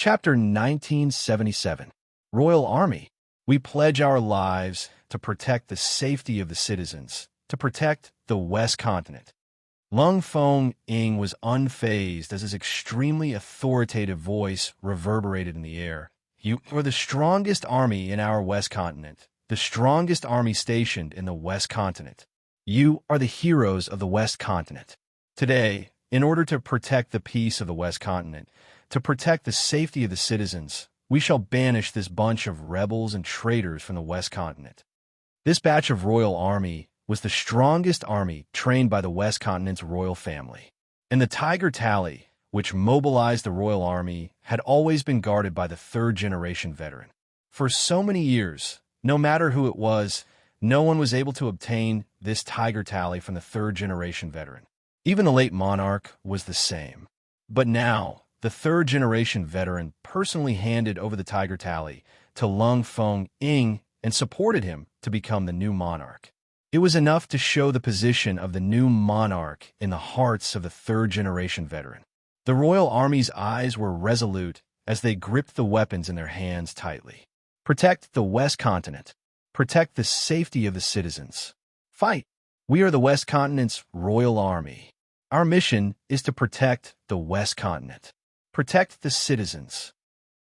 Chapter 1977. Royal Army. We pledge our lives to protect the safety of the citizens, to protect the West Continent. Lung Feng Ying was unfazed as his extremely authoritative voice reverberated in the air. You are the strongest army in our West Continent, the strongest army stationed in the West Continent. You are the heroes of the West Continent. Today, in order to protect the peace of the West Continent, to protect the safety of the citizens, we shall banish this bunch of rebels and traitors from the West Continent. This batch of royal army was the strongest army trained by the West Continent's royal family. And the Tiger Tally, which mobilized the royal army, had always been guarded by the third-generation veteran. For so many years, no matter who it was, no one was able to obtain this Tiger Tally from the third-generation veteran. Even the late monarch was the same. But now, the third-generation veteran personally handed over the Tiger Tally to Lung Feng Ying and supported him to become the new monarch. It was enough to show the position of the new monarch in the hearts of the third-generation veteran. The royal army's eyes were resolute as they gripped the weapons in their hands tightly. Protect the West Continent. Protect the safety of the citizens. Fight! We are the West Continent's royal army. Our mission is to protect the West Continent. Protect the citizens.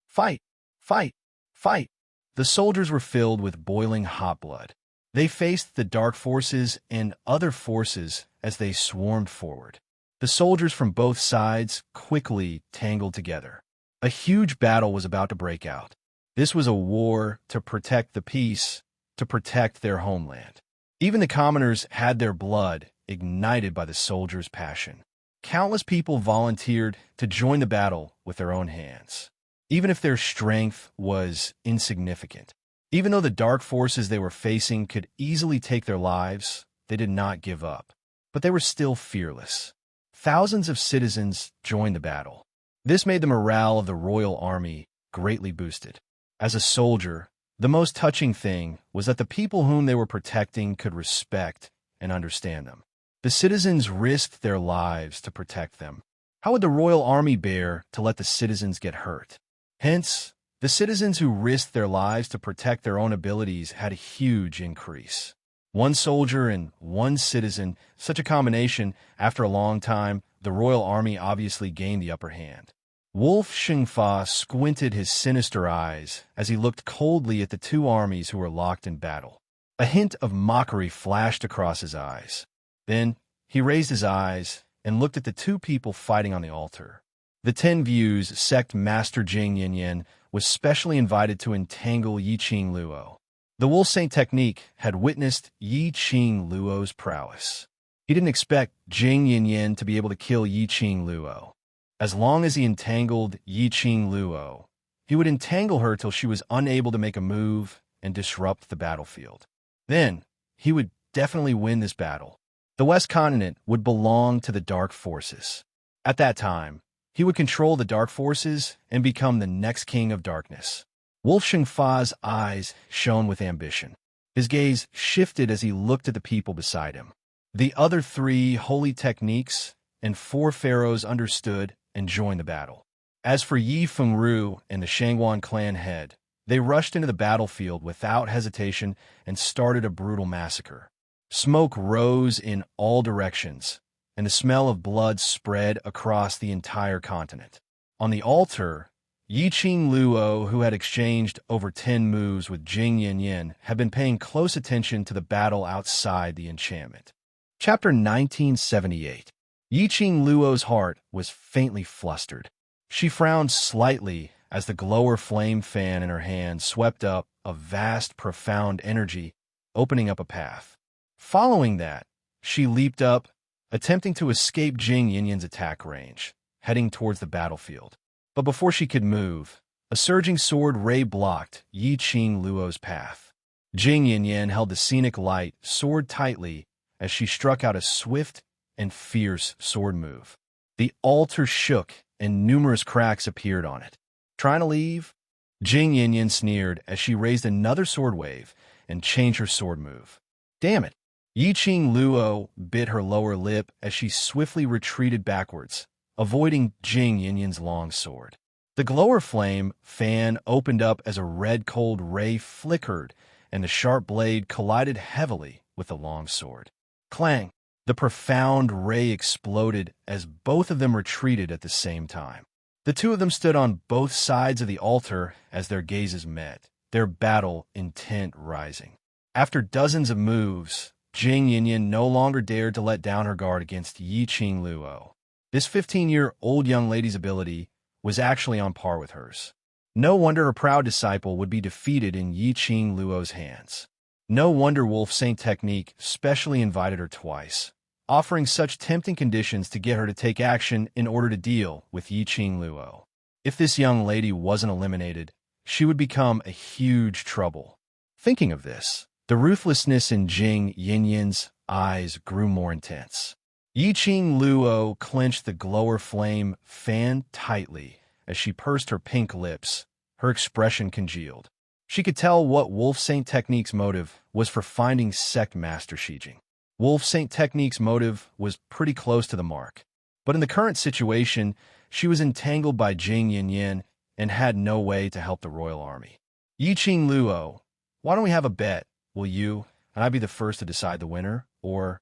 Fight! Fight! Fight! The soldiers were filled with boiling hot blood. They faced the dark forces and other forces as they swarmed forward. The soldiers from both sides quickly tangled together. A huge battle was about to break out. This was a war to protect the peace, to protect their homeland. Even the commoners had their blood ignited by the soldiers' passion. Countless people volunteered to join the battle with their own hands, even if their strength was insignificant. Even though the dark forces they were facing could easily take their lives, they did not give up. But they were still fearless. Thousands of citizens joined the battle. This made the morale of the royal army greatly boosted. As a soldier, the most touching thing was that the people whom they were protecting could respect and understand them. The citizens risked their lives to protect them. How would the royal army bear to let the citizens get hurt? Hence, the citizens who risked their lives to protect their own abilities had a huge increase. One soldier and one citizen, such a combination, after a long time, the royal army obviously gained the upper hand. Wolf Xingfa squinted his sinister eyes as he looked coldly at the two armies who were locked in battle. A hint of mockery flashed across his eyes. Then he raised his eyes and looked at the two people fighting on the altar. The 10 Views sect master Jing Yinyan was specially invited to entangle Yi Qing Luo. The Wolf Saint technique had witnessed Yi Qing Luo's prowess. He didn't expect Jing Yinyan to be able to kill Yi Qing Luo. As long as he entangled Yi Qing Luo, he would entangle her till she was unable to make a move and disrupt the battlefield. Then, he would definitely win this battle. The West Continent would belong to the Dark Forces. At that time, he would control the Dark Forces and become the next king of darkness. Wolf Xingfa's eyes shone with ambition. His gaze shifted as he looked at the people beside him. The other 3 holy techniques and 4 pharaohs understood and joined the battle. As for Yi Fengru and the Shangguan clan head, they rushed into the battlefield without hesitation and started a brutal massacre. Smoke rose in all directions, and the smell of blood spread across the entire continent. On the altar, Yi Qing Luo, who had exchanged over 10 moves with Jing Yinyan, had been paying close attention to the battle outside the enchantment. Chapter 1978. Yi Qing Luo's heart was faintly flustered. She frowned slightly as the glower flame fan in her hand swept up a vast, profound energy, opening up a path. Following that, she leaped up, attempting to escape Jing Yinyan's attack range, heading towards the battlefield. But before she could move, a surging sword ray blocked Yi Qing Luo's path. Jing Yinyan held the scenic light sword tightly as she struck out a swift and fierce sword move. The altar shook and numerous cracks appeared on it. Trying to leave? Jing Yinyan sneered as she raised another sword wave and changed her sword move. Damn it! Yi Qing Luo bit her lower lip as she swiftly retreated backwards, avoiding Jing Yinyan's long sword. The glower flame fan opened up as a red cold ray flickered, and the sharp blade collided heavily with the long sword. Clang! The profound ray exploded as both of them retreated at the same time. The two of them stood on both sides of the altar as their gazes met, their battle intent rising. After dozens of moves, Jing Yinyan no longer dared to let down her guard against Yi Qing Luo. This 15-year-old young lady's ability was actually on par with hers. No wonder her proud disciple would be defeated in Yi Qing Luo's hands. No wonder Wolf Saint Technique specially invited her twice, offering such tempting conditions to get her to take action in order to deal with Yi Qing Luo. If this young lady wasn't eliminated, she would become a huge trouble. Thinking of this, the ruthlessness in Jing Yinyan's eyes grew more intense. Yi Qing Luo clenched the glower flame fan tightly as she pursed her pink lips, her expression congealed. She could tell what Wolf Saint Technique's motive was for finding Sect Master Shijing. Wolf Saint Technique's motive was pretty close to the mark, but in the current situation, she was entangled by Jing Yinyan and had no way to help the royal army. Yi Qing Luo, why don't we have a bet? Will you, and I be the first to decide the winner, or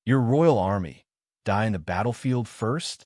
your royal army die in the battlefield first?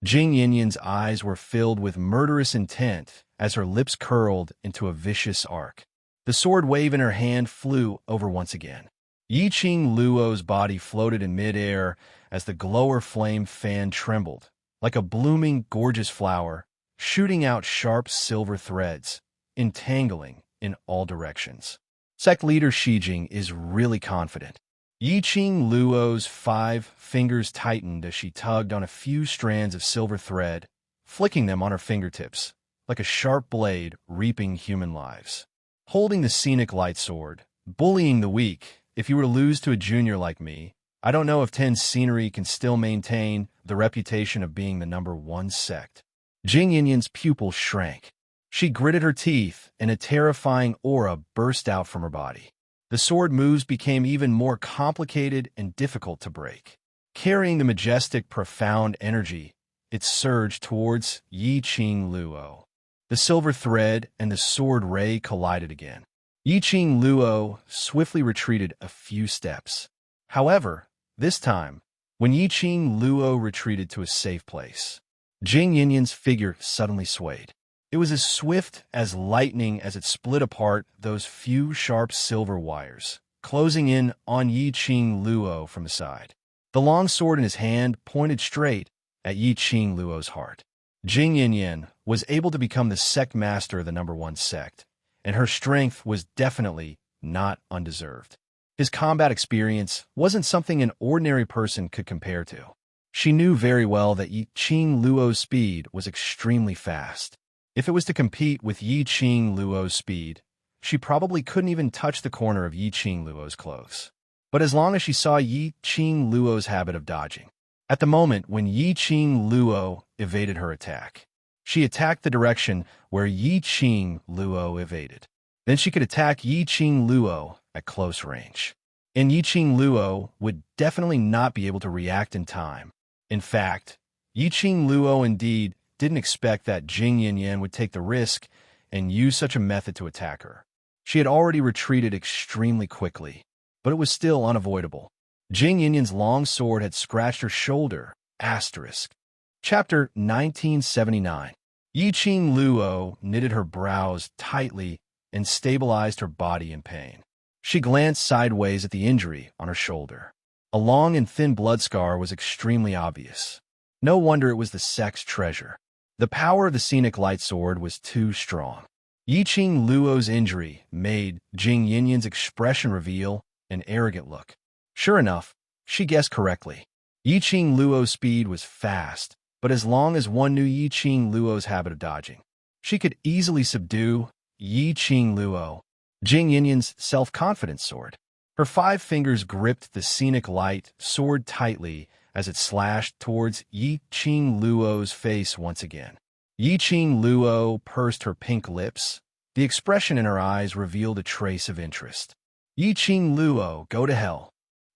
Jing Yinyan's eyes were filled with murderous intent as her lips curled into a vicious arc. The sword wave in her hand flew over once again. Yi Qing Luo's body floated in midair as the glower flame fan trembled, like a blooming, gorgeous flower, shooting out sharp silver threads, entangling in all directions. Sect leader Shijing is really confident. Yi Qing Luo's 5 fingers tightened as she tugged on a few strands of silver thread, flicking them on her fingertips, like a sharp blade reaping human lives. Holding the scenic light sword, bullying the weak, if you were to lose to a junior like me, I don't know if 10 Scenery can still maintain the reputation of being the #1 sect. Jing Yinyan's pupil shrank. She gritted her teeth, and a terrifying aura burst out from her body. The sword moves became even more complicated and difficult to break. Carrying the majestic, profound energy, it surged towards Yi Qing Luo. The silver thread and the sword ray collided again. Yi Qing Luo swiftly retreated a few steps. However, this time, when Yi Qing Luo retreated to a safe place, Jing Yinyan's figure suddenly swayed. It was as swift as lightning as it split apart those few sharp silver wires, closing in on Yi Qing Luo from the side. The long sword in his hand pointed straight at Yi Qing Luo's heart. Jing Yinyan was able to become the sect master of the #1 sect, and her strength was definitely not undeserved. His combat experience wasn't something an ordinary person could compare to. She knew very well that Yi Qing Luo's speed was extremely fast. If it was to compete with Yi Qing Luo's speed, she probably couldn't even touch the corner of Yi Qing Luo's clothes. But as long as she saw Yi Qing Luo's habit of dodging, at the moment when Yi Qing Luo evaded her attack, she attacked the direction where Yi Qing Luo evaded. Then she could attack Yi Qing Luo at close range. And Yi Qing Luo would definitely not be able to react in time. In fact, Yi Qing Luo indeed didn't expect that Jing Yinyan would take the risk and use such a method to attack her. She had already retreated extremely quickly, but it was still unavoidable. Jing Yinyan's long sword had scratched her shoulder. Chapter 1979. Yi Qing Luo knitted her brows tightly and stabilized her body in pain. She glanced sideways at the injury on her shoulder. A long and thin blood scar was extremely obvious. No wonder it was the sect's treasure. The power of the scenic light sword was too strong. Yi Qing Luo's injury made Jing Yinyan's expression reveal an arrogant look. Sure enough, she guessed correctly. Yi Qing Luo's speed was fast, but as long as one knew Yi Qing Luo's habit of dodging, she could easily subdue Yi Qing Luo, Jing Yinyan's self-confidence sword. Her 5 fingers gripped the scenic light sword tightly as it slashed towards Yi Qing Luo's face once again. Yi Qing Luo pursed her pink lips. The expression in her eyes revealed a trace of interest. Yi Qing Luo, go to hell.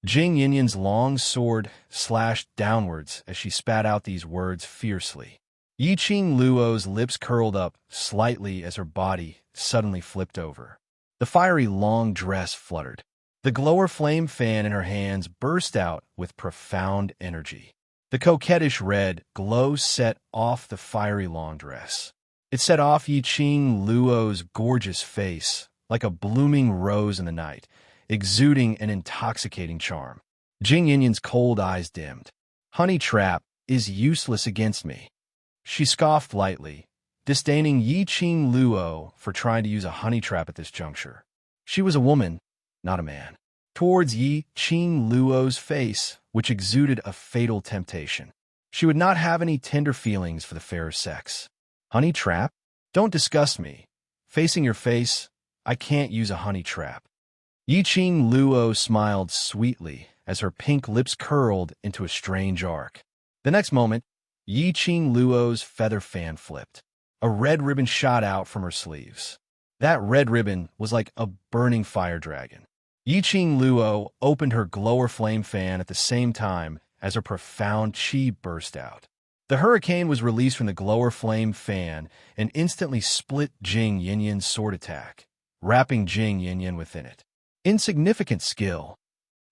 Jing Yinyan's long sword slashed downwards as she spat out these words fiercely. Yi Qing Luo's lips curled up slightly as her body suddenly flipped over. The fiery long dress fluttered. The glower flame fan in her hands burst out with profound energy. The coquettish red glow set off the fiery long dress. It set off Yi Qing Luo's gorgeous face like a blooming rose in the night, exuding an intoxicating charm. Jing Yinyan's cold eyes dimmed. Honey trap is useless against me. She scoffed lightly, disdaining Yi Qing Luo for trying to use a honey trap at this juncture. She was a woman, not a man. Towards Yi Qing Luo's face, which exuded a fatal temptation. She would not have any tender feelings for the fairer sex. Honey trap? Don't disgust me. Facing your face, I can't use a honey trap. Yi Qing Luo smiled sweetly as her pink lips curled into a strange arc. The next moment, Yi Qing Luo's feather fan flipped. A red ribbon shot out from her sleeves. That red ribbon was like a burning fire dragon. Yi Qing Luo opened her glower flame fan at the same time as her profound qi burst out. The hurricane was released from the glower flame fan and instantly split Jing Yinyan's sword attack, wrapping Jing Yinyan within it. Insignificant skill.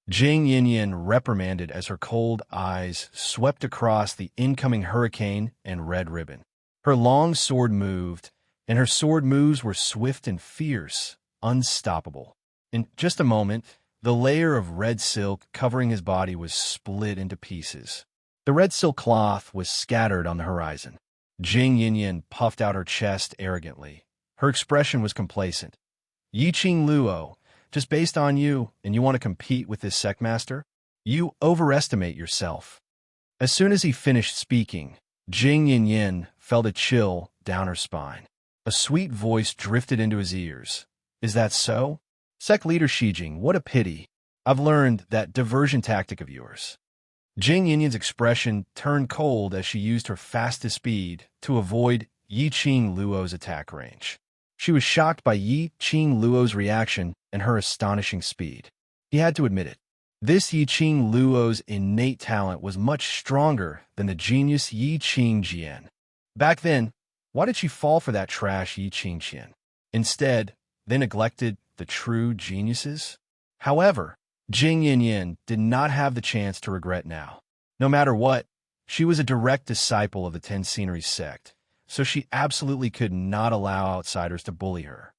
Jing Yinyan reprimanded as her cold eyes swept across the incoming hurricane and red ribbon. Her long sword moved, and her sword moves were swift and fierce, unstoppable. In just a moment, the layer of red silk covering his body was split into pieces. The red silk cloth was scattered on the horizon. Jing Yinyan puffed out her chest arrogantly. Her expression was complacent. Yi Qing Luo, just based on you, and you want to compete with this sectmaster? You overestimate yourself. As soon as he finished speaking, Jing Yinyan felt a chill down her spine. A sweet voice drifted into his ears. Is that so? Sect leader Shijing, what a pity. I've learned that diversion tactic of yours. Jing Yinyan's expression turned cold as she used her fastest speed to avoid Yi Qing Luo's attack range. She was shocked by Yi Qing Luo's reaction and her astonishing speed. He had to admit it. This Yi Qing Luo's innate talent was much stronger than the genius Yi Qing Jian. Back then, why did she fall for that trash Yi Qing Qian? Instead, they neglected the true geniuses? However, Jing Yinyan did not have the chance to regret now. No matter what, she was a direct disciple of the Ten Scenery sect, so she absolutely could not allow outsiders to bully her.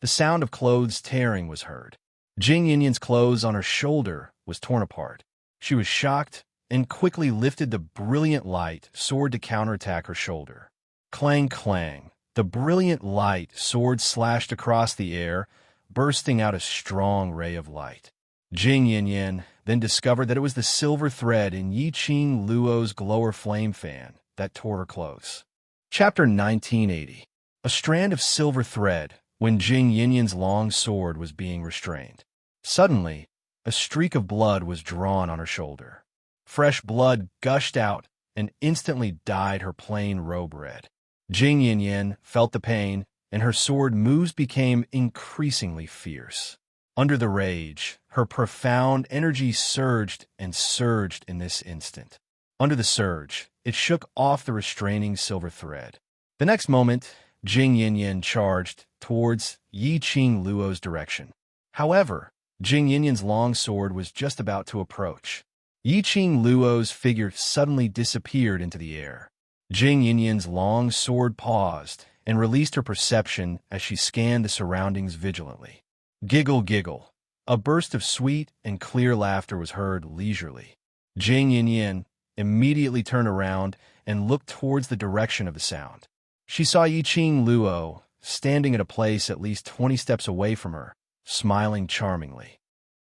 The sound of clothes tearing was heard. Jing Yinyan's clothes on her shoulder was torn apart. She was shocked and quickly lifted the brilliant light sword to counterattack her shoulder. Clang, clang. The brilliant light sword slashed across the air, bursting out a strong ray of light. Jing Yinyan then discovered that it was the silver thread in Yi Qing Luo's glower flame fan that tore her clothes. Chapter 1980. A strand of silver thread when Jing Yinyan's long sword was being restrained. Suddenly, a streak of blood was drawn on her shoulder. Fresh blood gushed out and instantly dyed her plain robe red. Jing Yinyan felt the pain, and her sword moves became increasingly fierce. Under the rage, her profound energy surged and surged in this instant. Under the surge, it shook off the restraining silver thread. The next moment, Jing Yinyan charged towards Yi Qing Luo's direction. However, Jing Yinyan's long sword was just about to approach. Yi Qing Luo's figure suddenly disappeared into the air. Jing Yinyan's long sword paused and released her perception as she scanned the surroundings vigilantly. Giggle, giggle. A burst of sweet and clear laughter was heard leisurely. Jing Yinyan immediately turned around and looked towards the direction of the sound. She saw Yi Qing Luo standing at a place at least 20 steps away from her, smiling charmingly.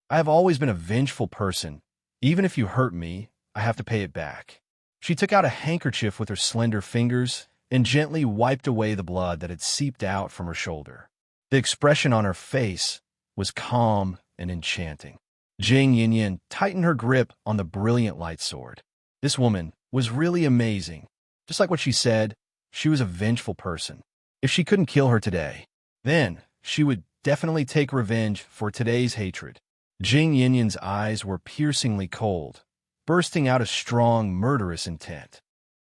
I have always been a vengeful person. Even if you hurt me, I have to pay it back. She took out a handkerchief with her slender fingers and gently wiped away the blood that had seeped out from her shoulder. The expression on her face was calm and enchanting. Jing Yinyan tightened her grip on the brilliant light sword. This woman was really amazing. Just like what she said, she was a vengeful person. If she couldn't kill her today, then she would definitely take revenge for today's hatred. Jing Yinyan's eyes were piercingly cold, bursting out a strong, murderous intent.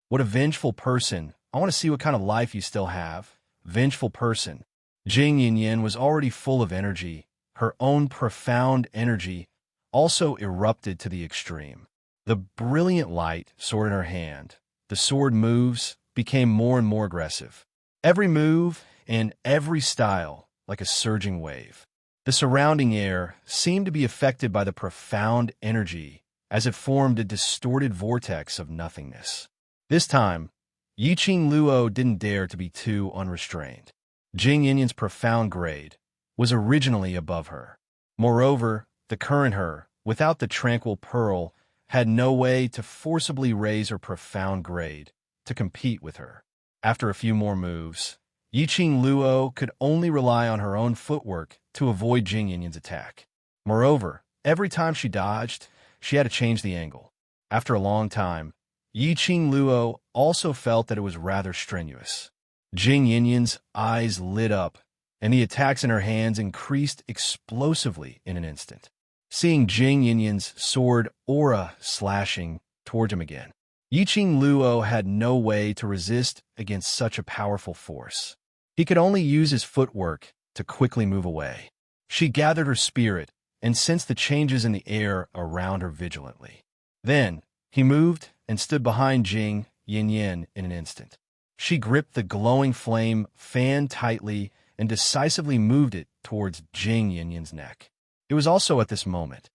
What a vengeful person. I want to see what kind of life you still have. Vengeful person. Jing Yin was already full of energy. Her own profound energy also erupted to the extreme. The brilliant light sword in her hand. The sword moves, became more and more aggressive. Every move and every style like a surging wave. The surrounding air seemed to be affected by the profound energy as it formed a distorted vortex of nothingness. This time, Yiqing Luo didn't dare to be too unrestrained. Jing Yin's profound grade was originally above her. Moreover, the current her, without the tranquil pearl, had no way to forcibly raise her profound grade to compete with her. After a few more moves, Yiqing Luo could only rely on her own footwork to avoid Jing Yin's attack. Moreover, every time she dodged, she had to change the angle. After a long time, Yiqing Luo also felt that it was rather strenuous. Jing Yin's eyes lit up, and the attacks in her hands increased explosively in an instant. Seeing Jing Yin's sword aura slashing towards him again, Yiqing Luo had no way to resist against such a powerful force. He could only use his footwork to quickly move away. She gathered her spirit and sensed the changes in the air around her vigilantly. Then, he moved and stood behind Jing Yin in an instant. She gripped the glowing flame fan tightly and decisively moved it towards Jing Yin's neck. It was also at this moment.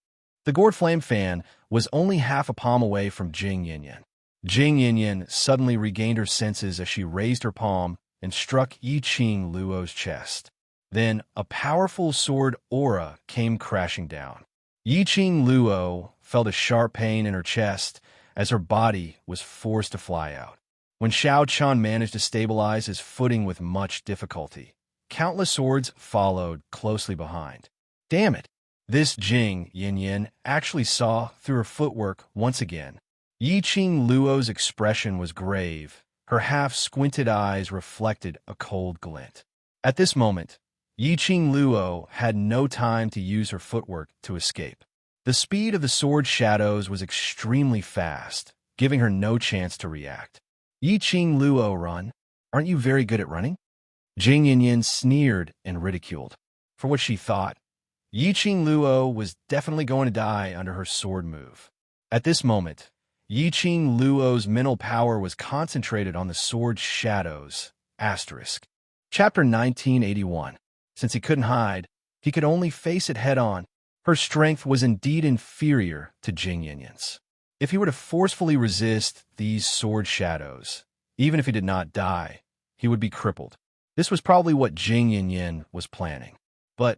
The gourd flame fan was only half a palm away from Jing Yin. Jing Yin suddenly regained her senses as she raised her palm and struck Yiqing Luo's chest. Then a powerful sword aura came crashing down. Yiqing Luo felt a sharp pain in her chest as her body was forced to fly out. When Xiao Chun managed to stabilize his footing with much difficulty, countless swords followed closely behind. Damn it! This Jing Yin actually saw through her footwork once again. Yiqing Luo's expression was grave. Her half-squinted eyes reflected a cold glint. At this moment, Yiqing Luo had no time to use her footwork to escape. The speed of the sword shadows was extremely fast, giving her no chance to react. Yiqing Luo, run. Aren't you very good at running? Jing Yin sneered and ridiculed. For what she thought, Yiqing Luo was definitely going to die under her sword move. At this moment, Yiqing Luo's mental power was concentrated on the sword shadows. Chapter 1981. Since he couldn't hide, he could only face it head-on. Her strength was indeed inferior to Jing Yin's. If he were to forcefully resist these sword shadows, even if he did not die, he would be crippled. This was probably what Jing Yin was planning. But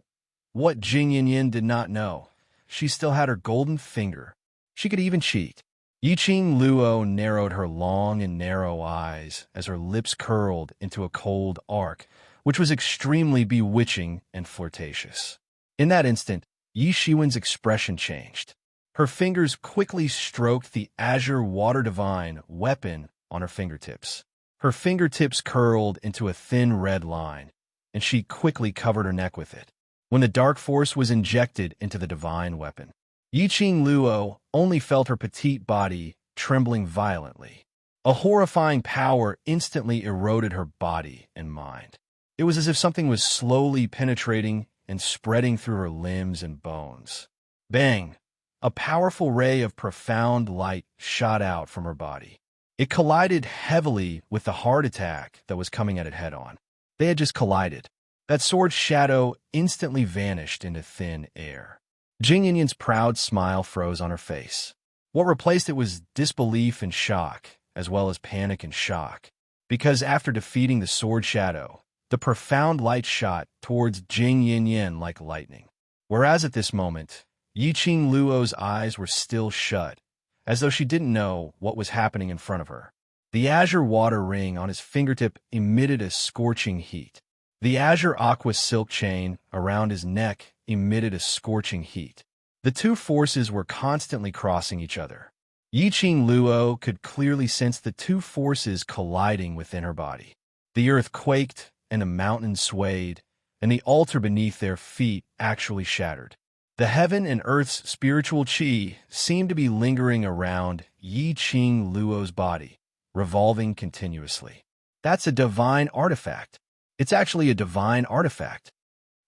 what Jing Yin did not know, she still had her golden finger. She could even cheat. Yiqing Luo narrowed her long and narrow eyes as her lips curled into a cold arc, which was extremely bewitching and flirtatious. In that instant, Yi Shiwen's expression changed. Her fingers quickly stroked the azure water divine weapon on her fingertips. Her fingertips curled into a thin red line, and she quickly covered her neck with it. When the dark force was injected into the divine weapon, Yiqing Luo only felt her petite body trembling violently. A horrifying power instantly eroded her body and mind. It was as if something was slowly penetrating and spreading through her limbs and bones. Bang! A powerful ray of profound light shot out from her body. It collided heavily with the heart attack that was coming at it head-on. They had just collided. That sword shadow instantly vanished into thin air. Jing Yin's proud smile froze on her face. What replaced it was disbelief and shock, as well as panic and shock. Because after defeating the sword shadow, the profound light shot towards Jing Yin like lightning. Whereas at this moment, Yiqing Luo's eyes were still shut, as though she didn't know what was happening in front of her. The azure water ring on his fingertip emitted a scorching heat. The azure aqua silk chain around his neck emitted a scorching heat. The two forces were constantly crossing each other. Yiqing Luo could clearly sense the two forces colliding within her body. The earth quaked, and the mountains swayed, and the altar beneath their feet actually shattered. The heaven and earth's spiritual qi seemed to be lingering around Yiqing Luo's body, revolving continuously. That's a divine artifact. It's actually a divine artifact.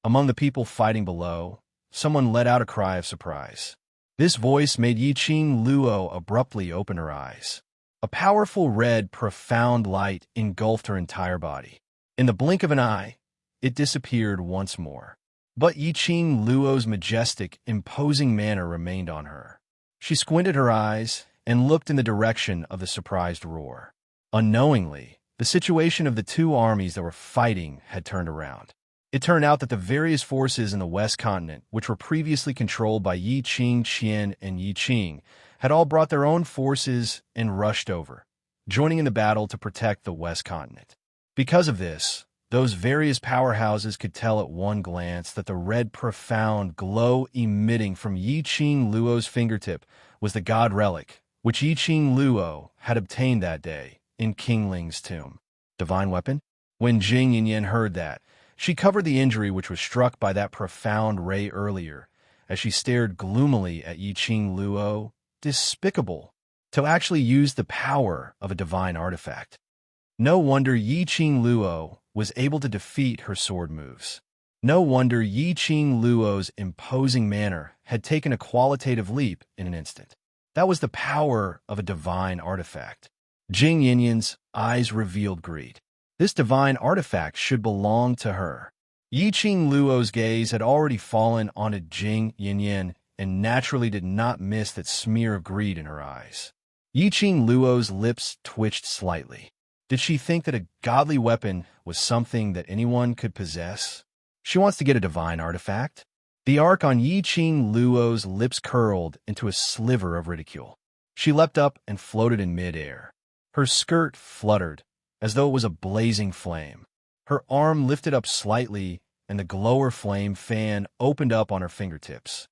Among the people fighting below, someone let out a cry of surprise. This voice made Yiqing Luo abruptly open her eyes. A powerful red, profound light engulfed her entire body. In the blink of an eye, it disappeared once more. But Yiqing Luo's majestic, imposing manner remained on her. She squinted her eyes and looked in the direction of the surprised roar. Unknowingly, the situation of the two armies that were fighting had turned around. It turned out that the various forces in the West Continent, which were previously controlled by Yi Qing, Qian, and Yi Qing, had all brought their own forces and rushed over, joining in the battle to protect the West Continent. Because of this, those various powerhouses could tell at one glance that the red, profound glow emitting from Yiqing Luo's fingertip was the god relic, which Yiqing Luo had obtained that day in King Ling's tomb. Divine weapon? When Jing Yinyan heard that, she covered the injury which was struck by that profound ray earlier, as she stared gloomily at Yiqing Luo. Despicable. To actually use the power of a divine artifact. No wonder Yiqing Luo was able to defeat her sword moves. No wonder Yiqing Luo's imposing manner had taken a qualitative leap in an instant. That was the power of a divine artifact. Jing Yinyan's eyes revealed greed. This divine artifact should belong to her. Yiqing Luo's gaze had already fallen onto Jing Yinyan and naturally did not miss that smear of greed in her eyes. Yiqing Luo's lips twitched slightly. Did she think that a godly weapon was something that anyone could possess? She wants to get a divine artifact? The arc on Yiqing Luo's lips curled into a sliver of ridicule. She leapt up and floated in midair. Her skirt fluttered, as though it was a blazing flame. Her arm lifted up slightly, and the glower flame fan opened up on her fingertips.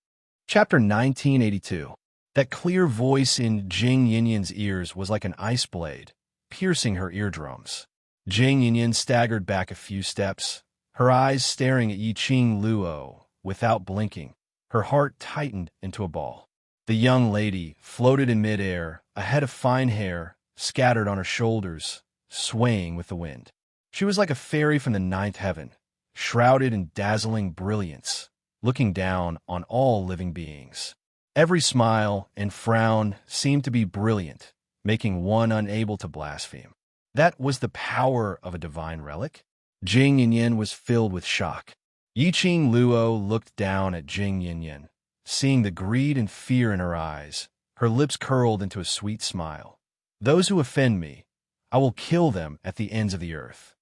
Chapter 1982. That clear voice in Jing Yinyan's ears was like an ice blade, piercing her eardrums. Jing Yinyan staggered back a few steps, her eyes staring at Yiqing Luo without blinking. Her heart tightened into a ball. The young lady floated in midair, a head of fine hair scattered on her shoulders, swaying with the wind. She was like a fairy from the ninth heaven, shrouded in dazzling brilliance, looking down on all living beings. Every smile and frown seemed to be brilliant, making one unable to blaspheme. That was the power of a divine relic? Jing Yinyan was filled with shock. Yiqing Luo looked down at Jing Yinyan, seeing the greed and fear in her eyes. Her lips curled into a sweet smile. Those who offend me, I will kill them at the ends of the earth.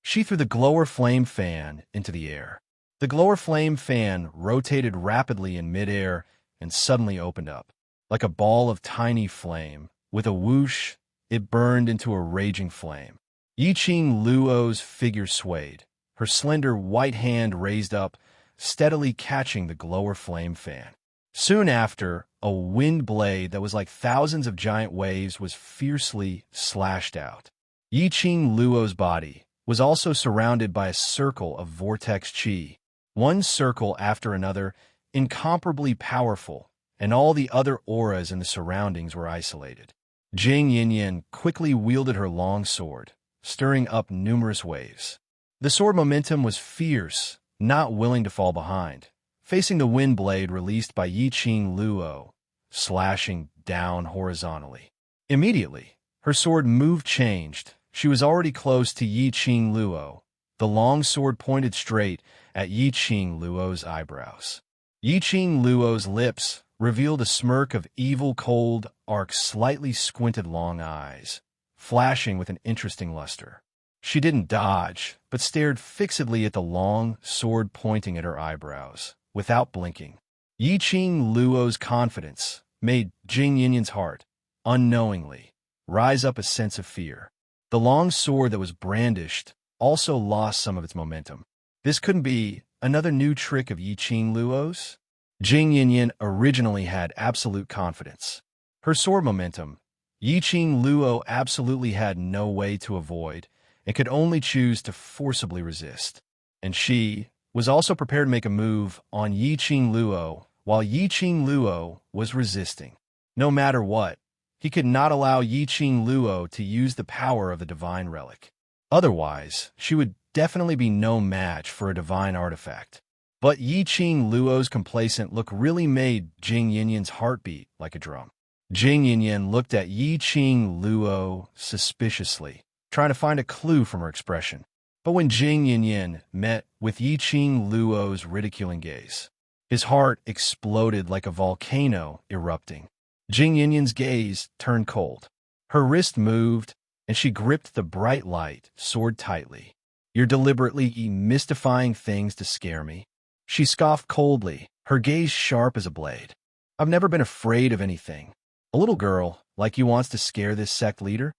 She threw the glower flame fan into the air. The glower flame fan rotated rapidly in midair and suddenly opened up. Like a ball of tiny flame, with a whoosh, it burned into a raging flame. Yiqing Luo's figure swayed, her slender white hand raised up, steadily catching the glower flame fan. Soon after, a wind blade that was like thousands of giant waves was fiercely slashed out. Yiqing Luo's body was also surrounded by a circle of vortex qi, one circle after another, incomparably powerful, and all the other auras in the surroundings were isolated. Jing Yinyan quickly wielded her long sword, stirring up numerous waves. The sword momentum was fierce, not willing to fall behind, facing the wind blade released by Yiqing Luo, slashing down horizontally. Immediately, her sword move changed. She was already close to Yiqing Luo. The long sword pointed straight at Yiqing Luo's eyebrows. Yiqing Luo's lips revealed a smirk of evil cold arc slightly squinted long eyes, flashing with an interesting luster. She didn't dodge, but stared fixedly at the long sword pointing at her eyebrows, without blinking. Yiqing Luo's confidence made Jing Yinyan's heart, unknowingly, rise up a sense of fear. The long sword that was brandished also lost some of its momentum. This couldn't be another new trick of Yiqing Luo's? Jing Yinyan originally had absolute confidence. Her sword momentum, Yiqing Luo absolutely had no way to avoid and could only choose to forcibly resist. And she was also prepared to make a move on Yiqing Luo while Yiqing Luo was resisting. No matter what, He could not allow Yi Qing Luo to use the power of the divine relic. Otherwise, she would definitely be no match for a divine artifact. But Yi Qing Luo's complacent look really made Jing Yinyan's heartbeat like a drum. Jing Yinyan looked at Yi Qing Luo suspiciously, trying to find a clue from her expression. But when Jing Yinyan met with Yi Qing Luo's ridiculing gaze, his heart exploded like a volcano erupting. Jing Yinyan's gaze turned cold. Her wrist moved, and she gripped the bright light sword tightly. "You're deliberately mystifying things to scare me." She scoffed coldly, her gaze sharp as a blade. "I've never been afraid of anything. A little girl like you wants to scare this sect leader?"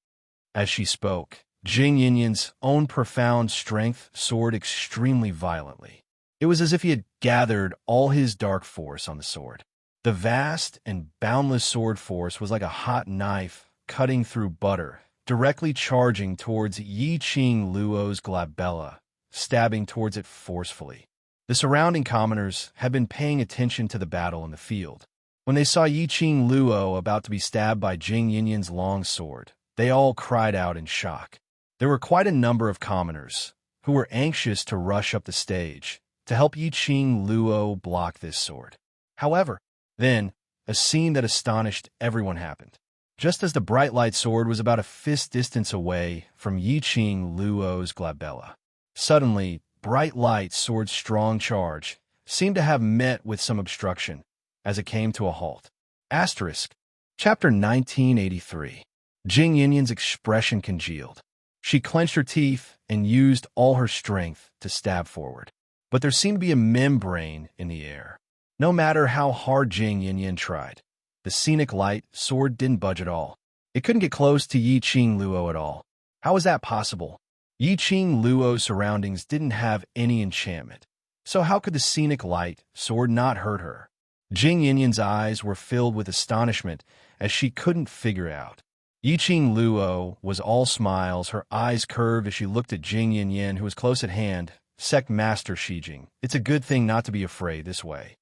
As she spoke, Jing Yinyan's own profound strength soared extremely violently. It was as if he had gathered all his dark force on the sword. The vast and boundless sword force was like a hot knife cutting through butter, directly charging towards Yi Qing Luo's glabella, stabbing towards it forcefully. The surrounding commoners had been paying attention to the battle in the field. When they saw Yi Qing Luo about to be stabbed by Jing Yinyan's long sword, they all cried out in shock. There were quite a number of commoners who were anxious to rush up the stage to help Yi Qing Luo block this sword. However, then, a scene that astonished everyone happened. Just as the bright light sword was about a fist distance away from Yi Qing Luo's glabella, suddenly, bright light sword's strong charge seemed to have met with some obstruction as it came to a halt. Asterisk. Chapter 1983. Jing Yinyan's expression congealed. She clenched her teeth and used all her strength to stab forward. But there seemed to be a membrane in the air. No matter how hard Jing Yinyan tried, the scenic light sword didn't budge at all. It couldn't get close to Yi Qing Luo at all. How was that possible? Yi Qing Luo's surroundings didn't have any enchantment. So how could the scenic light sword not hurt her? Jing Yinyan's eyes were filled with astonishment as she couldn't figure out. Yi Qing Luo was all smiles, her eyes curved as she looked at Jing Yinyan, who was close at hand. "Sect Master Shijing, it's a good thing not to be afraid this way.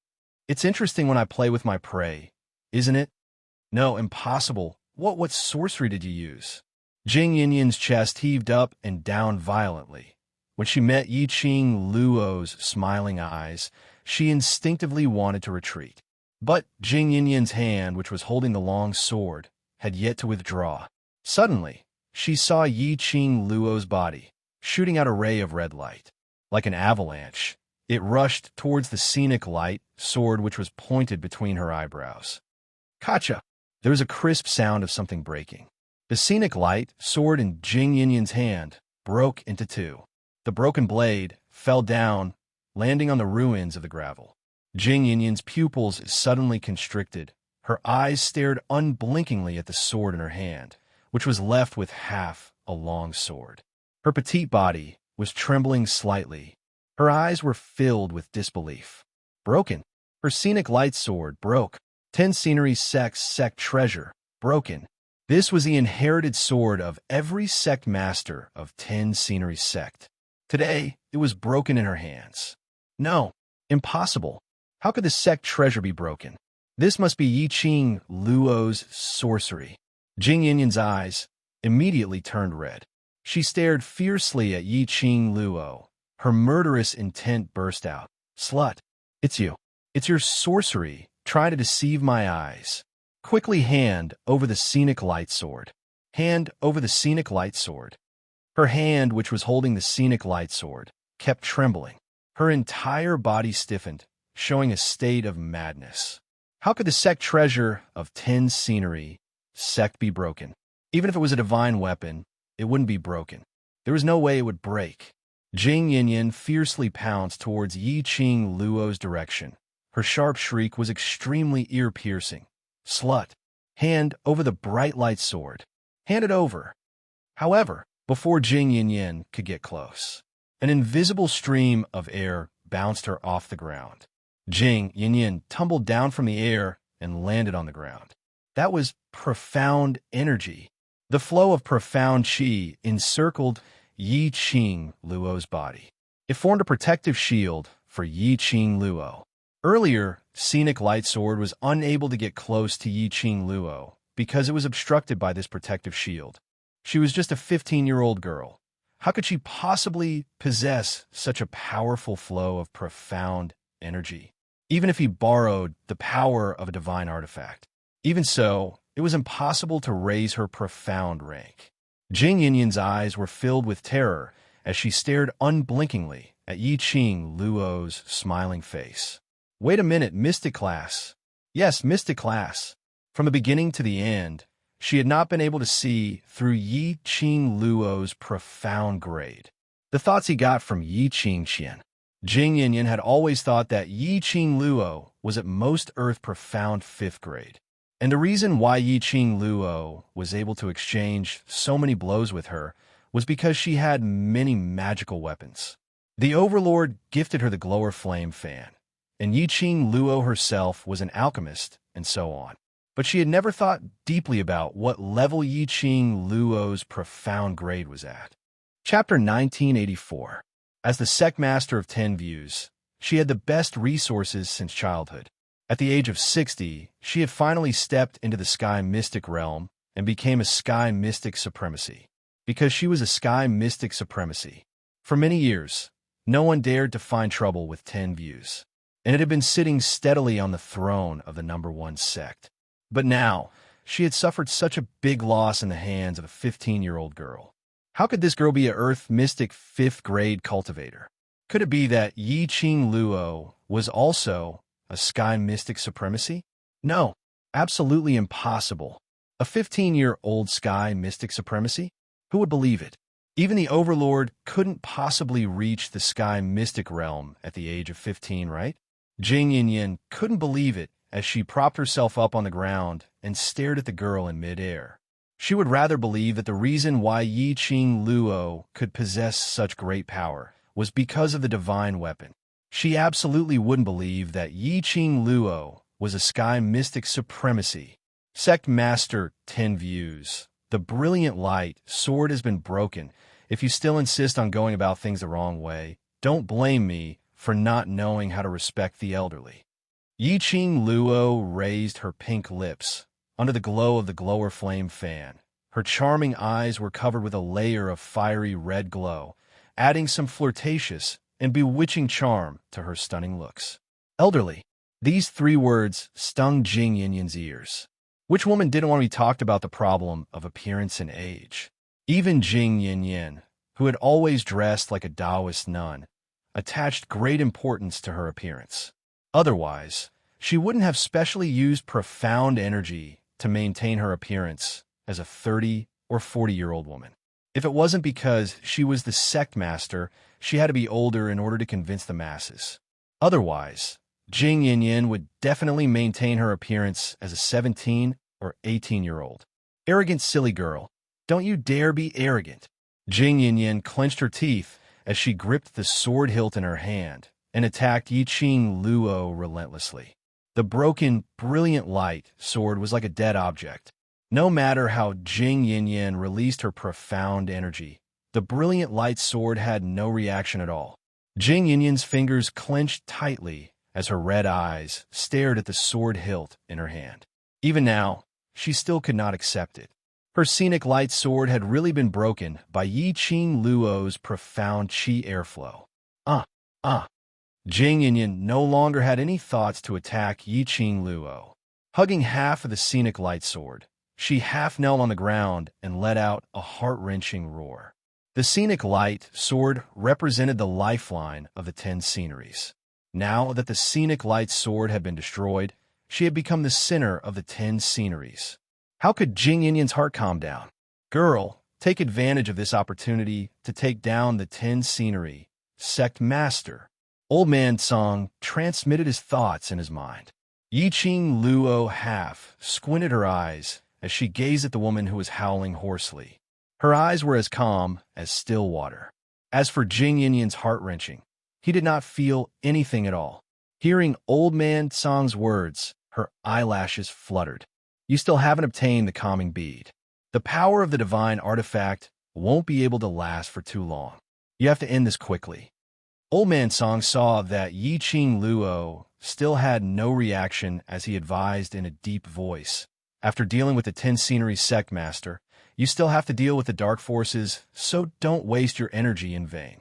It's interesting when I play with my prey, isn't it?" "No, impossible. What sorcery did you use?" Jing Yinyan's chest heaved up and down violently. When she met Yi Qing Luo's smiling eyes, she instinctively wanted to retreat. But Jing Yinyan's hand, which was holding the long sword, had yet to withdraw. Suddenly, she saw Yi Qing Luo's body, shooting out a ray of red light. Like an avalanche, it rushed towards the scenic light sword which was pointed between her eyebrows. "Kacha!" There was a crisp sound of something breaking. The scenic light sword in Jing Yinyan's hand broke into two. The broken blade fell down, landing on the ruins of the gravel. Jing Yinyan's pupils suddenly constricted. Her eyes stared unblinkingly at the sword in her hand, which was left with half a long sword. Her petite body was trembling slightly. Her eyes were filled with disbelief. Broken. Her scenic light sword broke. 10 Scenery sect treasure broken. This was the inherited sword of every sect master of 10 Scenery sect. Today, it was broken in her hands. No, impossible. How could the sect treasure be broken? This must be Yi Qing Luo's sorcery. Jing Yinyan's eyes immediately turned red. She stared fiercely at Yi Qing Luo. Her murderous intent burst out. "Slut, it's you. It's your sorcery, trying to deceive my eyes. Quickly hand over the scenic light sword." Hand over the scenic light sword. Her hand, which was holding the scenic light sword, kept trembling. Her entire body stiffened, showing a state of madness. How could the sect treasure of 10 Scenery sect be broken? Even if it was a divine weapon, it wouldn't be broken. There was no way it would break. Jing Yinyan fiercely pounced towards Yi Qing Luo's direction. Her sharp shriek was extremely ear-piercing. "Slut, hand over the bright light sword. Hand it over." However, before Jing Yinyan could get close, an invisible stream of air bounced her off the ground. Jing Yinyan tumbled down from the air and landed on the ground. That was profound energy. The flow of profound qi encircled Yi Qing Luo's body. It formed a protective shield for Yi Qing Luo. Earlier, Scenic Light Sword was unable to get close to Yi Qing Luo because it was obstructed by this protective shield. She was just a 15-year-old girl. How could she possibly possess such a powerful flow of profound energy, even if he borrowed the power of a divine artifact? Even so, it was impossible to raise her profound rank. Jing Yinyan's eyes were filled with terror as she stared unblinkingly at Yi Qing Luo's smiling face. Wait a minute, Mystic Class. Yes, Mystic Class. From the beginning to the end, she had not been able to see through Yi Qing Luo's profound grade. The thoughts he got from Yi Qing Qian. Jing Yinyan had always thought that Yi Qing Luo was at most Earth profound 5th grade. And the reason why Yi Qing Luo was able to exchange so many blows with her was because she had many magical weapons. The Overlord gifted her the Glower Flame Fan, and Yi Qing Luo herself was an alchemist, and so on. But she had never thought deeply about what level Yi Qing Luo's profound grade was at. Chapter 1984. As the sect master of 10 Views, she had the best resources since childhood. At the age of 60, she had finally stepped into the Sky Mystic realm and became a Sky Mystic Supremacy. Because she was a Sky Mystic Supremacy. For many years, no one dared to find trouble with 10 Views, and it had been sitting steadily on the throne of the #1 sect. But now, she had suffered such a big loss in the hands of a 15-year-old girl. How could this girl be a Earth Mystic 5th grade cultivator? Could it be that Yi Qing Luo was also a Sky Mystic Supremacy? No, absolutely impossible. A 15-year-old Sky Mystic Supremacy? Who would believe it? Even the Overlord couldn't possibly reach the Sky Mystic realm at the age of 15, right? Jing Yinyan couldn't believe it as she propped herself up on the ground and stared at the girl in midair. She would rather believe that the reason why Yi Qing Luo could possess such great power was because of the divine weapon. She absolutely wouldn't believe that Yi Qing Luo was a Sky Mystic Supremacy. Sect Master 10 Views. The brilliant light sword has been broken. If you still insist on going about things the wrong way, don't blame me for not knowing how to respect the elderly. Yi Qing Luo raised her pink lips under the glow of the Glower Flame Fan. Her charming eyes were covered with a layer of fiery red glow, adding some flirtatious and bewitching charm to her stunning looks. Elderly. These 3 words stung Jing Yinyan's ears. Which woman didn't want to be talked about the problem of appearance and age? Even Jing Yinyan, who had always dressed like a Taoist nun, attached great importance to her appearance. Otherwise, she wouldn't have specially used profound energy to maintain her appearance as a 30 or 40-year-old woman. If it wasn't because she was the sect master, she had to be older in order to convince the masses. Otherwise, Jing Yinyan would definitely maintain her appearance as a 17 or 18-year-old. Arrogant silly girl, don't you dare be arrogant. Jing Yinyan clenched her teeth as she gripped the sword hilt in her hand and attacked Yi Qing Luo relentlessly. The broken, brilliant light sword was like a dead object. No matter how Jing Yinyan released her profound energy, the brilliant light sword had no reaction at all. Jing Yinyan's fingers clenched tightly as her red eyes stared at the sword hilt in her hand. Even now, she still could not accept it. Her scenic light sword had really been broken by Yi Qing Luo's profound qi airflow. Jing Yinyan no longer had any thoughts to attack Yi Qing Luo. Hugging half of the scenic light sword, she half knelt on the ground and let out a heart-wrenching roar. The scenic light sword represented the lifeline of the 10 sceneries. Now that the scenic light sword had been destroyed, she had become the center of the 10 sceneries. How could Jing Yinyan's heart calm down? Girl, take advantage of this opportunity to take down the 10 scenery. Sect Master. Old Man Song transmitted his thoughts in his mind. Yi Qing Luo half squinted her eyes as she gazed at the woman who was howling hoarsely. Her eyes were as calm as still water. As for Jing Yinyan's heart-wrenching, he did not feel anything at all. Hearing Old Man Song's words, her eyelashes fluttered. You still haven't obtained the calming bead. The power of the divine artifact won't be able to last for too long. You have to end this quickly. Old Man Song saw that Yi Qing Luo still had no reaction as he advised in a deep voice. After dealing with the 10 Scenery Sect Master, you still have to deal with the dark forces, so don't waste your energy in vain.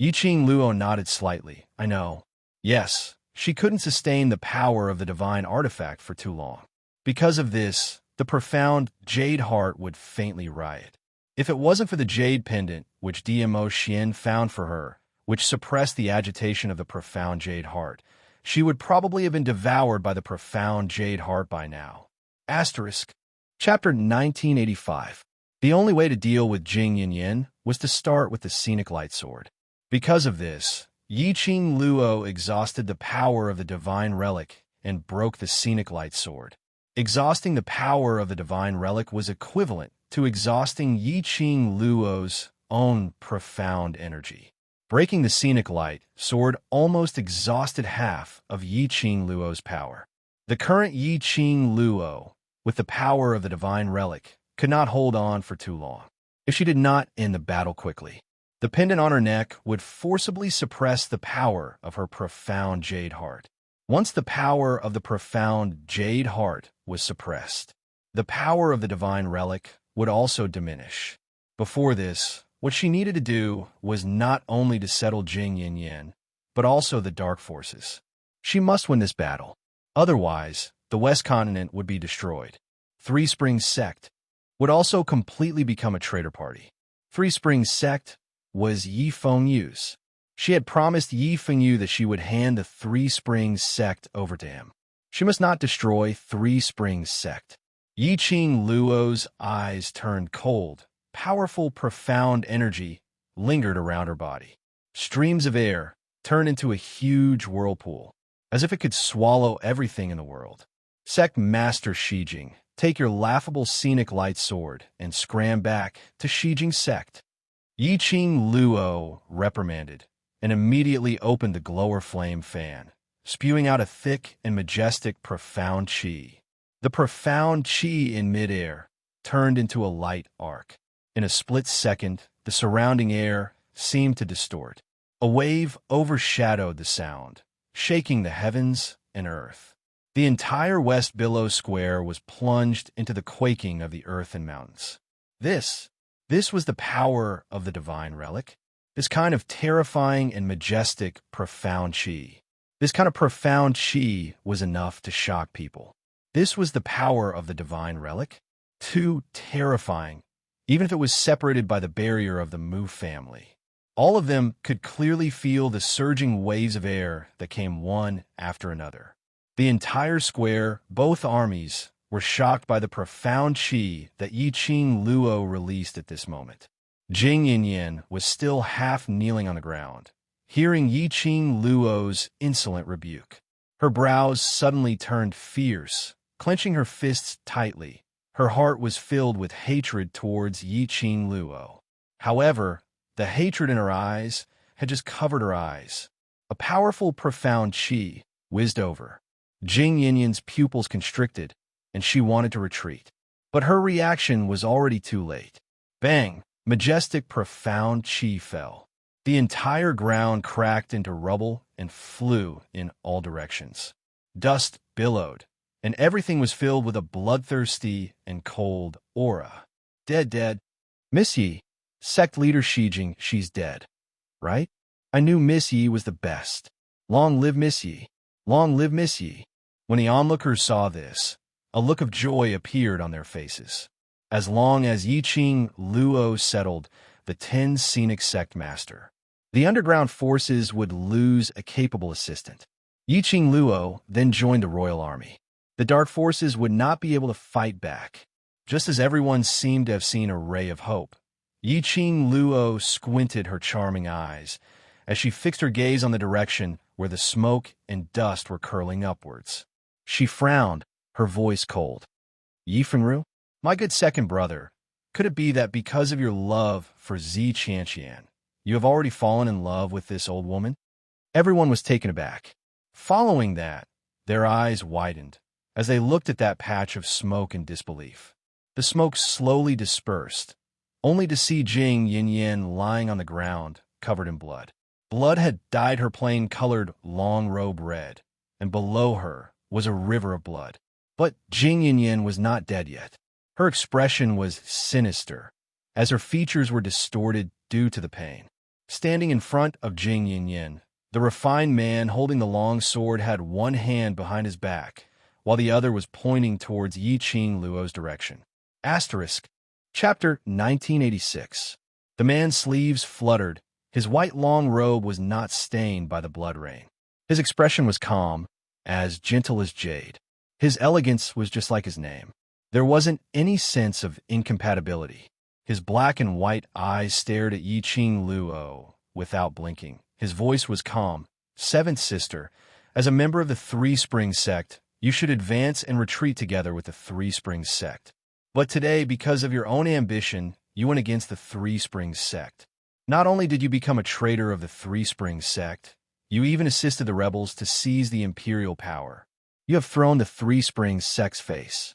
Yiqing Luo nodded slightly. I know. Yes, she couldn't sustain the power of the divine artifact for too long. Because of this, the profound Jade Heart would faintly riot. If it wasn't for the Jade Pendant, which DMO Xian found for her, which suppressed the agitation of the profound Jade Heart, she would probably have been devoured by the profound Jade Heart by now. Asterisk. Chapter 1985. The only way to deal with Jing Yin was to start with the Scenic Light Sword. Because of this, Yiqing Luo exhausted the power of the Divine Relic and broke the Scenic Light Sword. Exhausting the power of the Divine Relic was equivalent to exhausting Yiqing Luo's own profound energy. Breaking the Scenic Light Sword almost exhausted half of Yiqing Luo's power. The current Yiqing Luo, with the power of the Divine Relic, could not hold on for too long. If she did not end the battle quickly, the pendant on her neck would forcibly suppress the power of her profound Jade Heart. Once the power of the profound Jade Heart was suppressed, the power of the Divine Relic would also diminish. Before this, what she needed to do was not only to settle Jing Yin, but also the dark forces. She must win this battle. Otherwise, the West Continent would be destroyed. Three Springs Sect would also completely become a traitor party. Three Springs Sect was Yi Fengyu's. She had promised Yi Fengyu that she would hand the Three Springs Sect over to him. She must not destroy Three Springs Sect. Yiqing Luo's eyes turned cold. Powerful, profound energy lingered around her body. Streams of air turned into a huge whirlpool, as if it could swallow everything in the world. Sect Master Shijing, take your laughable Scenic Light Sword and scram back to Shijing Sect. Yiqing Luo reprimanded and immediately opened the glower flame fan, spewing out a thick and majestic profound qi. The profound qi in midair turned into a light arc. In a split second, the surrounding air seemed to distort. A wave overshadowed the sound, shaking the heavens and earth. The entire West Billow Square was plunged into the quaking of the earth and mountains. This was the power of the Divine Relic. This kind of terrifying and majestic, profound qi. This kind of profound qi was enough to shock people. This was the power of the Divine Relic. Too terrifying, even if it was separated by the barrier of the Mu family. All of them could clearly feel the surging waves of air that came one after another. The entire square, both armies, were shocked by the profound qi that Yiqing Luo released at this moment. Jing Yin was still half kneeling on the ground, hearing Yiqing Luo's insolent rebuke. Her brows suddenly turned fierce, clenching her fists tightly. Her heart was filled with hatred towards Yiqing Luo. However, the hatred in her eyes had just covered her eyes. A powerful, profound qi whizzed over. Jing Yin's pupils constricted, and she wanted to retreat. But her reaction was already too late. Bang! Majestic, profound qi fell. The entire ground cracked into rubble and flew in all directions. Dust billowed, and everything was filled with a bloodthirsty and cold aura. Dead. Miss Yi, sect leader Shijing, she's dead. Right? I knew Miss Yi was the best. Long live Miss Yi. Long live Miss Yi. When the onlookers saw this, a look of joy appeared on their faces. As long as Yiqing Luo settled the 10 Scenic Sect Master, the underground forces would lose a capable assistant. Yiqing Luo then joined the royal army. The dark forces would not be able to fight back. Just as everyone seemed to have seen a ray of hope, Yiqing Luo squinted her charming eyes as she fixed her gaze on the direction where the smoke and dust were curling upwards. She frowned, her voice cold. Yi Fengru, my good second brother, could it be that because of your love for Zi Qianqian, you have already fallen in love with this old woman? Everyone was taken aback. Following that, their eyes widened as they looked at that patch of smoke in disbelief. The smoke slowly dispersed, only to see Jing Yin lying on the ground, covered in blood. Blood had dyed her plain-colored long robe red, and below her was a river of blood. But Jing Yin was not dead yet. Her expression was sinister, as her features were distorted due to the pain. Standing in front of Jing Yin, the refined man holding the long sword had one hand behind his back, while the other was pointing towards Yi Qing Luo's direction. Asterisk. Chapter 1986. The man's sleeves fluttered. His white long robe was not stained by the blood rain. His expression was calm, as gentle as jade. His elegance was just like his name. There wasn't any sense of incompatibility. His black and white eyes stared at Yi Qing Luo without blinking. His voice was calm. Seventh sister, as a member of the Three Springs sect, you should advance and retreat together with the Three Springs sect. But today, because of your own ambition, you went against the Three Springs sect. Not only did you become a traitor of the Three Springs sect, you even assisted the rebels to seize the imperial power. You have thrown the Three Springs sect's face.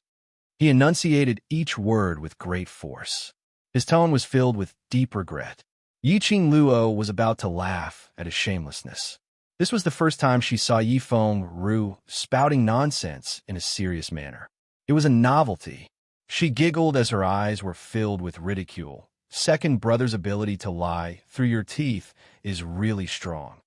He enunciated each word with great force. His tone was filled with deep regret. Yi Qing Luo was about to laugh at his shamelessness. This was the first time she saw Yi Feng Ru spouting nonsense in a serious manner. It was a novelty. She giggled as her eyes were filled with ridicule. Second brother's ability to lie through your teeth is really strong.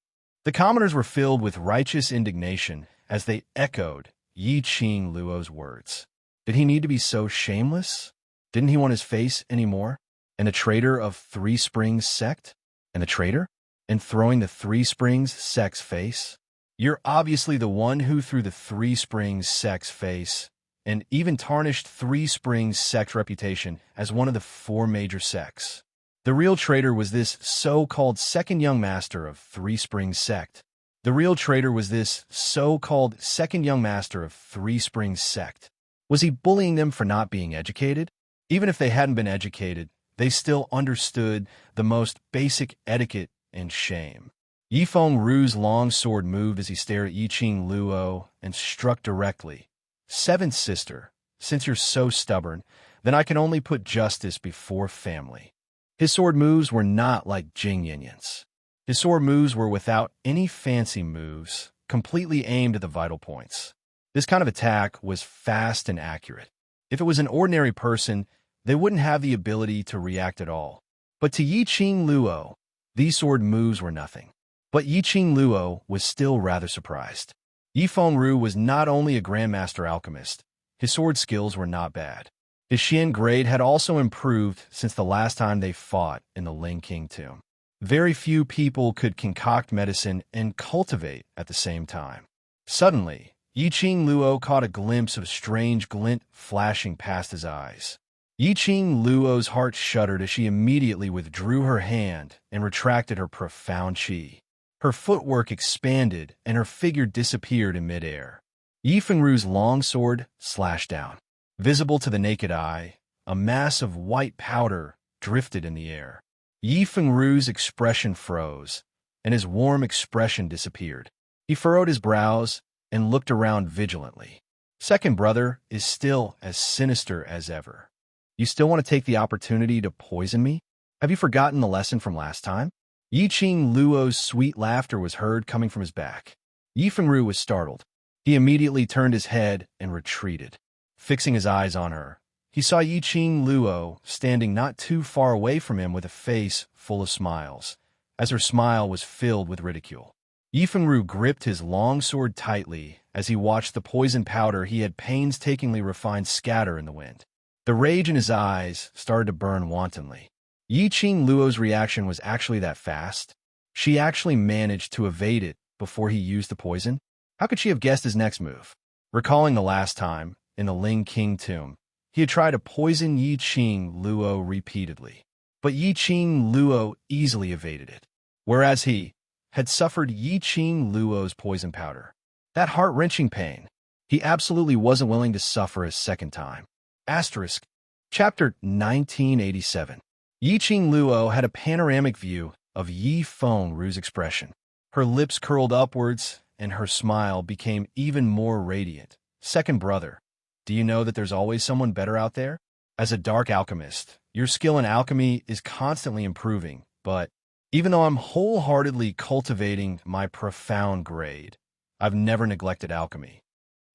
The commoners were filled with righteous indignation as they echoed Yi Qing Luo's words. Did he need to be so shameless? Didn't he want his face anymore? And a traitor of Three Springs sect? And a traitor? And throwing the Three Springs sect's face? You're obviously the one who threw the Three Springs sect's face and even tarnished Three Springs sect's reputation as one of the four major sects. The real traitor was this so-called second young master of Three Springs sect. The real traitor was this so-called second young master of Three Springs sect. Was he bullying them for not being educated? Even if they hadn't been educated, they still understood the most basic etiquette and shame. Yi Feng Ru's long sword moved as he stared at Yi Qing Luo and struck directly. Seventh sister, since you're so stubborn, then I can only put justice before family. His sword moves were not like Jing Yin's. His sword moves were without any fancy moves, completely aimed at the vital points. This kind of attack was fast and accurate. If it was an ordinary person, they wouldn't have the ability to react at all. But to Yi Qing Luo, these sword moves were nothing. But Yi Qing Luo was still rather surprised. Yi Feng Ru was not only a grandmaster alchemist, his sword skills were not bad. His Xian grade had also improved since the last time they fought in the Ling King tomb. Very few people could concoct medicine and cultivate at the same time. Suddenly, Yi Qing Luo caught a glimpse of a strange glint flashing past his eyes. Yi Qing Luo's heart shuddered as she immediately withdrew her hand and retracted her profound qi. Her footwork expanded, and her figure disappeared in midair. Yi Feng Ru's long sword slashed down. Visible to the naked eye, a mass of white powder drifted in the air. Yi Feng Ru's expression froze, and his warm expression disappeared. He furrowed his brows and looked around vigilantly. Second brother is still as sinister as ever. You still want to take the opportunity to poison me? Have you forgotten the lesson from last time? Yi Qing Luo's sweet laughter was heard coming from his back. Yi Feng Ru was startled. He immediately turned his head and retreated. Fixing his eyes on her, he saw Yi Qing Luo standing not too far away from him with a face full of smiles, as her smile was filled with ridicule. Yi Feng Ru gripped his long sword tightly as he watched the poison powder he had painstakingly refined scatter in the wind. The rage in his eyes started to burn wantonly. Yi Qing Luo's reaction was actually that fast. She actually managed to evade it before he used the poison. How could she have guessed his next move? Recalling the last time, in the Ling King tomb, he had tried to poison Yi Qing Luo repeatedly. But Yi Qing Luo easily evaded it, whereas he had suffered Yi Qing Luo's poison powder. That heart-wrenching pain, he absolutely wasn't willing to suffer a second time. Asterisk. Chapter 1987. Yi Qing Luo had a panoramic view of Yi Feng Ru's expression. Her lips curled upwards, and her smile became even more radiant. Second brother, do you know that there's always someone better out there? As a dark alchemist, your skill in alchemy is constantly improving, but even though I'm wholeheartedly cultivating my profound grade, I've never neglected alchemy.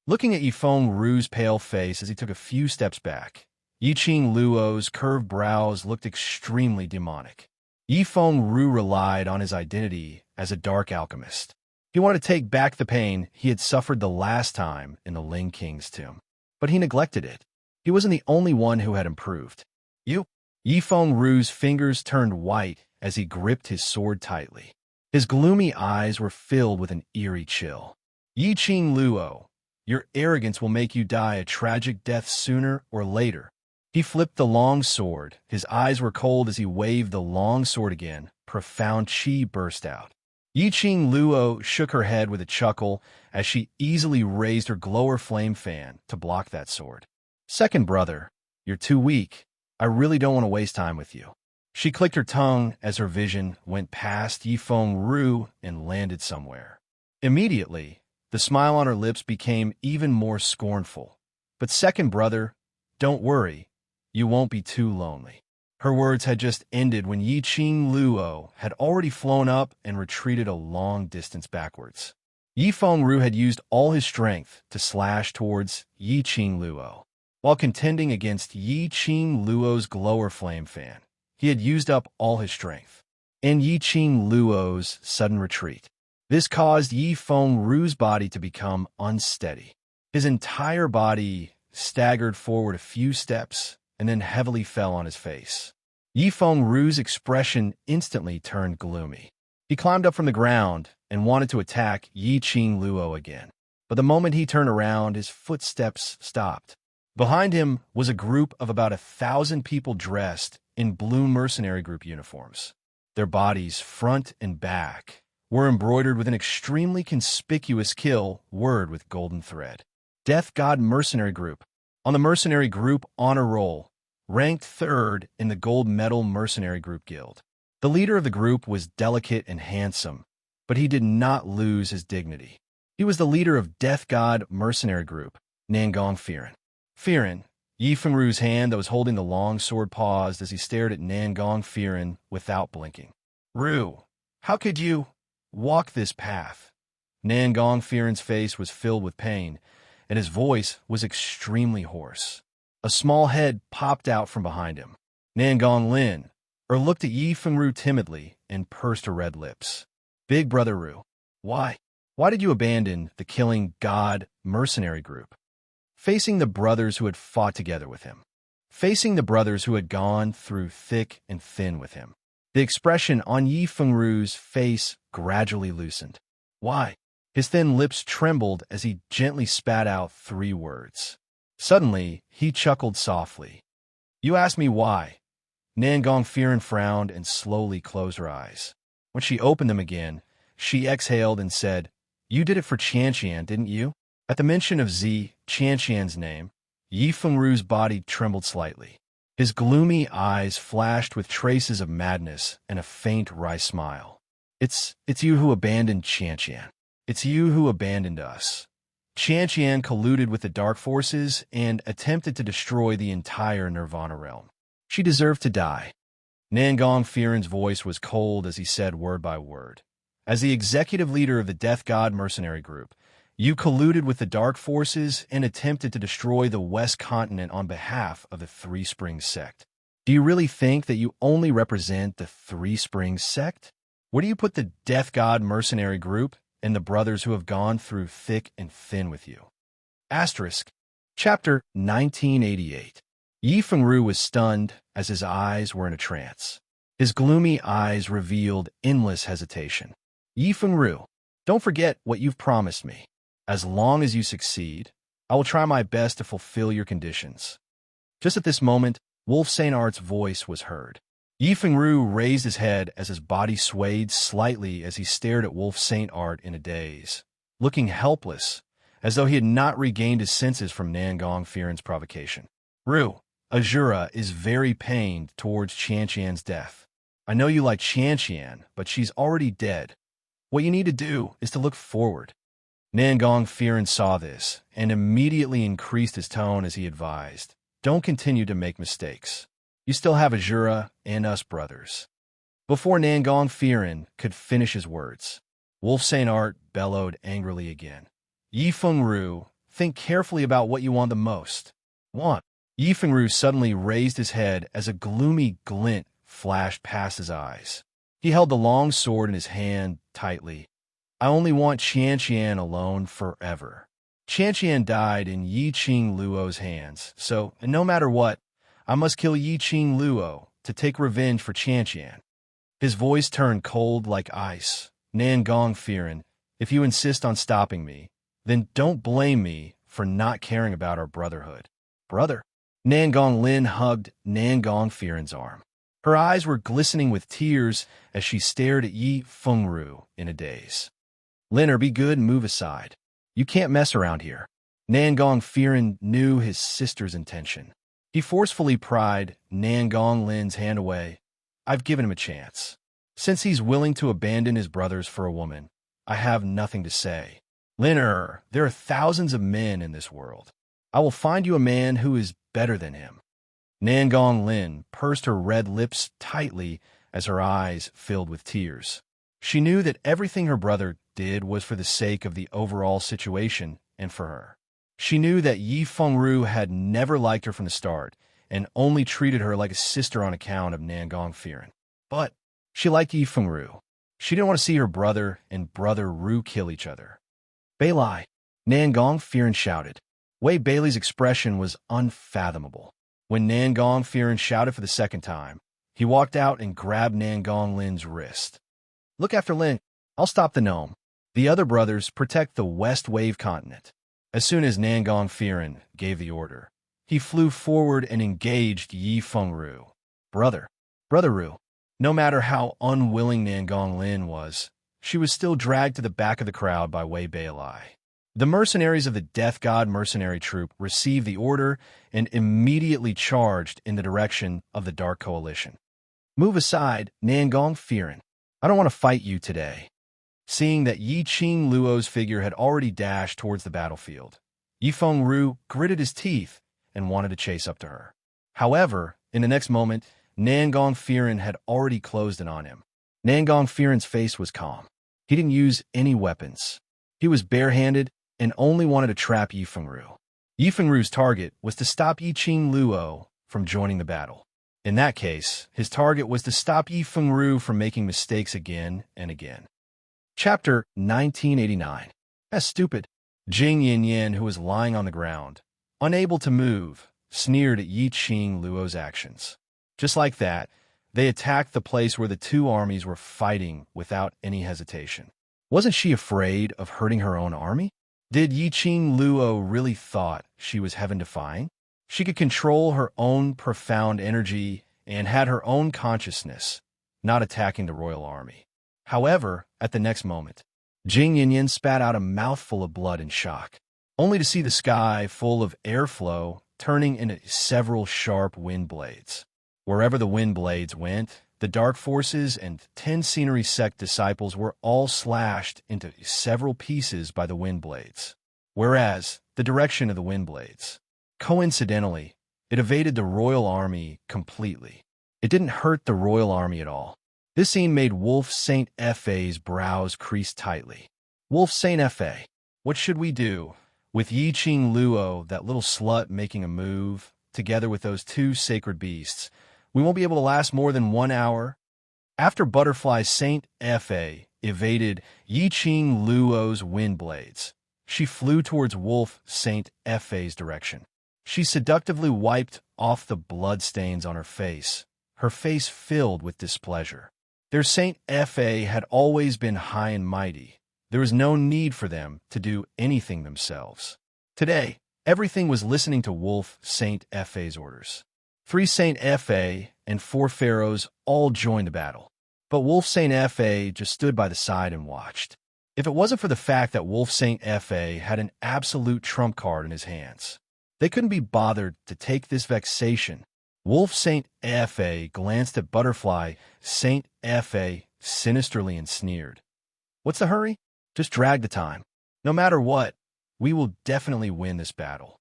Looking at Yifeng Ru's pale face as he took a few steps back, Yiqing Luo's curved brows looked extremely demonic. Yifeng Ru relied on his identity as a dark alchemist. He wanted to take back the pain he had suffered the last time in the Ling King's tomb, but he neglected it. He wasn't the only one who had improved. You? Yifeng Ru's fingers turned white as he gripped his sword tightly. His gloomy eyes were filled with an eerie chill. Yiqing Luo, your arrogance will make you die a tragic death sooner or later. He flipped the long sword. His eyes were cold as he waved the long sword again. Profound chi burst out. Yiqing Luo shook her head with a chuckle as she easily raised her glower flame fan to block that sword. Second brother, you're too weak. I really don't want to waste time with you. She clicked her tongue as her vision went past Yifeng Ru and landed somewhere. Immediately, the smile on her lips became even more scornful. But second brother, don't worry. You won't be too lonely. Her words had just ended when Yiqing Luo had already flown up and retreated a long distance backwards. Yifeng Ru had used all his strength to slash towards Yiqing Luo. While contending against Yiqing Luo's glower flame fan, he had used up all his strength. And Yiqing Luo's sudden retreat. This caused Yifeng Ru's body to become unsteady. His entire body staggered forward a few steps and then heavily fell on his face. Yifeng Ru's expression instantly turned gloomy. He climbed up from the ground and wanted to attack Yiqing Luo again. But the moment he turned around, his footsteps stopped. Behind him was a group of about 1,000 people dressed in blue mercenary group uniforms. Their bodies, front and back, were embroidered with an extremely conspicuous kill word with golden thread. Death God Mercenary Group. On the Mercenary Group Honor Roll, ranked 3rd in the Gold Medal Mercenary Group Guild. The leader of the group was delicate and handsome, but he did not lose his dignity. He was the leader of Death God Mercenary Group, Nangong Firen. Firen, Yifeng Ru's hand that was holding the long sword paused as he stared at Nangong Firen without blinking. Ru, how could you walk this path? Nangong Firen's face was filled with pain, and his voice was extremely hoarse. A small head popped out from behind him. Nangong Lin, looked at Yifeng Ru timidly and pursed her red lips. Big brother Ru, why? Why did you abandon the killing God mercenary group? Facing the brothers who had fought together with him. Facing the brothers who had gone through thick and thin with him. The expression on Yifeng Ru's face gradually loosened. Why? His thin lips trembled as he gently spat out 3 words. Suddenly, he chuckled softly. You asked me why. Nangong Firen frowned and slowly closed her eyes. When she opened them again, she exhaled and said, You did it for Qianqian, didn't you? At the mention of Qianqian's name, Yifeng Ru's body trembled slightly. His gloomy eyes flashed with traces of madness and a faint wry smile. It's you who abandoned Qianqian. It's you who abandoned us. Qianqian colluded with the dark forces and attempted to destroy the entire Nirvana realm. She deserved to die. Nangong Firen's voice was cold as he said word by word. As the executive leader of the Death God Mercenary Group, you colluded with the dark forces and attempted to destroy the West Continent on behalf of the Three Springs sect. Do you really think that you only represent the Three Springs sect? Where do you put the Death God Mercenary Group and the brothers who have gone through thick and thin with you? Asterisk. Chapter 1988. Yifeng Ru was stunned as his eyes were in a trance. His gloomy eyes revealed endless hesitation. Yifeng Ru, don't forget what you've promised me. As long as you succeed, I will try my best to fulfill your conditions. Just at this moment, Wolf St. Art's voice was heard. Yifeng Ru raised his head as his body swayed slightly as he stared at Wolf St. Art in a daze, looking helpless, as though he had not regained his senses from Nangong Firen's provocation. Ru, Azura is very pained towards Qianqian's death. I know you like Qianqian, but she's already dead. What you need to do is to look forward. Nangong Firen saw this and immediately increased his tone as he advised, Don't continue to make mistakes. You still have Azura and us brothers. Before Nangong Firen could finish his words, Wolf St. Art bellowed angrily again. Yifeng Ru, think carefully about what you want the most. 1. Yifengru suddenly raised his head as a gloomy glint flashed past his eyes. He held the long sword in his hand tightly. I only want Qianqian alone forever. Qianqian died in Yi Qing Luo's hands, so, and no matter what, I must kill Yi Qing Luo to take revenge for Qianqian. His voice turned cold like ice. Nangong Firen, if you insist on stopping me, then don't blame me for not caring about our brotherhood. Brother. Nangong Lin hugged Nangong Firen's arm. Her eyes were glistening with tears as she stared at Yi Fengru in a daze. Linner, be good and move aside. You can't mess around here. Nangong Firen knew his sister's intention. He forcefully pried Nangong Lin's hand away. I've given him a chance. Since he's willing to abandon his brothers for a woman, I have nothing to say. Linner, there are thousands of men in this world. I will find you a man who is better than him. Nangong Lin pursed her red lips tightly as her eyes filled with tears. She knew that everything her brother did was for the sake of the overall situation and for her. She knew that Yi Fengru had never liked her from the start and only treated her like a sister on account of Nangong Firen. But she liked Yi Fengru. She didn't want to see her brother and brother Ru kill each other. Beilai, Nangong Firen shouted. Wei Bailey's expression was unfathomable. When Nangong Firen shouted for the second time, he walked out and grabbed Nangong Lin's wrist. Look after Lin. I'll stop the gnome. The other brothers protect the West Wave continent. As soon as Nangong Firen gave the order, he flew forward and engaged Yi Fengru. Brother Ru. No matter how unwilling Nangong Lin was, she was still dragged to the back of the crowd by Wei Beilai. The mercenaries of the Death God mercenary troop received the order and immediately charged in the direction of the Dark Coalition. Move aside, Nangong Firen. I don't want to fight you today. Seeing that Yi Qing Luo's figure had already dashed towards the battlefield, Yi Fengru gritted his teeth and wanted to chase up to her. However, in the next moment, Nangong Firen had already closed in on him. Nangong Firen's face was calm. He didn't use any weapons. He was barehanded and only wanted to trap Yi Fengru. Yi Fengru's target was to stop Yi Qing Luo from joining the battle. In that case, his target was to stop Yi Fengru from making mistakes again and again. Chapter 1989. That's stupid. Jing Yinyan, who was lying on the ground, unable to move, sneered at Yi Qing Luo's actions. Just like that, they attacked the place where the two armies were fighting without any hesitation. Wasn't she afraid of hurting her own army? Did Yi Qing Luo really thought she was heaven-defying? She could control her own profound energy and had her own consciousness, not attacking the royal army. However, at the next moment, Jing Yinyan spat out a mouthful of blood in shock, only to see the sky full of airflow turning into several sharp wind blades. Wherever the wind blades went, the dark forces and 10 scenery sect disciples were all slashed into several pieces by the wind blades. Whereas, the direction of the wind blades, coincidentally, it evaded the royal army completely. It didn't hurt the royal army at all. This scene made Wolf Saint Fa's brows crease tightly. Wolf Saint Fa, what should we do? With Yi Qing Luo, that little slut, making a move, together with those two sacred beasts, we won't be able to last more than 1 hour. After Butterfly Saint Fa evaded Yi Qing Luo's wind blades, she flew towards Wolf Saint Fa's direction. She seductively wiped off the bloodstains on her face filled with displeasure. Their Saint Fa had always been high and mighty. There was no need for them to do anything themselves. Today, everything was listening to Wolf Saint Fa's orders. 3 Saint Fa and 4 pharaohs all joined the battle. But Wolf Saint Fa just stood by the side and watched. If it wasn't for the fact that Wolf Saint Fa had an absolute trump card in his hands, they couldn't be bothered to take this vexation. Wolf Saint Fa glanced at Butterfly Saint Fa sinisterly and sneered. What's the hurry? Just drag the time. No matter what, we will definitely win this battle.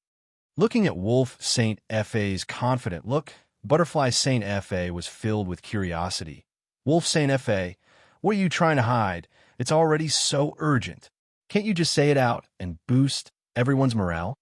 Looking at Wolf Saint Fa's confident look, Butterfly Saint Fa was filled with curiosity. Wolf Saint Fa, what are you trying to hide? It's already so urgent. Can't you just say it out and boost Everyone's morale?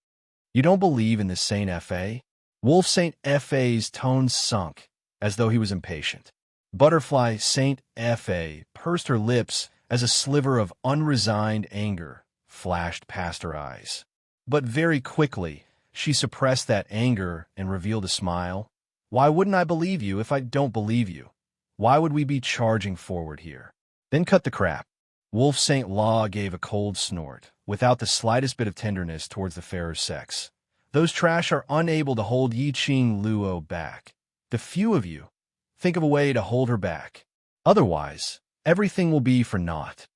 You don't believe in the Saint Fa? Wolf Saint Fa's tones sunk, as though he was impatient. Butterfly Saint Fa pursed her lips as a sliver of unresigned anger flashed past her eyes. But very quickly, she suppressed that anger and revealed a smile. Why wouldn't I believe you if I don't believe you? Why would we be charging forward here? Then cut the crap. Wolf Saint Law gave a cold snort, without the slightest bit of tenderness towards the fairer sex. Those trash are unable to hold Yi Qing Luo back. The few of you, think of a way to hold her back. Otherwise, everything will be for naught.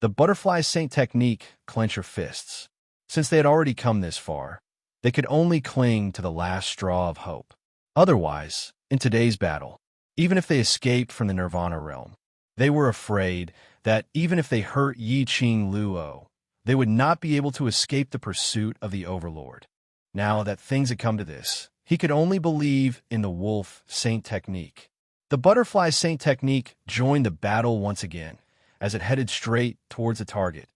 The Butterfly Saint technique clench her fists. Since they had already come this far, they could only cling to the last straw of hope. Otherwise, in today's battle, even if they escaped from the Nirvana realm, they were afraid that even if they hurt Yi Qing Luo, they would not be able to escape the pursuit of the Overlord. Now that things had come to this, he could only believe in the Wolf Saint technique. The Butterfly Saint technique joined the battle once again, as it headed straight towards the target,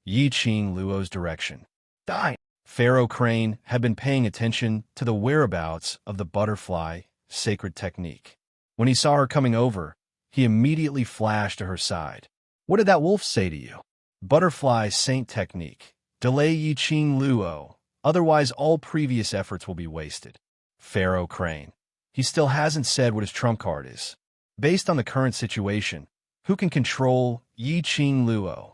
Yi Qing Luo's direction. Die! Pharaoh Crane had been paying attention to the whereabouts of the Butterfly Sacred technique. When he saw her coming over, he immediately flashed to her side. What did that wolf say to you? Butterfly Saint technique. Delay Yi Qing Luo, otherwise all previous efforts will be wasted. Pharaoh Crane. He still hasn't said what his trump card is. Based on the current situation, who can control Yi Qing Luo?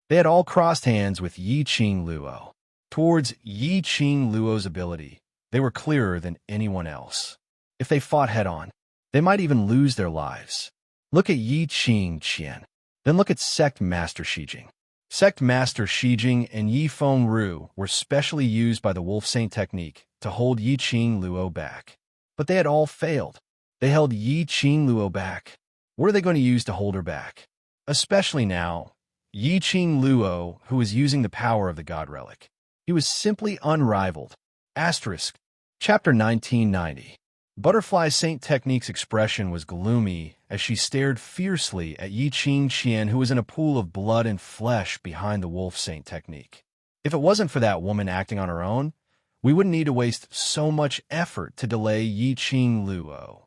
They had all crossed hands with Yi Qing Luo. Towards Yi Qing Luo's ability, they were clearer than anyone else. If they fought head-on, they might even lose their lives. Look at Yi Qing Qian. Then look at Sect Master Shijing. Sect Master Shijing and Yi Feng Ru were specially used by the Wolf Saint technique to hold Yi Qing Luo back. But they had all failed. They held Yi Qing Luo back. What are they going to use to hold her back? Especially now, Yi Qing Luo, who is using the power of the God Relic. He was simply unrivaled. Asterisk. Chapter 1990. Butterfly Saint Technique's expression was gloomy as she stared fiercely at Yi Qing Qian, who was in a pool of blood and flesh behind the Wolf Saint Technique. If it wasn't for that woman acting on her own, we wouldn't need to waste so much effort to delay Yi Qing Luo.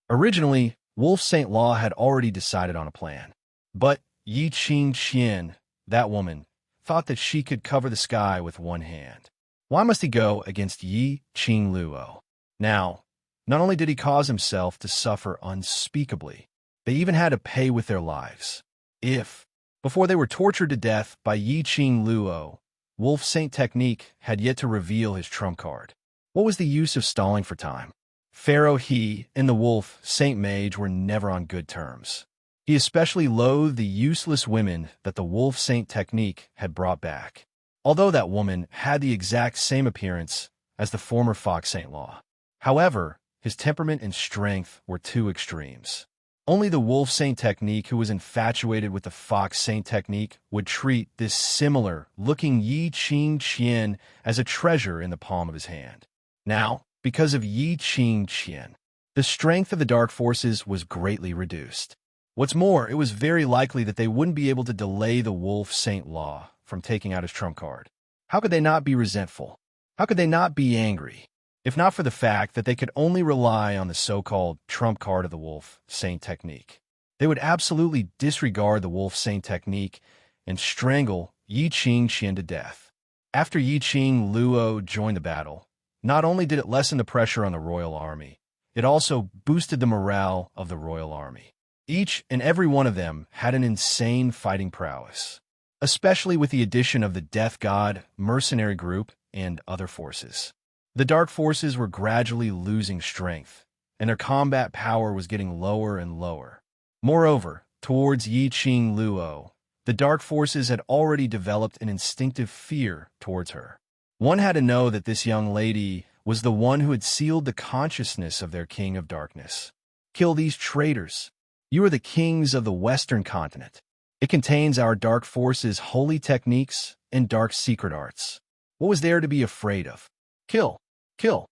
Originally, Wolf Saint Law had already decided on a plan. But Yi Qing Qian, that woman, thought that she could cover the sky with one hand. Why must he go against Yi Qing Luo? Now, not only did he cause himself to suffer unspeakably, they even had to pay with their lives. If, before they were tortured to death by Yi Qing Luo, Wolf Saint Technique had yet to reveal his trump card. What was the use of stalling for time? Pharaoh He and the Wolf Saint Mage were never on good terms. He especially loathed the useless women that the Wolf Saint Technique had brought back, although that woman had the exact same appearance as the former Fox Saint Law. However, his temperament and strength were two extremes. Only the Wolf Saint Technique, who was infatuated with the Fox Saint Technique, would treat this similar-looking Yi Qing Qian as a treasure in the palm of his hand. Now, because of Yi Qing Qian, the strength of the dark forces was greatly reduced. What's more, it was very likely that they wouldn't be able to delay the Wolf Saint Law from taking out his trump card. How could they not be resentful? How could they not be angry? If not for the fact that they could only rely on the so-called trump card of the Wolf Saint Technique. They would absolutely disregard the Wolf Saint Technique and strangle Yi Qing Qian to death. After Yi Qing Luo joined the battle, not only did it lessen the pressure on the royal army, it also boosted the morale of the royal army. Each and every one of them had an insane fighting prowess, especially with the addition of the Death God mercenary group and other forces. The dark forces were gradually losing strength, and their combat power was getting lower and lower. Moreover, towards Yi Qing Luo, the dark forces had already developed an instinctive fear towards her. One had to know that this young lady was the one who had sealed the consciousness of their king of darkness. Kill these traitors. You are the kings of the Western continent. It contains our dark forces' holy techniques and dark secret arts. What was there to be afraid of? Kill. Kill.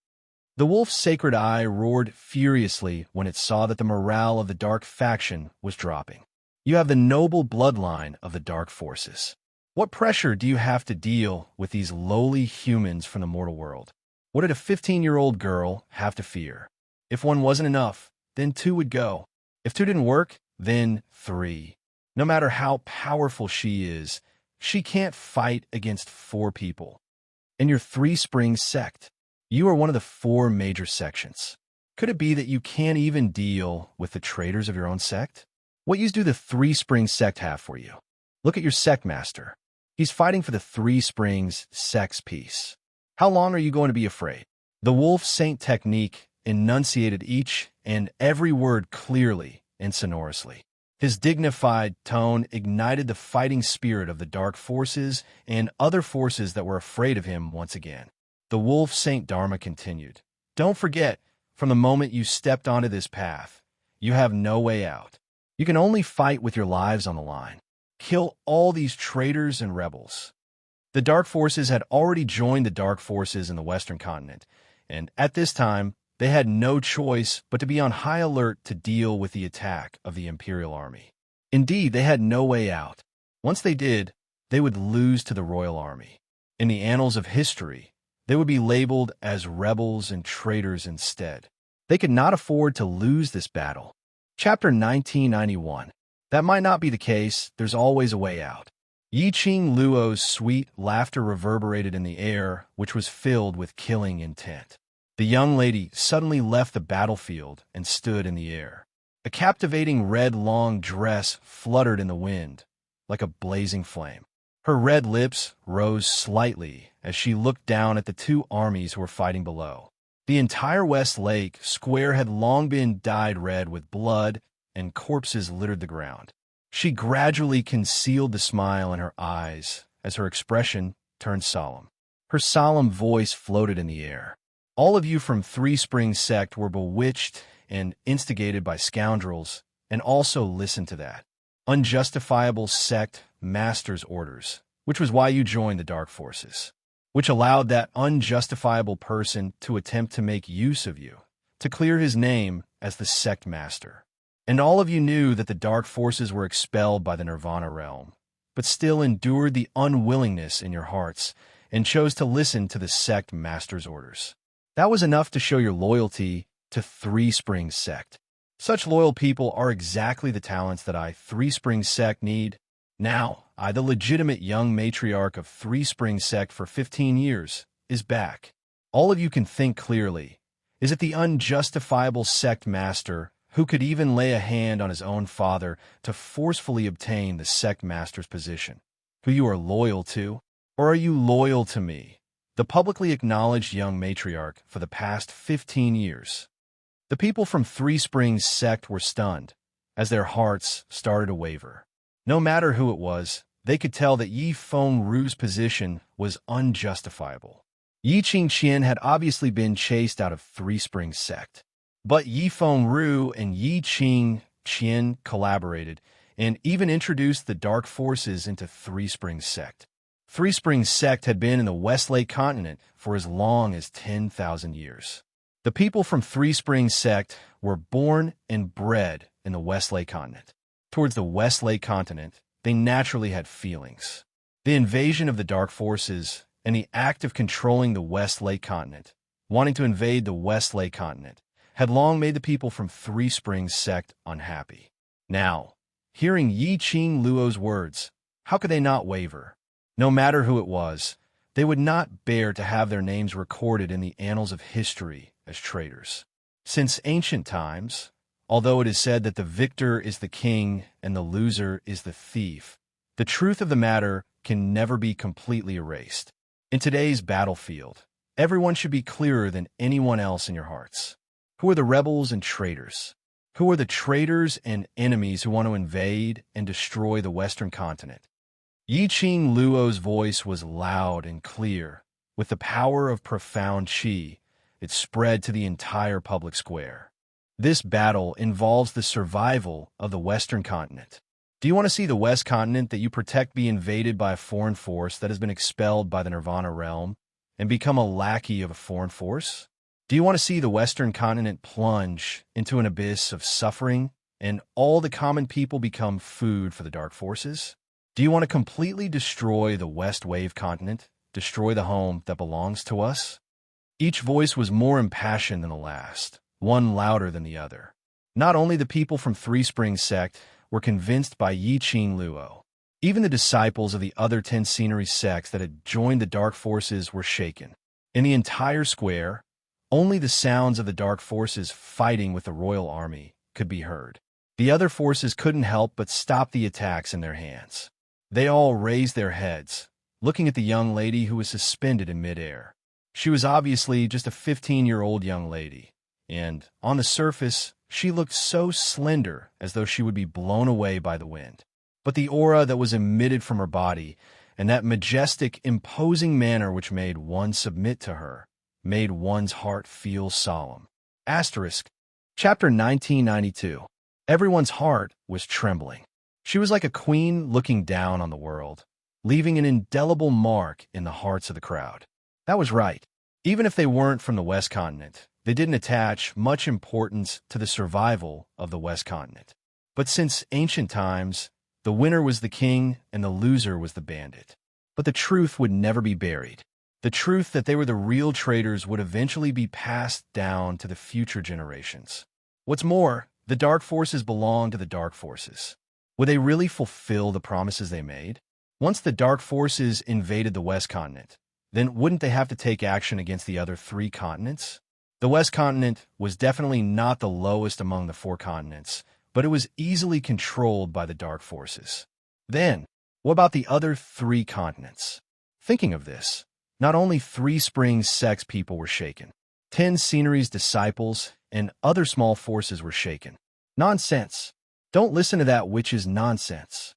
The wolf's sacred eye roared furiously when it saw that the morale of the dark faction was dropping. You have the noble bloodline of the dark forces. What pressure do you have to deal with these lowly humans from the mortal world? What did a 15-year-old girl have to fear? If one wasn't enough, then two would go. If two didn't work, then three. No matter how powerful she is, she can't fight against four people. In your Three Springs sect, you are one of the four major sections. Could it be that you can't even deal with the traitors of your own sect? What use do the Three Springs sect have for you? Look at your sect master. He's fighting for the Three Springs sect's peace. How long are you going to be afraid? The Wolf Saint technique enunciated each and every word clearly and sonorously. His dignified tone ignited the fighting spirit of the dark forces and other forces that were afraid of him once again. The Wolf Saint Dharma continued. Don't forget, from the moment you stepped onto this path, you have no way out. You can only fight with your lives on the line. Kill all these traitors and rebels. The dark forces had already joined the dark forces in the Western continent, and at this time, they had no choice but to be on high alert to deal with the attack of the Imperial Army. Indeed, they had no way out. Once they did, they would lose to the Royal Army. In the annals of history, they would be labeled as rebels and traitors instead. They could not afford to lose this battle. Chapter 1991. That might not be the case. There's always a way out. Yi Ching Luo's sweet laughter reverberated in the air, which was filled with killing intent. The young lady suddenly left the battlefield and stood in the air. A captivating red long dress fluttered in the wind, like a blazing flame. Her red lips rose slightly as she looked down at the two armies who were fighting below. The entire West Lake square had long been dyed red with blood, and corpses littered the ground. She gradually concealed the smile in her eyes as her expression turned solemn. Her solemn voice floated in the air. All of you from Three Springs sect were bewitched and instigated by scoundrels, and also listened to that. Unjustifiable sect master's orders, which was why you joined the dark forces, which allowed that unjustifiable person to attempt to make use of you, to clear his name as the sect master. And all of you knew that the dark forces were expelled by the Nirvana realm, but still endured the unwillingness in your hearts and chose to listen to the sect master's orders. That was enough to show your loyalty to Three Springs sect. Such loyal people are exactly the talents that I, Three Springs sect, need. Now, I, the legitimate young matriarch of Three Springs sect for 15 years, is back. All of you can think clearly. Is it the unjustifiable sect master who could even lay a hand on his own father to forcefully obtain the sect master's position, who you are loyal to? Or are you loyal to me, the publicly acknowledged young matriarch for the past 15 years? The people from Three Springs sect were stunned, as their hearts started to waver. No matter who it was, they could tell that Yi Feng Ru's position was unjustifiable. Yi Ching Qian had obviously been chased out of Three Springs sect. But Yi Feng Ru and Yi Ching Qian collaborated and even introduced the dark forces into Three Springs sect. Three Springs sect had been in the Westlake continent for as long as 10,000 years. The people from Three Springs sect were born and bred in the Westlake continent. Towards the Westlake continent, they naturally had feelings. The invasion of the dark forces and the act of controlling the Westlake continent, wanting to invade the Westlake continent, had long made the people from Three Springs sect unhappy. Now, hearing Yi Ching Luo's words, how could they not waver? No matter who it was, they would not bear to have their names recorded in the annals of history as traitors. Since ancient times, although it is said that the victor is the king and the loser is the thief, the truth of the matter can never be completely erased. In today's battlefield, everyone should be clearer than anyone else in your hearts. Who are the rebels and traitors? Who are the traitors and enemies who want to invade and destroy the Western continent? Yi Ching Luo's voice was loud and clear. With the power of profound qi, it spread to the entire public square. This battle involves the survival of the Western continent. Do you want to see the West continent that you protect be invaded by a foreign force that has been expelled by the Nirvana realm and become a lackey of a foreign force? Do you want to see the Western continent plunge into an abyss of suffering and all the common people become food for the dark forces? Do you want to completely destroy the West Wave continent? Destroy the home that belongs to us? Each voice was more impassioned than the last, one louder than the other. Not only the people from Three Springs sect were convinced by Yi Qing Luo. Even the disciples of the other 10 scenery sects that had joined the dark forces were shaken. In the entire square, only the sounds of the dark forces fighting with the royal army could be heard. The other forces couldn't help but stop the attacks in their hands. They all raised their heads, looking at the young lady who was suspended in midair. She was obviously just a 15-year-old young lady, and on the surface, she looked so slender as though she would be blown away by the wind. But the aura that was emitted from her body, and that majestic, imposing manner which made one submit to her, made one's heart feel solemn. Asterisk. Chapter 1992. Everyone's heart was trembling. She was like a queen looking down on the world, leaving an indelible mark in the hearts of the crowd. That was right. Even if they weren't from the West Continent, they didn't attach much importance to the survival of the West Continent. But since ancient times, the winner was the king and the loser was the bandit. But the truth would never be buried. The truth that they were the real traitors would eventually be passed down to the future generations. What's more, the dark forces belong to the dark forces. Would they really fulfill the promises they made? Once the dark forces invaded the West Continent, then wouldn't they have to take action against the other 3 continents? The West Continent was definitely not the lowest among the 4 continents, but it was easily controlled by the dark forces. Then, what about the other 3 continents? Thinking of this, not only Three Springs sect's people were shaken. 10 Scenery's disciples and other small forces were shaken. Nonsense. Don't listen to that witch's nonsense.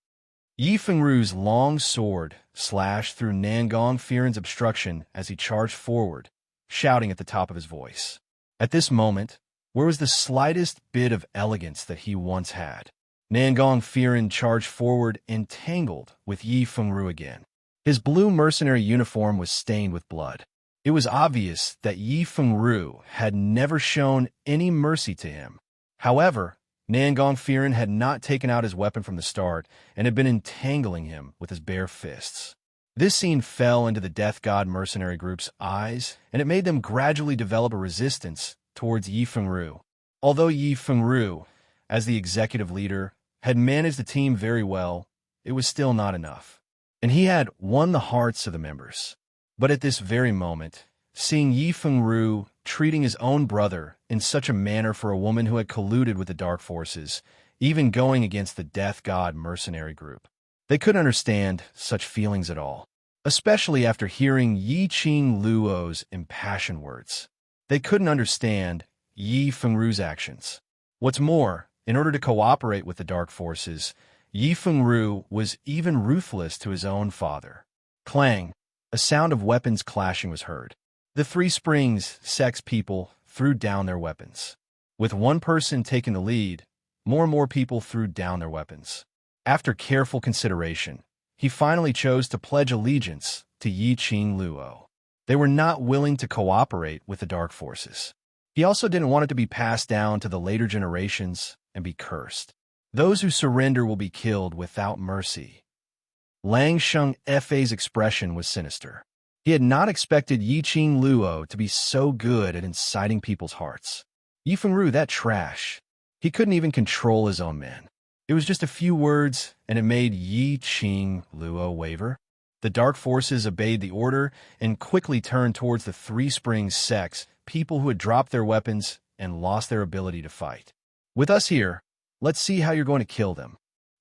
Yi Fengru's long sword slashed through Nangong Firen's obstruction as he charged forward, shouting at the top of his voice. At this moment, where was the slightest bit of elegance that he once had? Nangong Firen charged forward and tangled with Yi Fengru again. His blue mercenary uniform was stained with blood. It was obvious that Yi Fengru had never shown any mercy to him. However, Nangong Firen had not taken out his weapon from the start and had been entangling him with his bare fists. This scene fell into the Death God mercenary group's eyes, and it made them gradually develop a resistance towards Yi Fengru. Although Yi Fengru, as the executive leader, had managed the team very well, it was still not enough. And he had won the hearts of the members. But at this very moment, seeing Yi Fengru treating his own brother in such a manner for a woman who had colluded with the dark forces, even going against the Death God mercenary group, they couldn't understand such feelings at all, especially after hearing Yi Qing Luo's impassioned words. They couldn't understand Yi Fengru's actions. What's more, in order to cooperate with the dark forces, Yi Fengru was even ruthless to his own father. Clang! A sound of weapons clashing was heard. The Three Springs sect's people threw down their weapons. With one person taking the lead, more and more people threw down their weapons. After careful consideration, he finally chose to pledge allegiance to Yi Qing Luo. They were not willing to cooperate with the dark forces. He also didn't want it to be passed down to the later generations and be cursed. Those who surrender will be killed without mercy. Lang Sheng Fa's expression was sinister. He had not expected Yi Qing Luo to be so good at inciting people's hearts. Yi Fengru, that trash. He couldn't even control his own men. It was just a few words, and it made Yi Qing Luo waver. The dark forces obeyed the order and quickly turned towards the Three Springs sects, people who had dropped their weapons and lost their ability to fight. With us here, let's see how you're going to kill them.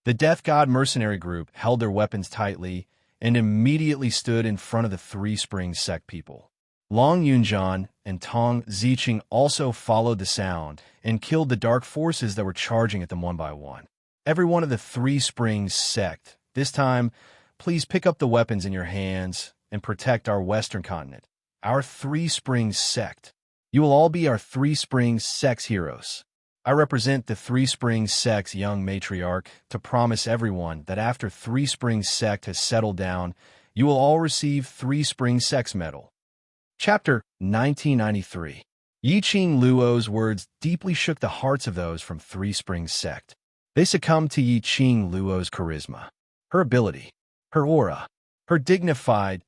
The Death God mercenary group held their weapons tightly and immediately stood in front of the Three Springs sect people. Long Yunjian and Tong Ziqing also followed the sound and killed the dark forces that were charging at them one by one. Every one of the Three Springs sect, this time, please pick up the weapons in your hands and protect our Western continent, our Three Springs sect. You will all be our Three Springs sect's heroes. I represent the Three Springs sect's young matriarch to promise everyone that after Three Springs sect has settled down, you will all receive Three Springs sect's medal. Chapter 1993. Yi Qing Luo's words deeply shook the hearts of those from Three Springs sect. They succumbed to Yi Qing Luo's charisma. her ability, her aura, her dignified,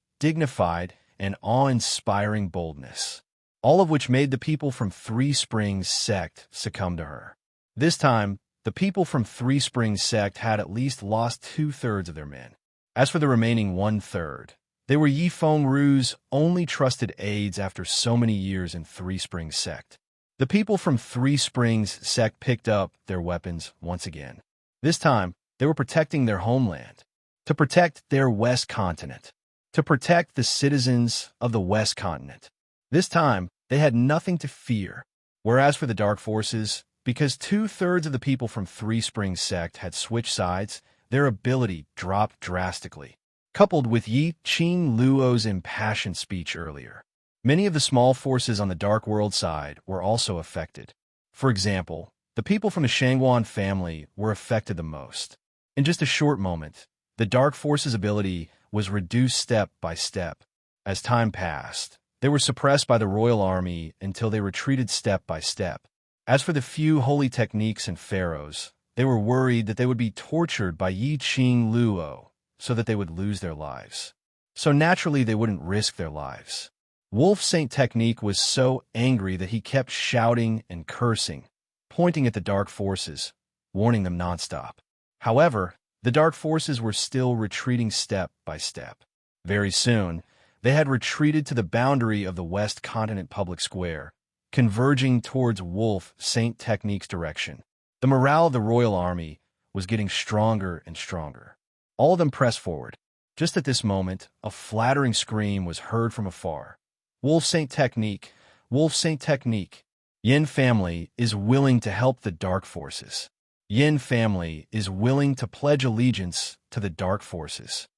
and awe-inspiring boldness, all of which made the people from Three Springs sect succumb to her. This time, the people from Three Springs sect had at least lost 2/3 of their men. As for the remaining 1/3, they were Yi Fengru's only trusted aides after so many years in Three Springs sect. The people from Three Springs sect picked up their weapons once again. This time, they were protecting their homeland, to protect their West Continent, to protect the citizens of the West Continent. This time, they had nothing to fear. Whereas for the Dark Forces, because 2/3 of the people from Three Springs sect had switched sides, their ability dropped drastically. Coupled with Yi Qingluo's impassioned speech earlier, many of the small forces on the Dark World side were also affected. For example, the people from the Shangguan family were affected the most. In just a short moment, the Dark Forces' ability was reduced step by step. As time passed, they were suppressed by the royal army until they retreated step by step. As for the few holy techniques and pharaohs, they were worried that they would be tortured by Yi Qingluo so that they would lose their lives. So naturally, they wouldn't risk their lives. Wolf Saint Technique was so angry that he kept shouting and cursing, pointing at the Dark Forces, warning them nonstop. However, the Dark Forces were still retreating step by step. Very soon, they had retreated to the boundary of the West Continent Public Square, converging towards Wolf Saint Technique's direction. The morale of the royal army was getting stronger and stronger. All of them pressed forward. Just at this moment, a flattering scream was heard from afar. Wolf Saint Technique, Wolf Saint Technique. Yin family is willing to help the Dark Forces. Yin family is willing to pledge allegiance to the Dark Forces.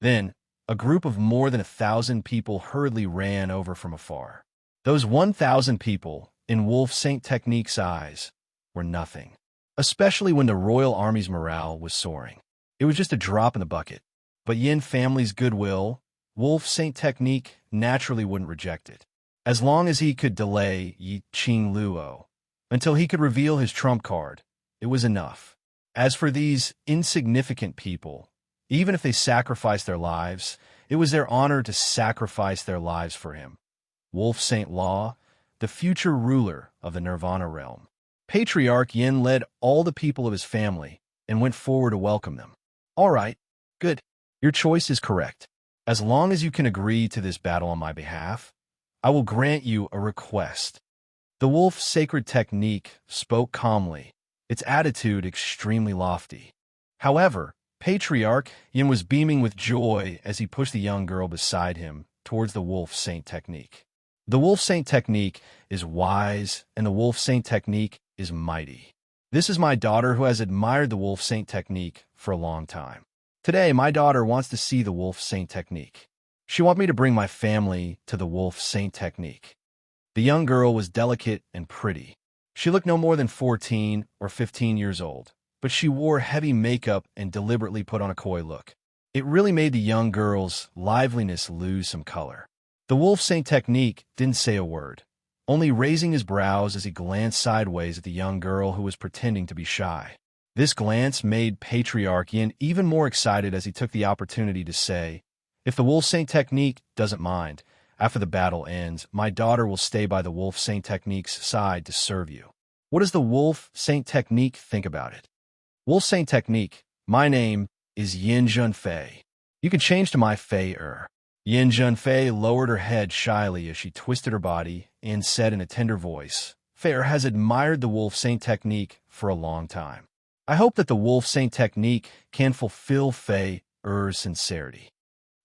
Then, a group of more than 1,000 people hurriedly ran over from afar. Those 1,000 people, in Wolf Saint Technique's eyes, were nothing, especially when the royal army's morale was soaring. It was just a drop in the bucket. But Yin family's goodwill, Wolf Saint Technique naturally wouldn't reject it. As long as he could delay Yi Qingluo until he could reveal his trump card, it was enough. As for these insignificant people, even if they sacrificed their lives, it was their honor to sacrifice their lives for him. Wolf Saint Law, the future ruler of the Nirvana realm. Patriarch Yin led all the people of his family and went forward to welcome them. All right, good. Your choice is correct. As long as you can agree to this battle on my behalf, I will grant you a request. The Wolf Sacred Technique spoke calmly, its attitude extremely lofty. However, Patriarch Yin was beaming with joy as he pushed the young girl beside him towards the Wolf Saint Technique. The Wolf Saint Technique is wise, and the Wolf Saint Technique is mighty. This is my daughter who has admired the Wolf Saint Technique for a long time. Today, my daughter wants to see the Wolf Saint Technique. She wants me to bring my family to the Wolf Saint Technique. The young girl was delicate and pretty. She looked no more than 14 or 15 years old, but she wore heavy makeup and deliberately put on a coy look. It really made the young girl's liveliness lose some color. The Wolf Saint Technique didn't say a word, only raising his brows as he glanced sideways at the young girl who was pretending to be shy. This glance made Patriarch Yin even more excited as he took the opportunity to say, "If the Wolf Saint Technique doesn't mind, after the battle ends, my daughter will stay by the Wolf Saint Technique's side to serve you." What does the Wolf Saint Technique think about it? Wolf Saint Technique, my name is Yin Junfei. You can change to my Fei-er. Yin Junfei lowered her head shyly as she twisted her body and said in a tender voice, "Fei-er has admired the Wolf Saint Technique for a long time. I hope that the Wolf Saint Technique can fulfill Fei-er's sincerity."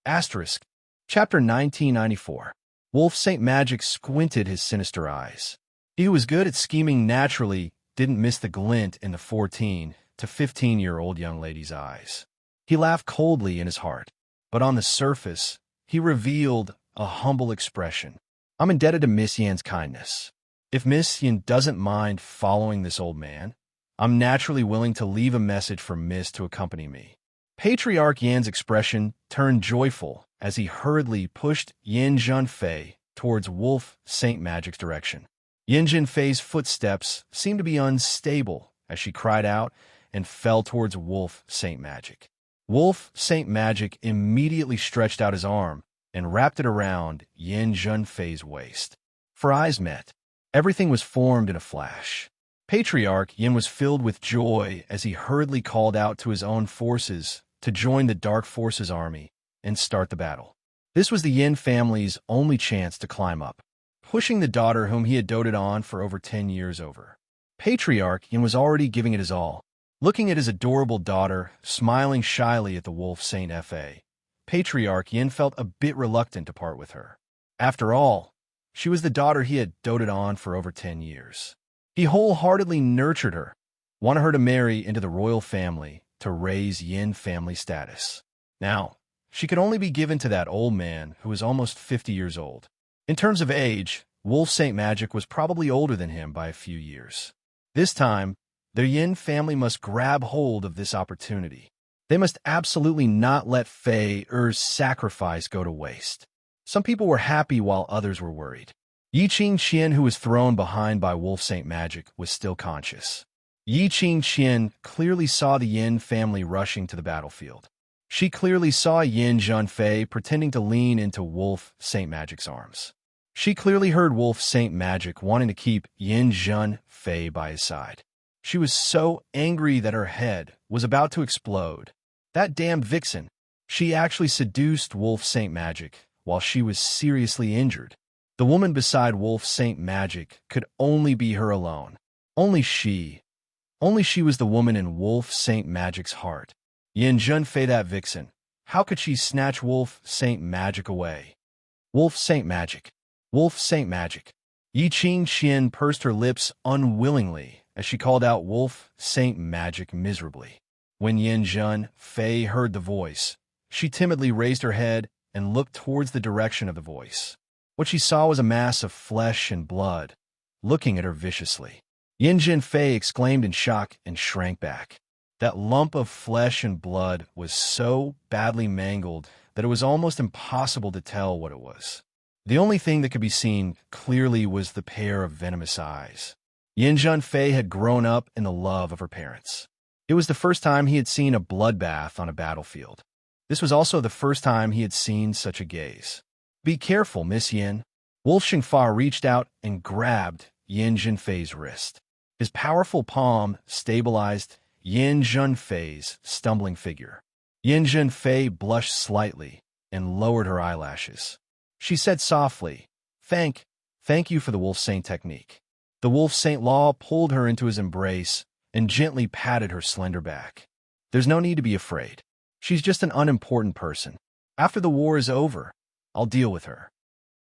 Asterisk. Chapter 1994. Wolf Saint Magic squinted his sinister eyes. He who was good at scheming naturally didn't miss the glint in the 14 to 15-year-old young lady's eyes. He laughed coldly in his heart, but on the surface, he revealed a humble expression. "I'm indebted to Miss Yan's kindness. If Miss Yan doesn't mind following this old man, I'm naturally willing to leave a message for Miss to accompany me." Patriarch Yan's expression turned joyful as he hurriedly pushed Yin Junfei towards Wolf Saint Magic's direction. Yin Junfei's footsteps seemed to be unstable as she cried out and fell towards Wolf Saint Magic. Wolf Saint Magic immediately stretched out his arm and wrapped it around Yin Junfei's waist. For eyes met, everything was formed in a flash. Patriarch Yin was filled with joy as he hurriedly called out to his own forces to join the Dark Forces army and start the battle. This was the Yin family's only chance to climb up, pushing the daughter whom he had doted on for over 10 years over. Patriarch Yin was already giving it his all. Looking at his adorable daughter, smiling shyly at the Wolf Saint Fa, Patriarch Yin felt a bit reluctant to part with her. After all, she was the daughter he had doted on for over 10 years. He wholeheartedly nurtured her, wanted her to marry into the royal family to raise Yin family status. Now, she could only be given to that old man who was almost 50 years old. In terms of age, Wolf Saint Magic was probably older than him by a few years. This time, the Yin family must grab hold of this opportunity. They must absolutely not let Fei Er's sacrifice go to waste. Some people were happy while others were worried. Yi Qingqian, who was thrown behind by Wolf Saint Magic, was still conscious. Yi Qingqian clearly saw the Yin family rushing to the battlefield. She clearly saw Yin Junfei pretending to lean into Wolf Saint Magic's arms. She clearly heard Wolf Saint Magic wanting to keep Yin Junfei by his side. She was so angry that her head was about to explode. That damned vixen! She actually seduced Wolf Saint Magic while she was seriously injured. The woman beside Wolf Saint Magic could only be her alone. Only she was the woman in Wolf Saint Magic's heart. Yin Junfei, that vixen. How could she snatch Wolf Saint Magic away? Wolf Saint Magic. Wolf Saint Magic. Yi Qingqian pursed her lips unwillingly as she called out Wolf Saint Magic miserably. When Yin Junfei heard the voice, she timidly raised her head and looked towards the direction of the voice. What she saw was a mass of flesh and blood, looking at her viciously. Yin Junfei exclaimed in shock and shrank back. That lump of flesh and blood was so badly mangled that it was almost impossible to tell what it was. The only thing that could be seen clearly was the pair of venomous eyes. Yin Junfei had grown up in the love of her parents. It was the first time he had seen a bloodbath on a battlefield. This was also the first time he had seen such a gaze. Be careful, Miss Yin. Wolf Xingfa reached out and grabbed Yin Junfei's wrist. His powerful palm stabilized Yin Junfei's stumbling figure. Yin Junfei blushed slightly and lowered her eyelashes. She said softly, Thank you for the Wolf Saint technique. The Wolf Saint Law pulled her into his embrace and gently patted her slender back. There's no need to be afraid. She's just an unimportant person. After the war is over, I'll deal with her.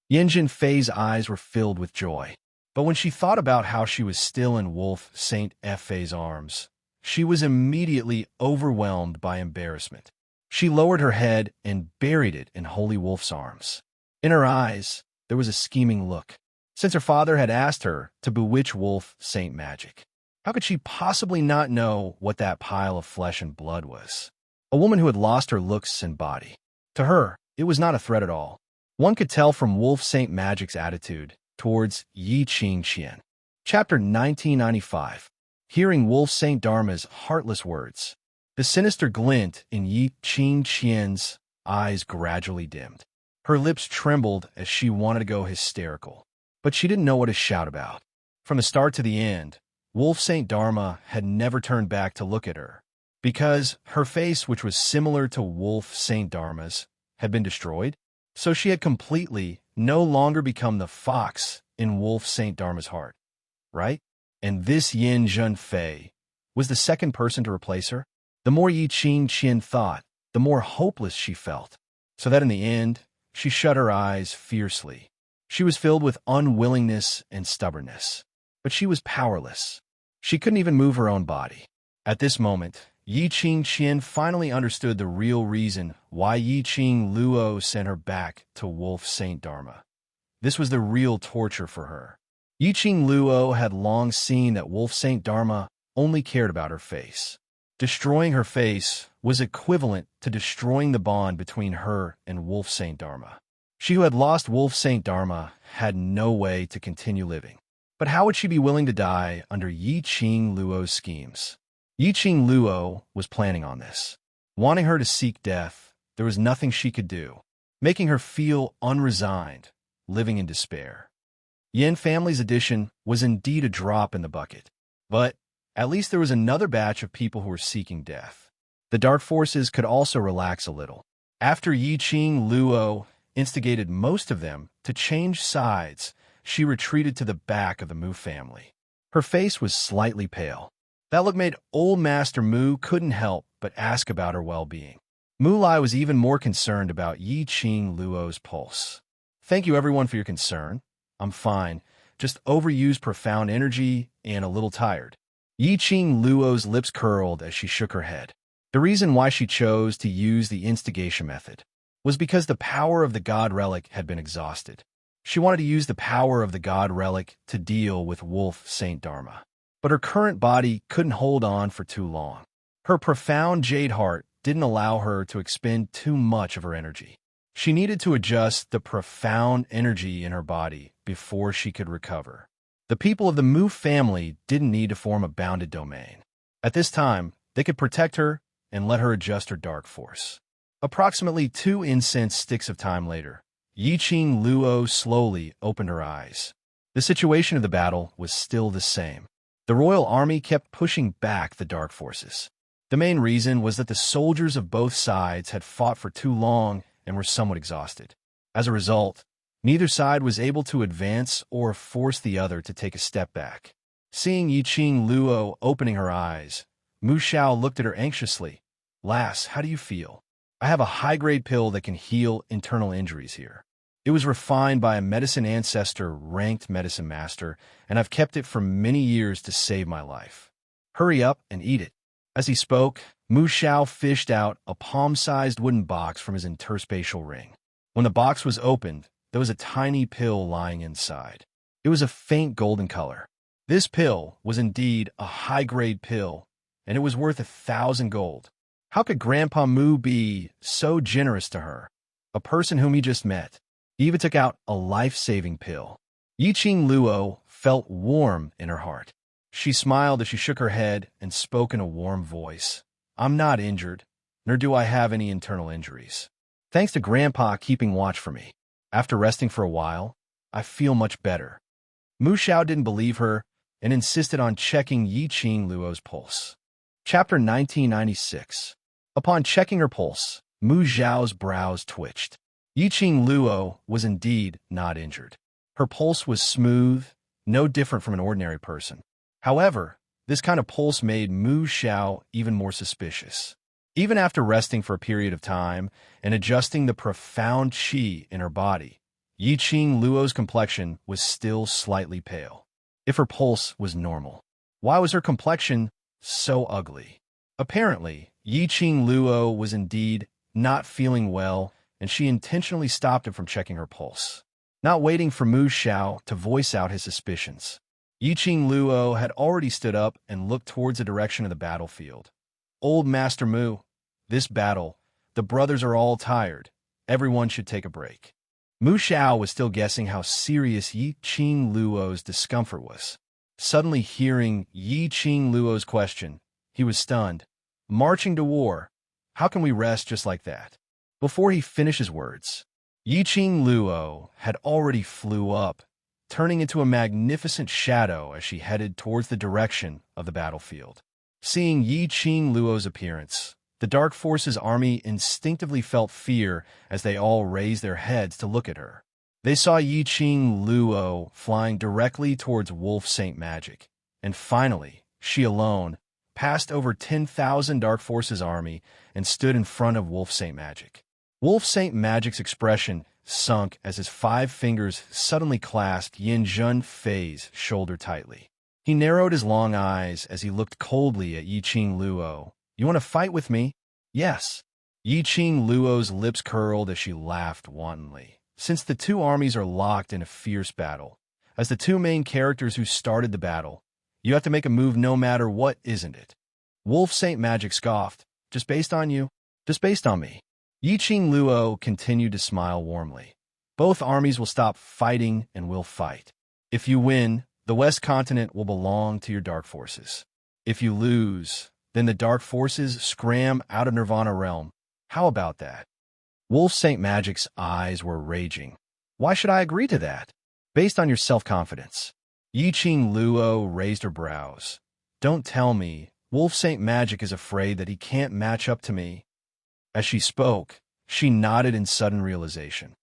Yin Junfei's eyes were filled with joy. But when she thought about how she was still in Wolf Saint Fa's arms, she was immediately overwhelmed by embarrassment. She lowered her head and buried it in Holy Wolf's arms. In her eyes, there was a scheming look. Since her father had asked her to bewitch Wolf Saint Magic, how could she possibly not know what that pile of flesh and blood was? A woman who had lost her looks and body. To her, it was not a threat at all. One could tell from Wolf Saint Magic's attitude towards Yi Qingqian. Chapter 1995. Hearing Wolf Saint Dharma's heartless words, the sinister glint in Yi Qingqian's eyes gradually dimmed. Her lips trembled as she wanted to go hysterical, but she didn't know what to shout about. From the start to the end, Wolf Saint Dharma had never turned back to look at her, because her face, which was similar to Wolf Saint Dharma's, had been destroyed. So she had completely no longer become the fox in Wolf Saint Dharma's heart, right? And this Yin Junfei was the second person to replace her. The more Yi Qingqian thought, the more hopeless she felt, so that in the end, she shut her eyes fiercely. She was filled with unwillingness and stubbornness, but she was powerless. She couldn't even move her own body. At this moment, Yi Qingqian finally understood the real reason why Yi Qing Luo sent her back to Wolf Saint Dharma. This was the real torture for her. Yi Qing Luo had long seen that Wolf Saint Dharma only cared about her face. Destroying her face was equivalent to destroying the bond between her and Wolf Saint Dharma. She who had lost Wolf Saint Dharma had no way to continue living. But how would she be willing to die under Yi Qing Luo's schemes? Yi Qing Luo was planning on this. Wanting her to seek death, there was nothing she could do, making her feel unresigned, living in despair. Yin family's addition was indeed a drop in the bucket, but at least there was another batch of people who were seeking death. The dark forces could also relax a little. After Yi Qing Luo instigated most of them to change sides, she retreated to the back of the Mu family. Her face was slightly pale. That look made old Master Mu couldn't help but ask about her well-being. Mu Lai was even more concerned about Yi Qing Luo's pulse. "Thank you everyone for your concern. I'm fine, just overused profound energy and a little tired." Yi Qing Luo's lips curled as she shook her head. The reason why she chose to use the instigation method was because the power of the God Relic had been exhausted. She wanted to use the power of the God Relic to deal with Wolf Saint Dharma. But her current body couldn't hold on for too long. Her profound jade heart didn't allow her to expend too much of her energy. She needed to adjust the profound energy in her body before she could recover. The people of the Mu family didn't need to form a bounded domain. At this time, they could protect her and let her adjust her dark force. Approximately 2 incense sticks of time later, Yi Qing Luo slowly opened her eyes. The situation of the battle was still the same. The royal army kept pushing back the dark forces. The main reason was that the soldiers of both sides had fought for too long and were somewhat exhausted. As a result, neither side was able to advance or force the other to take a step back. Seeing Yi Qing Luo opening her eyes, Mu Xiao looked at her anxiously. "Lass, how do you feel?" "I have a high-grade pill that can heal internal injuries here. It was refined by a medicine ancestor ranked medicine master, and I've kept it for many years to save my life. Hurry up and eat it." As he spoke, Mu Xiao fished out a palm-sized wooden box from his interspatial ring. When the box was opened, there was a tiny pill lying inside. It was a faint golden color. This pill was indeed a high-grade pill, and it was worth 1,000 gold. How could Grandpa Mu be so generous to her, a person whom he just met? He even took out a life-saving pill. Yi Qing Luo felt warm in her heart. She smiled as she shook her head and spoke in a warm voice. "I'm not injured, nor do I have any internal injuries. Thanks to Grandpa keeping watch for me. After resting for a while, I feel much better." Mu Xiao didn't believe her and insisted on checking Yi Qing Luo's pulse. Chapter 1996. Upon checking her pulse, Mu Xiao's brows twitched. Yi Qing Luo was indeed not injured. Her pulse was smooth, no different from an ordinary person. However, this kind of pulse made Mu Xiao even more suspicious. Even after resting for a period of time and adjusting the profound qi in her body, Yi Qing Luo's complexion was still slightly pale. If her pulse was normal, why was her complexion so ugly? Apparently, Yi Qing Luo was indeed not feeling well, and she intentionally stopped him from checking her pulse. Not waiting for Mu Xiao to voice out his suspicions, Yi Qing Luo had already stood up and looked towards the direction of the battlefield. "Old Master Mu, this battle, the brothers are all tired. Everyone should take a break." Mu Xiao was still guessing how serious Yi Qing Luo's discomfort was. Suddenly hearing Yi Qing Luo's question, he was stunned. "Marching to war? How can we rest just like that?" Before he finished his words, Yi Qing Luo had already flew up, turning into a magnificent shadow as she headed towards the direction of the battlefield. Seeing Yi Qing Luo's appearance, the Dark Forces army instinctively felt fear as they all raised their heads to look at her. They saw Yi Qing Luo flying directly towards Wolf Saint Magic, and finally, she alone passed over 10,000 Dark Forces army and stood in front of Wolf Saint Magic. Wolf Saint Magic's expression sunk as his 5 fingers suddenly clasped Yin Zhun Fei's shoulder tightly. He narrowed his long eyes as he looked coldly at Yi Qing Luo. "You want to fight with me?" "Yes." Yi Qing Luo's lips curled as she laughed wantonly. Since the two armies are locked in a fierce battle, as the two main characters who started the battle, you have to make a move no matter what, isn't it? Wolf Saint Magic scoffed. "Just based on you? Just based on me?" Yi Qing Luo continued to smile warmly. "Both armies will stop fighting and will fight. If you win, the West Continent will belong to your Dark Forces. If you lose, Then the dark forces scram out of Nirvana realm. How about that? Wolf Saint Magic's eyes were raging. Why should I agree to that? Based on your self-confidence. Yi Qing Luo raised her brows. Don't tell me Wolf Saint Magic is afraid that he can't match up to me. As she spoke, she nodded in sudden realization.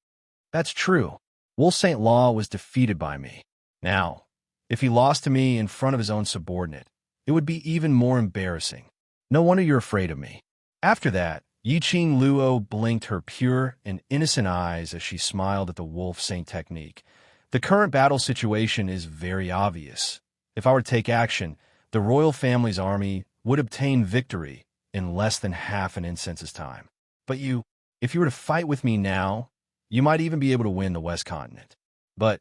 That's true. Wolf Saint Law was defeated by me. Now, if he lost to me in front of his own subordinate, it would be even more embarrassing. No wonder you're afraid of me. After that, Yi Qing Luo blinked her pure and innocent eyes as she smiled at the Wolf Saint technique. The current battle situation is very obvious. If I were to take action, the royal family's army would obtain victory in less than half an incense's time. But if you were to fight with me now, you might even be able to win the West Continent. But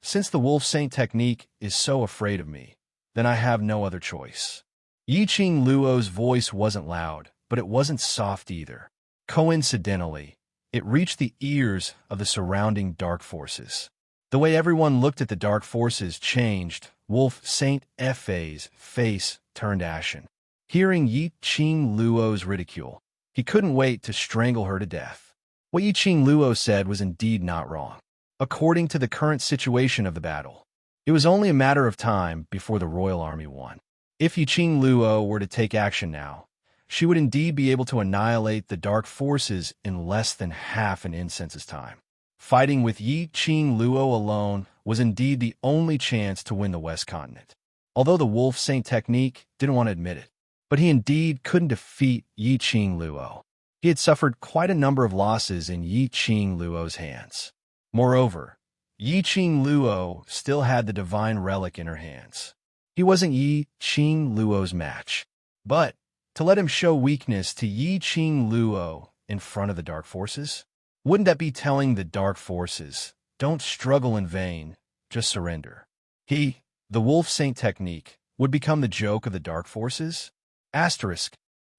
since the Wolf Saint technique is so afraid of me, then I have no other choice. Yi Qing Luo's voice wasn't loud, but it wasn't soft either. Coincidentally, it reached the ears of the surrounding dark forces. The way everyone looked at the dark forces changed. Wolf Saint Fa's face turned ashen. Hearing Yi Qing Luo's ridicule, he couldn't wait to strangle her to death. What Yi Qing Luo said was indeed not wrong. According to the current situation of the battle, it was only a matter of time before the royal army won. If Yi Qing Luo were to take action now, she would indeed be able to annihilate the dark forces in less than half an incense's time. Fighting with Yi Qing Luo alone was indeed the only chance to win the West Continent. Although the Wolf Saint technique didn't want to admit it, but he indeed couldn't defeat Yi Qing Luo. He had suffered quite a number of losses in Yi Qing Luo's hands. Moreover, Yi Qing Luo still had the divine relic in her hands. He wasn't Yi Qing Luo's match. But to let him show weakness to Yi Qing Luo in front of the dark forces? Wouldn't that be telling the dark forces, don't struggle in vain, just surrender? The Wolf Saint technique, would become the joke of the dark forces? Asterisk.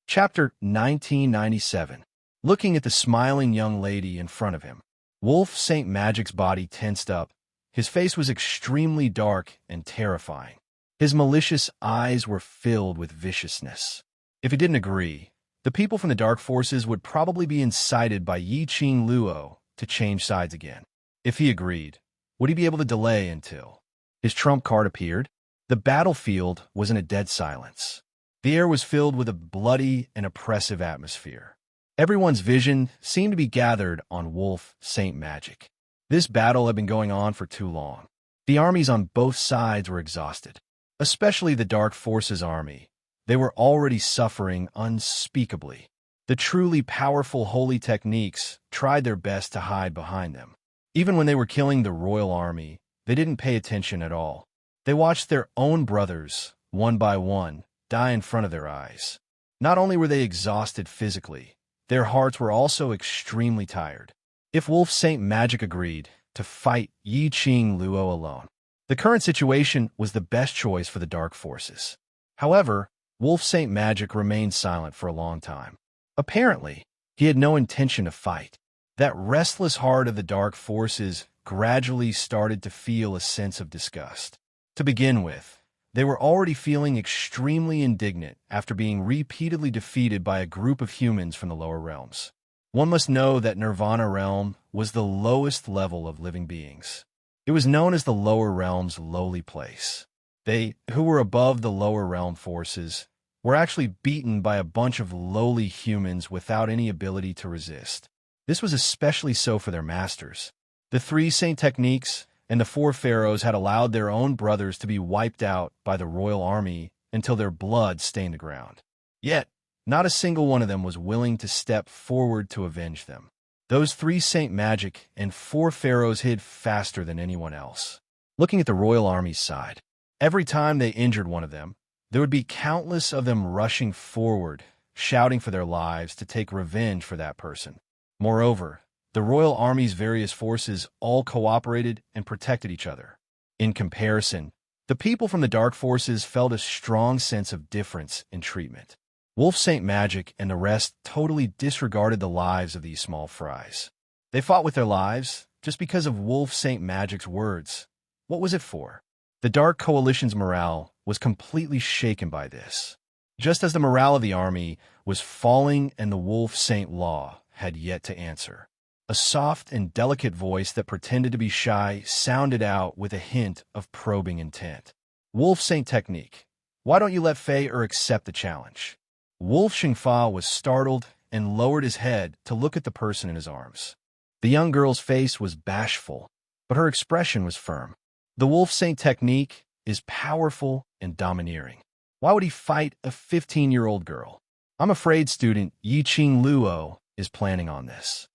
Chapter 1997. Looking at the smiling young lady in front of him, Wolf Saint Magic's body tensed up. His face was extremely dark and terrifying. His malicious eyes were filled with viciousness. If he didn't agree, the people from the dark forces would probably be incited by Yi Qing Luo to change sides again. If he agreed, would he be able to delay until his trump card appeared? The battlefield was in a dead silence. The air was filled with a bloody and oppressive atmosphere. Everyone's vision seemed to be gathered on Wolf Saint Magic. This battle had been going on for too long. The armies on both sides were exhausted, especially the Dark Forces army. They were already suffering unspeakably. The truly powerful holy techniques tried their best to hide behind them. Even when they were killing the royal army, they didn't pay attention at all. They watched their own brothers, one by one, die in front of their eyes. Not only were they exhausted physically, their hearts were also extremely tired. If Wolf Saint Magic agreed to fight Yi Qing Luo alone, the current situation was the best choice for the dark forces. However, Wolf Saint Magic remained silent for a long time. Apparently, he had no intention to fight. That restless heart of the dark forces gradually started to feel a sense of disgust. To begin with, they were already feeling extremely indignant after being repeatedly defeated by a group of humans from the lower realms. One must know that Nirvana realm was the lowest level of living beings. It was known as the lower realm's lowly place. They, who were above the lower realm forces, were actually beaten by a bunch of lowly humans without any ability to resist. This was especially so for their masters. The three saint techniques and the four pharaohs had allowed their own brothers to be wiped out by the royal army until their blood stained the ground. Yet, not a single one of them was willing to step forward to avenge them. Those three Saint Magic and four pharaohs hid faster than anyone else. Looking at the royal army's side, every time they injured one of them, there would be countless of them rushing forward, shouting for their lives to take revenge for that person. Moreover, the royal army's various forces all cooperated and protected each other. In comparison, the people from the dark forces felt a strong sense of difference in treatment. Wolf Saint Magic and the rest totally disregarded the lives of these small fries. They fought with their lives just because of Wolf Saint Magic's words. What was it for? The Dark Coalition's morale was completely shaken by this. just as the morale of the army was falling and the wolf Saint Law had yet to answer. A soft and delicate voice that pretended to be shy sounded out with a hint of probing intent. Wolf Saint technique. Why don't you let Fei accept the challenge? Wolf Xingfa was startled and lowered his head to look at the person in his arms. The young girl's face was bashful, but her expression was firm. The Wolf Saint technique is powerful and domineering. Why would he fight a 15-year-old girl? I'm afraid student Yiqing Luo is planning on this.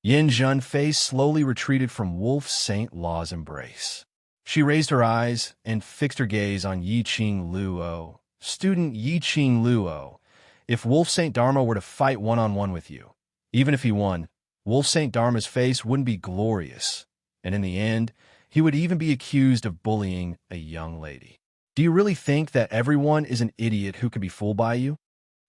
Yin Zhenfei slowly retreated from Wolf Saint Law's embrace. She raised her eyes and fixed her gaze on Yiqing Luo. Student Yiqing Luo, if Wolf Saint Dharma were to fight one-on-one with you, even if he won, Wolf Saint Dharma's face wouldn't be glorious, and in the end, he would even be accused of bullying a young lady. Do you really think that everyone is an idiot who could be fooled by you?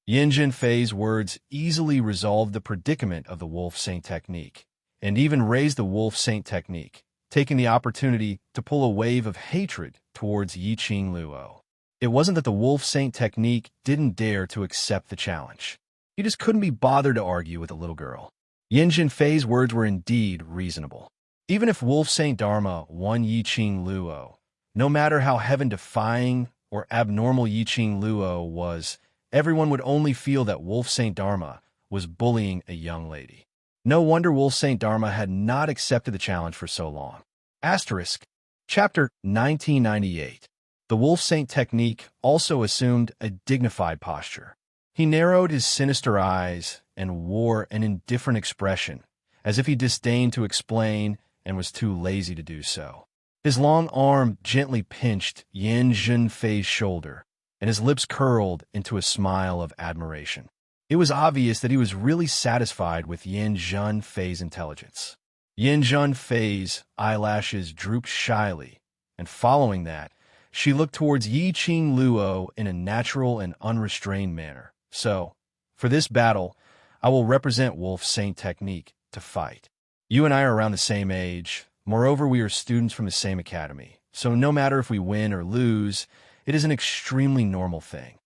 Yin Zhenfei's words easily resolved the predicament of the Wolf Saint technique, and even raised the Wolf Saint technique, taking the opportunity to pull a wave of hatred towards Yiqing Luo. It wasn't that the Wolf Saint technique didn't dare to accept the challenge. He just couldn't be bothered to argue with a little girl. Yin Zhenfei's words were indeed reasonable. Even if Wolf Saint Dharma won Yiqing Luo, no matter how heaven-defying or abnormal Yiqing Luo was, everyone would only feel that Wolf Saint Dharma was bullying a young lady. No wonder Wolf Saint Dharma had not accepted the challenge for so long. Asterisk. Chapter 1998. The Wolf Saint technique also assumed a dignified posture. He narrowed his sinister eyes and wore an indifferent expression, as if he disdained to explain and was too lazy to do so. His long arm gently pinched Yin Zhenfei's shoulder, and his lips curled into a smile of admiration. It was obvious that he was really satisfied with Yin Zhenfei's intelligence. Yin Zhenfei's eyelashes drooped shyly, and following that, she looked towards Yiqing Luo in a natural and unrestrained manner. So, for this battle, I will represent Wolf Saint technique to fight. You and I are around the same age. Moreover, we are students from the same academy. So no matter if we win or lose, it is an extremely normal thing.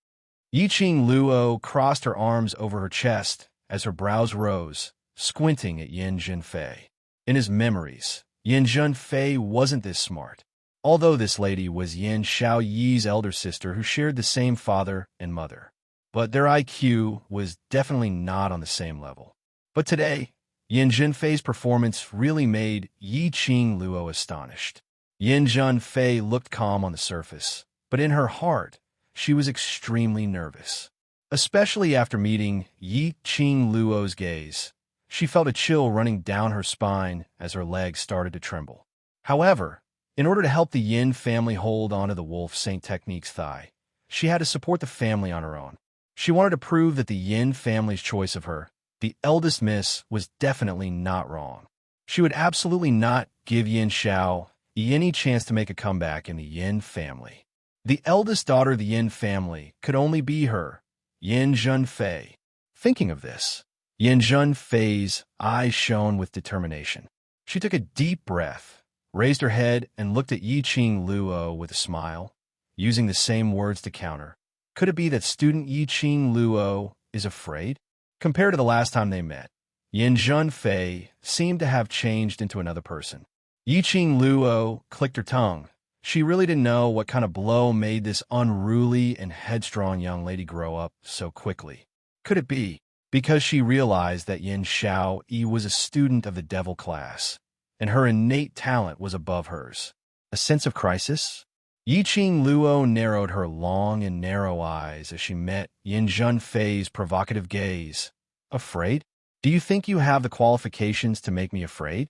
Yiqing Luo crossed her arms over her chest as her brows rose, squinting at Yin Zhenfei. In his memories, Yin Zhenfei wasn't this smart, although this lady was Yin Xiaoyi's elder sister who shared the same father and mother. But their IQ was definitely not on the same level. But today, Yin Zhenfei's performance really made Yiqing Luo astonished. Yin Zhenfei looked calm on the surface, but in her heart, she was extremely nervous. Especially after meeting Yiqing Luo's gaze, she felt a chill running down her spine as her legs started to tremble. However, in order to help the Yin family hold onto the Wolf Saint technique's thigh, she had to support the family on her own. She wanted to prove that the Yin family's choice of her, the eldest miss, was definitely not wrong. She would absolutely not give Yin Xiao any chance to make a comeback in the Yin family. The eldest daughter of the Yin family could only be her, Yin Zhenfei. Thinking of this, Yin Zhenfei's eyes shone with determination. She took a deep breath, raised her head, and looked at Yiqing Luo with a smile, using the same words to counter. Could it be that student Yiqing Luo is afraid? Compared to the last time they met, Yin Zhenfei seemed to have changed into another person. Yiqing Luo clicked her tongue. She really didn't know what kind of blow made this unruly and headstrong young lady grow up so quickly. Could it be because she realized that Yin Xiaoyi was a student of the devil class, and her innate talent was above hers? A sense of crisis? Yiqing Luo narrowed her long and narrow eyes as she met Yin Zhenfei's provocative gaze. Afraid? Do you think you have the qualifications to make me afraid?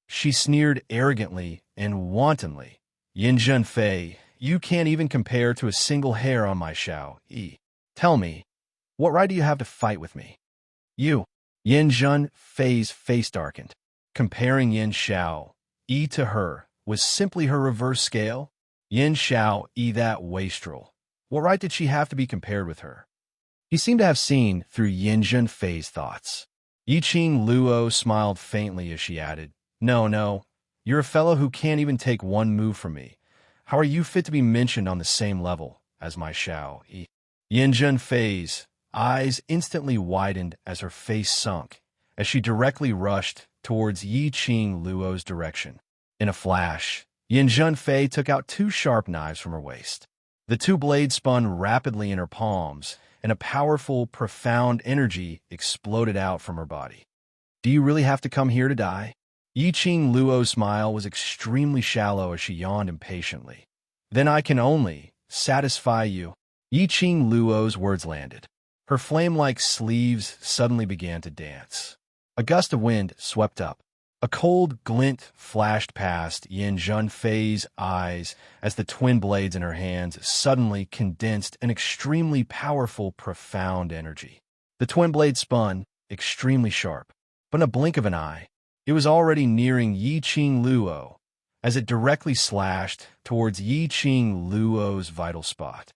She sneered arrogantly and wantonly. Yin Zhenfei, you can't even compare to a single hair on my Xiaoyi. Tell me, what right do you have to fight with me? You. Yin Zhenfei's face darkened. Comparing Yin Xiaoyi to her was simply her reverse scale. Yin Xiaoyi, that wastrel. What right did she have to be compared with her? He seemed to have seen through Yin Zhenfei's thoughts. Yiqing Luo smiled faintly as she added, No, you're a fellow who can't even take one move from me. How are you fit to be mentioned on the same level as my Xiaoyi? Yin Jun Fei's eyes instantly widened as her face sunk, as she directly rushed towards Yi Qing Luo's direction. In a flash, Yin Jun Fei took out two sharp knives from her waist. The two blades spun rapidly in her palms, and a powerful, profound energy exploded out from her body. Do you really have to come here to die? Yi Qing Luo's smile was extremely shallow as she yawned impatiently. Then I can only satisfy you. Yi Qing Luo's words landed. Her flame-like sleeves suddenly began to dance. A gust of wind swept up. A cold glint flashed past Yin Jun Fei's eyes as the twin blades in her hands suddenly condensed an extremely powerful, profound energy. The twin blades spun, extremely sharp, but in a blink of an eye, it was already nearing Yi Qing Luo as it directly slashed towards Yi Qing Luo's vital spot.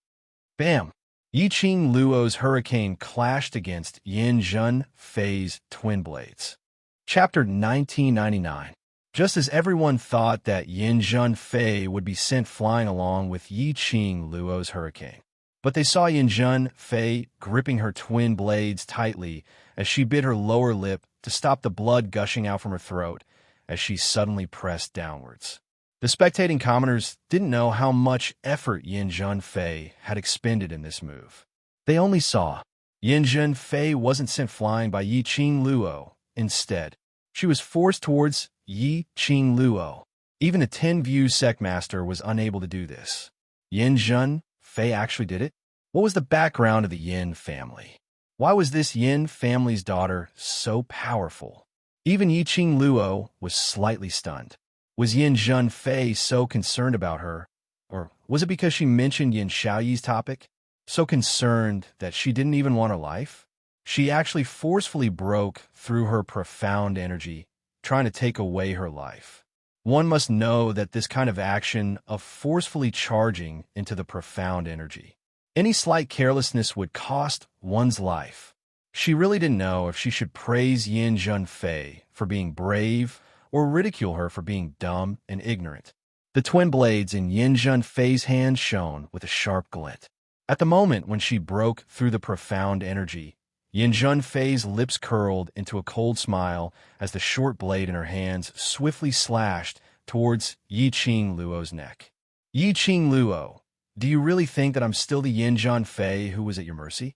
Bam! Yi Qing Luo's hurricane clashed against Yin Jun Fei's twin blades. Chapter 1999. Just as everyone thought that Yin Jun Fei would be sent flying along with Yi Qing Luo's hurricane, but they saw Yin Jun Fei gripping her twin blades tightly as she bit her lower lip to stop the blood gushing out from her throat as she suddenly pressed downwards. The spectating commoners didn't know how much effort Yin Jun Fei had expended in this move. They only saw Yin Jun Fei wasn't sent flying by Yi Qing Luo. Instead, she was forced towards Yi Qing Luo. Even the 10-view Sectmaster was unable to do this. Yin Jun Fei actually did it? What was the background of the Yin family? Why was this Yin family's daughter so powerful? Even Yi Qing Luo was slightly stunned. Was Yin Jun Fei so concerned about her? Or was it because she mentioned Yin Xiaoyi's topic? So concerned that she didn't even want her life? She actually forcefully broke through her profound energy, trying to take away her life. One must know that this kind of action of forcefully charging into the profound energy, any slight carelessness would cost one's life. She really didn't know if she should praise Yin Jun Fei for being brave or ridicule her for being dumb and ignorant. The twin blades in Yin Jun Fei's hand shone with a sharp glint. At the moment when she broke through the profound energy, Yin Jun Fei's lips curled into a cold smile as the short blade in her hands swiftly slashed towards Yi Qing Luo's neck. Yi Qing Luo, do you really think that I'm still the Yin Jun Fei who was at your mercy?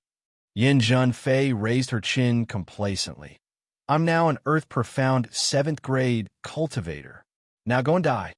Yin Jun Fei raised her chin complacently. I'm now an earth-profound 7th grade cultivator. Now go and die.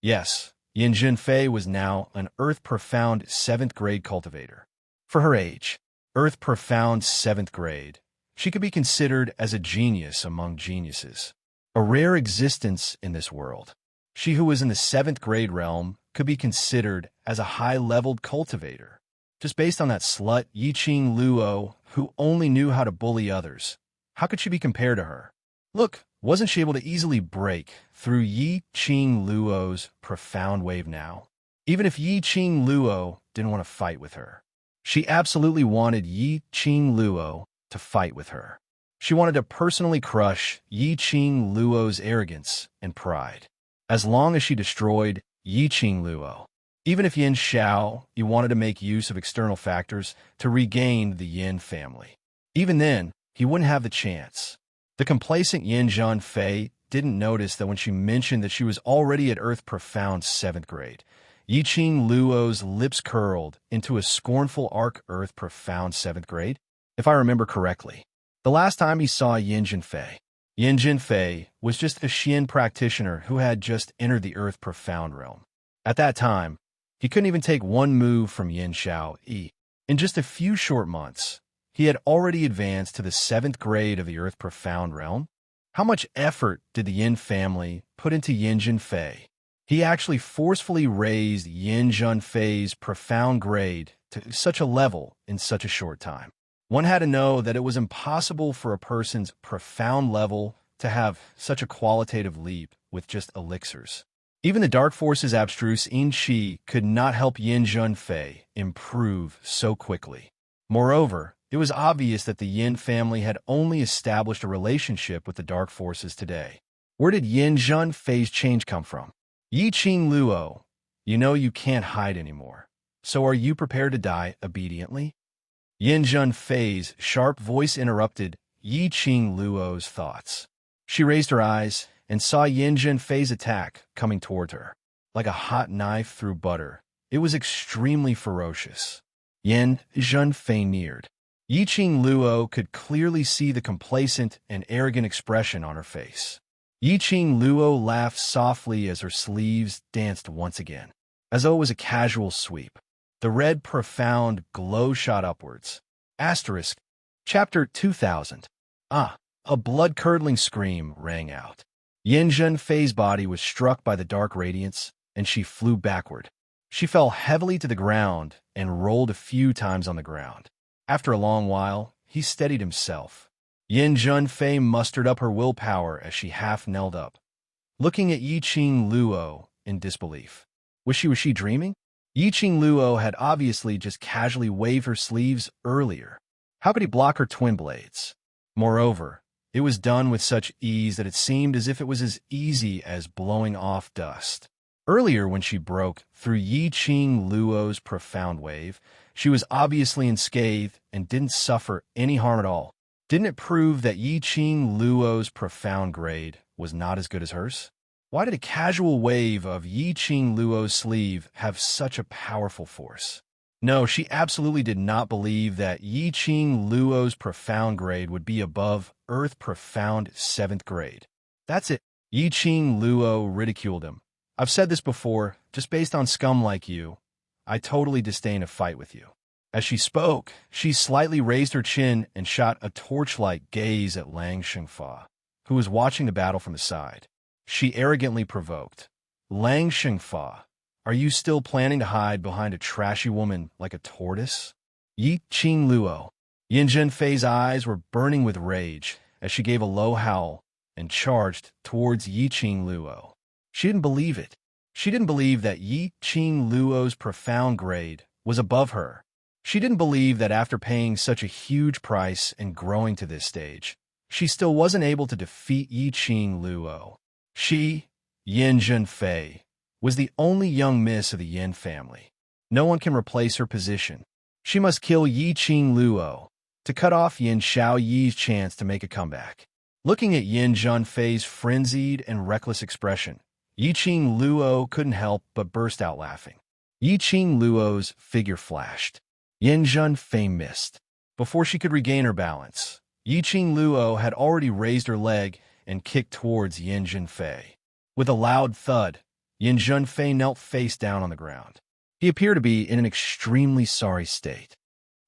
Yes, Yin Jun Fei was now an earth-profound 7th grade cultivator. For her age, earth-profound 7th grade, she could be considered as a genius among geniuses. A rare existence in this world. She who was in the 7th grade realm could be considered as a high-leveled cultivator. Just based on that slut Yi Qing Luo, who only knew how to bully others, how could she be compared to her? Look, wasn't she able to easily break through Yi Qing Luo's profound wave now? Even if Yi Qing Luo didn't want to fight with her. She absolutely wanted Yi Qing Luo to fight with her. She wanted to personally crush Yi Qing Luo's arrogance and pride. As long as she destroyed Yi Qing Luo, even if Yin Xiao wanted to make use of external factors to regain the Yin family, even then, he wouldn't have the chance. The complacent Yin Jun Fei didn't notice that when she mentioned that she was already at earth-profound 7th grade, Yi Qing Luo's lips curled into a scornful arc earth-profound 7th grade, if I remember correctly. The last time he saw Yin Jun Fei was just a Xian practitioner who had just entered the earth-profound realm. At that time, he couldn't even take one move from Yin Xiao Yi. In just a few short months, he had already advanced to the 7th grade of the earth-profound realm. How much effort did the Yin family put into Yin Jun Fei? He actually forcefully raised Yin Jun Fei's profound grade to such a level in such a short time. One had to know that it was impossible for a person's profound level to have such a qualitative leap with just elixirs. Even the Dark Force's abstruse In Chi could not help Yin Jun Fei improve so quickly. Moreover, it was obvious that the Yin family had only established a relationship with the Dark Forces today. Where did Yin Jun Fei's change come from? Yi Qing Luo, you know you can't hide anymore. So are you prepared to die obediently? Yin Junfei's sharp voice interrupted Yi Qing Luo's thoughts. She raised her eyes and saw Yin Junfei's attack coming toward her. Like a hot knife through butter, it was extremely ferocious. Yin Junfei neared. Yi Qing Luo could clearly see the complacent and arrogant expression on her face. Yi Qing Luo laughed softly as her sleeves danced once again, as though it was a casual sweep. The red, profound glow shot upwards. Asterisk. Chapter 2000. Ah! A blood-curdling scream rang out. Yin Junfei's body was struck by the dark radiance, and she flew backward. She fell heavily to the ground and rolled a few times on the ground. After a long while, he steadied himself. Yin Junfei mustered up her willpower as she half-knelt up, looking at Yi Qing Luo in disbelief. Was she dreaming? Yi Qing Luo had obviously just casually waved her sleeves earlier. How could he block her twin blades? Moreover, it was done with such ease that it seemed as if it was as easy as blowing off dust. Earlier, when she broke through Yi Qing Luo's profound wave, she was obviously unscathed and didn't suffer any harm at all. Didn't it prove that Yi Qing Luo's profound grade was not as good as hers? Why did a casual wave of Yi Qing Luo's sleeve have such a powerful force? No, she absolutely did not believe that Yi Qing Luo's profound grade would be above Earth Profound 7th grade. That's it. Yi Qing Luo ridiculed him. I've said this before, just based on scum like you, I totally disdain a fight with you. As she spoke, she slightly raised her chin and shot a torch-like gaze at Lang Shengfa, who was watching the battle from the side. She arrogantly provoked. Lang Shengfa, are you still planning to hide behind a trashy woman like a tortoise? Yi Qing Luo. Yin Junfei's eyes were burning with rage as she gave a low howl and charged towards Yi Qing Luo. She didn't believe it. She didn't believe that Yi Qing Luo's profound grade was above her. She didn't believe that after paying such a huge price and growing to this stage, she still wasn't able to defeat Yi Qing Luo. She, Yin Junfei, was the only young miss of the Yin family. No one can replace her position. She must kill Yi Qing Luo to cut off Yin Xiaoyi's chance to make a comeback. Looking at Yin Junfei's frenzied and reckless expression, Yi Qing Luo couldn't help but burst out laughing. Yi Qing Luo's figure flashed. Yin Junfei missed. Before she could regain her balance, Yi Qing Luo had already raised her leg and kicked towards Yin Junfei. With a loud thud, Yin Junfei knelt face down on the ground. He appeared to be in an extremely sorry state.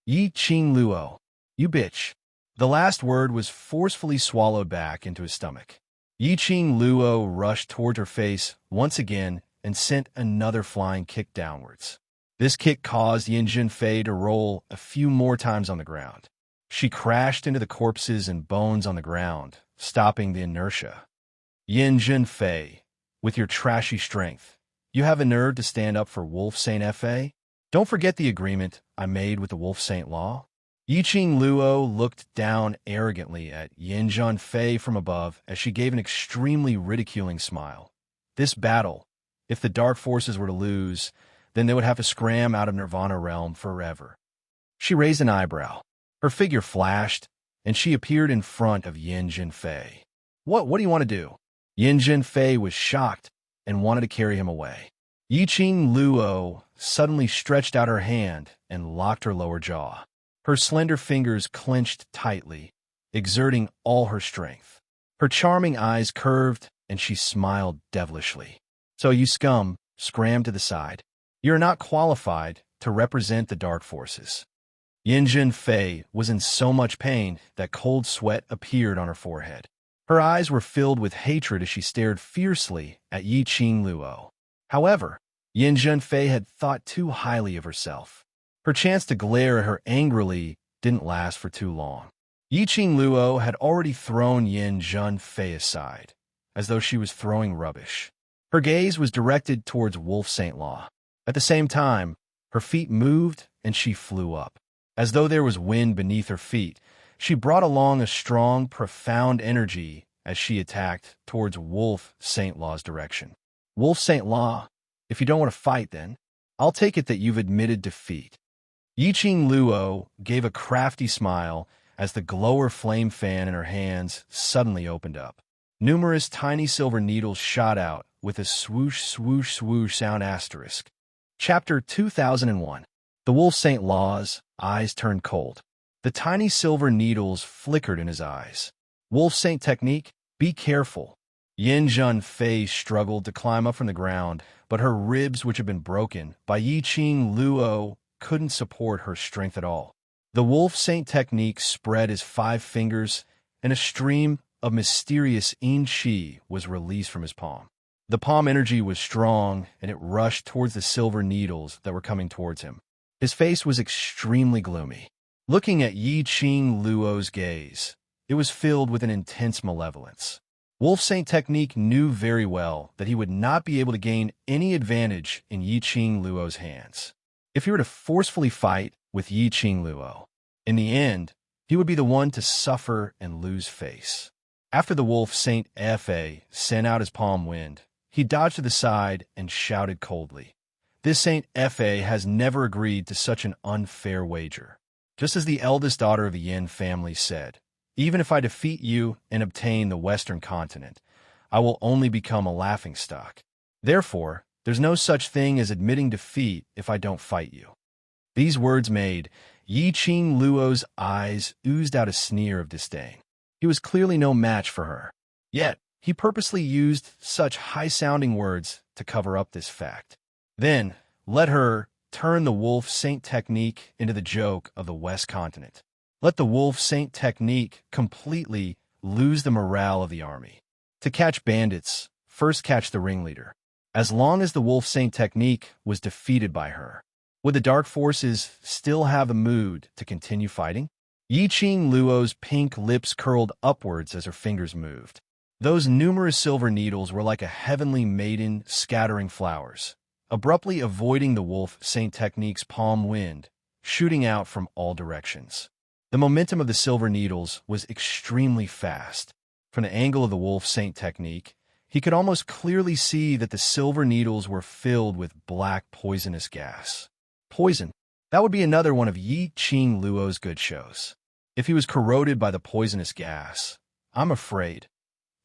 Yi Qing Luo, you bitch. The last word was forcefully swallowed back into his stomach. Yi Qing Luo rushed toward her face once again and sent another flying kick downwards. This kick caused Yin Junfei to roll a few more times on the ground. She crashed into the corpses and bones on the ground, stopping the inertia. Yin Junfei, with your trashy strength, you have a nerve to stand up for Wolf Saint Fa? Don't forget the agreement I made with the Wolf Saint Law. Yi Qing Luo looked down arrogantly at Yin Junfei from above as she gave an extremely ridiculing smile. This battle, if the dark forces were to lose, then they would have to scram out of Nirvana realm forever. She raised an eyebrow. Her figure flashed, and she appeared in front of Yin Junfei. What do you want to do? Yin Junfei was shocked and wanted to carry him away. Yi Qing Luo suddenly stretched out her hand and locked her lower jaw. Her slender fingers clenched tightly, exerting all her strength. Her charming eyes curved, and she smiled devilishly. So you scum, scram to the side. You're not qualified to represent the dark forces. Yin Junfei was in so much pain that cold sweat appeared on her forehead. Her eyes were filled with hatred as she stared fiercely at Yi Qing Luo. However, Yin Junfei had thought too highly of herself. Her chance to glare at her angrily didn't last for too long. Yi Qing Luo had already thrown Yin Junfei aside, as though she was throwing rubbish. Her gaze was directed towards Wolf Saint Law. At the same time, her feet moved and she flew up. As though there was wind beneath her feet, she brought along a strong, profound energy as she attacked towards Wolf Saint Law's direction. Wolf Saint Law, if you don't want to fight then, I'll take it that you've admitted defeat. Yiqing Luo gave a crafty smile as the glower flame fan in her hands suddenly opened up. Numerous tiny silver needles shot out with a swoosh, swoosh, swoosh sound asterisk. Chapter 2001. The Wolf Saint Law's eyes turned cold. The tiny silver needles flickered in his eyes. Wolf Saint technique, be careful. Yin Zhen Fei struggled to climb up from the ground, but her ribs, which had been broken by Yiqing Luo, couldn't support her strength at all. The Wolf Saint technique spread his 5 fingers, and a stream of mysterious yin qi was released from his palm. The palm energy was strong, and it rushed towards the silver needles that were coming towards him. His face was extremely gloomy. Looking at Yiqing Luo's gaze, it was filled with an intense malevolence. Wolf Saint technique knew very well that he would not be able to gain any advantage in Yiqing Luo's hands. If he were to forcefully fight with Yiqing Luo, in the end, he would be the one to suffer and lose face. After the Wolf Saint Fa sent out his palm wind, he dodged to the side and shouted coldly, "This Saint Fa has never agreed to such an unfair wager." Just as the eldest daughter of the Yin family said, "Even if I defeat you and obtain the Western continent, I will only become a laughingstock. Therefore, there's no such thing as admitting defeat if I don't fight you." These words made Yiqing Luo's eyes oozed out a sneer of disdain. He was clearly no match for her. Yet, he purposely used such high-sounding words to cover up this fact. Then, let her turn the Wolf Saint technique into the joke of the West continent. Let the Wolf Saint technique completely lose the morale of the army. To catch bandits, first catch the ringleader. As long as the Wolf Saint technique was defeated by her, would the dark forces still have the mood to continue fighting? Yiqing Luo's pink lips curled upwards as her fingers moved. Those numerous silver needles were like a heavenly maiden scattering flowers, abruptly avoiding the Wolf Saint technique's palm wind, shooting out from all directions. The momentum of the silver needles was extremely fast. From the angle of the Wolf Saint technique, he could almost clearly see that the silver needles were filled with black poisonous gas. Poison. That would be another one of Yiqing Luo's good shows. If he was corroded by the poisonous gas, I'm afraid.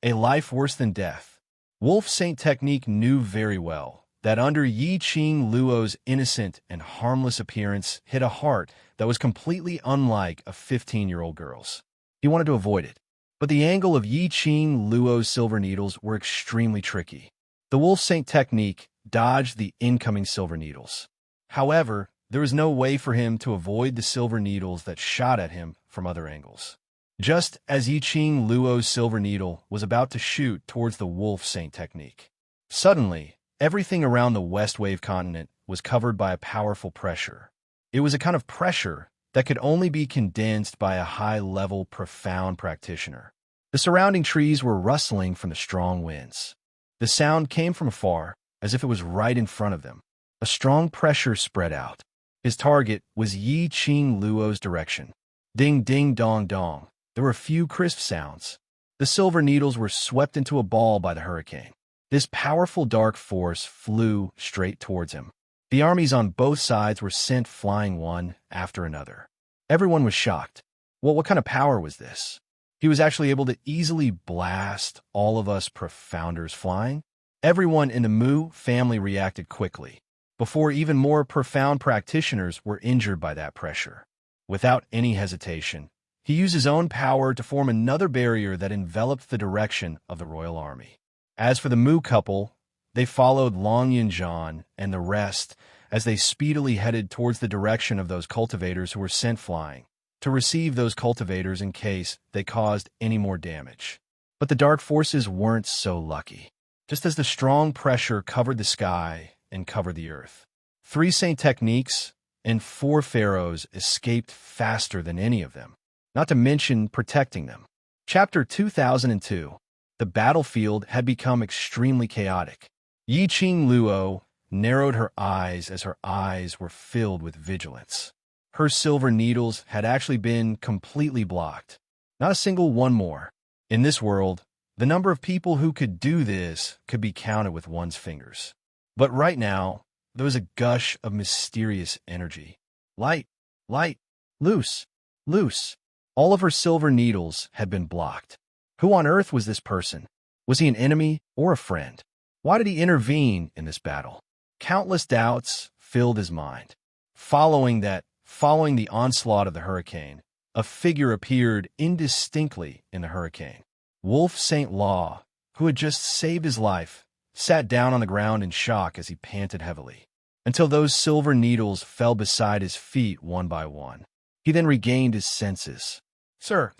A life worse than death. Wolf Saint technique knew very well that under Yiqing Luo's innocent and harmless appearance hid a heart that was completely unlike a 15-year-old girl's. He wanted to avoid it. But the angle of Yiqing Luo's silver needles were extremely tricky. The Wolf Saint technique dodged the incoming silver needles. However, there was no way for him to avoid the silver needles that shot at him from other angles. Just as Yiqing Luo's silver needle was about to shoot towards the Wolf Saint technique, suddenly, everything around the West Wave continent was covered by a powerful pressure. It was a kind of pressure that could only be condensed by a high-level, profound practitioner. The surrounding trees were rustling from the strong winds. The sound came from afar, as if it was right in front of them. A strong pressure spread out. His target was Yiqing Luo's direction. Ding, ding, dong, dong. There were a few crisp sounds. The silver needles were swept into a ball by the hurricane. This powerful dark force flew straight towards him. The armies on both sides were sent flying one after another. Everyone was shocked. Well, what kind of power was this? He was actually able to easily blast all of us profounders flying? Everyone in the Mu family reacted quickly, before even more profound practitioners were injured by that pressure. Without any hesitation, he used his own power to form another barrier that enveloped the direction of the royal army. As for the Mu couple, they followed Long Yinzhan and the rest as they speedily headed towards the direction of those cultivators who were sent flying, to receive those cultivators in case they caused any more damage. But the dark forces weren't so lucky. Just as the strong pressure covered the sky and covered the earth, 3 Saint techniques and 4 pharaohs escaped faster than any of them, not to mention protecting them. Chapter 2002. The battlefield had become extremely chaotic. Yiqing Luo narrowed her eyes as her eyes were filled with vigilance. Her silver needles had actually been completely blocked. Not a single one more. In this world, the number of people who could do this could be counted with one's fingers. But right now, there was a gush of mysterious energy. Light. Light. Loose. Loose. All of her silver needles had been blocked. Who on earth was this person? Was he an enemy or a friend? Why did he intervene in this battle? Countless doubts filled his mind. Following the onslaught of the hurricane, a figure appeared indistinctly in the hurricane. Wolf St. Law, who had just saved his life, sat down on the ground in shock as he panted heavily, until those silver needles fell beside his feet one by one. He then regained his senses. Sir.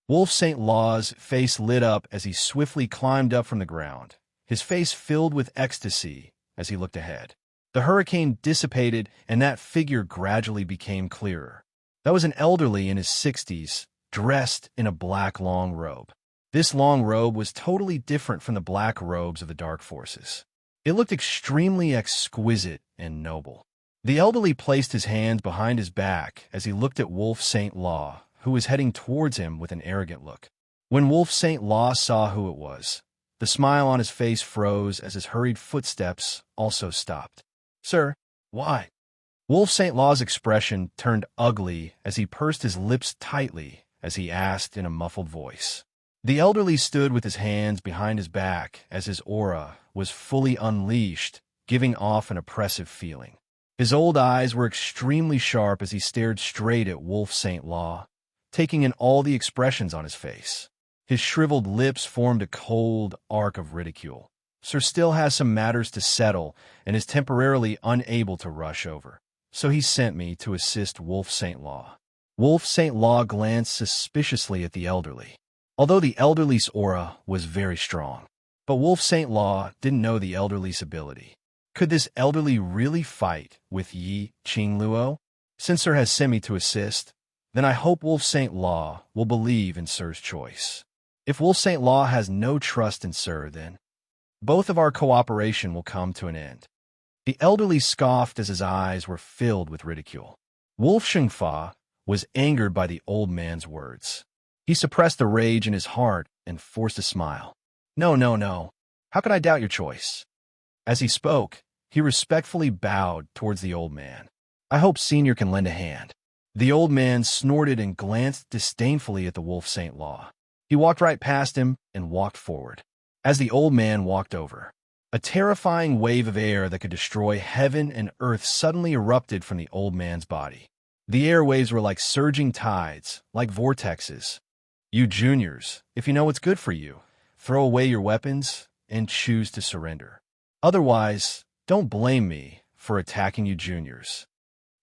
Wolf St. Law's face lit up as he swiftly climbed up from the ground, his face filled with ecstasy as he looked ahead. The hurricane dissipated, and that figure gradually became clearer. That was an elderly in his 60s, dressed in a black long robe. This long robe was totally different from the black robes of the dark forces. It looked extremely exquisite and noble. The elderly placed his hands behind his back as he looked at Wolf St. Law, who was heading towards him with an arrogant look. When Wolf St. Law saw who it was, the smile on his face froze as his hurried footsteps also stopped. Sir, why? Wolf St. Law's expression turned ugly as he pursed his lips tightly as he asked in a muffled voice. The elderly stood with his hands behind his back as his aura was fully unleashed, giving off an oppressive feeling. His old eyes were extremely sharp as he stared straight at Wolf St. Law, taking in all the expressions on his face. His shriveled lips formed a cold arc of ridicule. Sir still has some matters to settle and is temporarily unable to rush over, so he sent me to assist Wolf St. Law. Wolf St. Law glanced suspiciously at the elderly, although the elderly's aura was very strong. But Wolf St. Law didn't know the elderly's ability. Could this elderly really fight with Yi Qing Luo? Since Sir has sent me to assist, then I hope Wolf St. Law will believe in Sir's choice. If Wolf St. Law has no trust in Sir, then both of our cooperation will come to an end. The elderly scoffed as his eyes were filled with ridicule. Wolf Shengfa was angered by the old man's words. He suppressed the rage in his heart and forced a smile. No. How could I doubt your choice? As he spoke, he respectfully bowed towards the old man. I hope Senior can lend a hand. The old man snorted and glanced disdainfully at the Wolf St. Law. He walked right past him and walked forward. As the old man walked over, a terrifying wave of air that could destroy heaven and earth suddenly erupted from the old man's body. The airwaves were like surging tides, like vortexes. You juniors, if you know what's good for you, throw away your weapons and choose to surrender. Otherwise, don't blame me for attacking you juniors.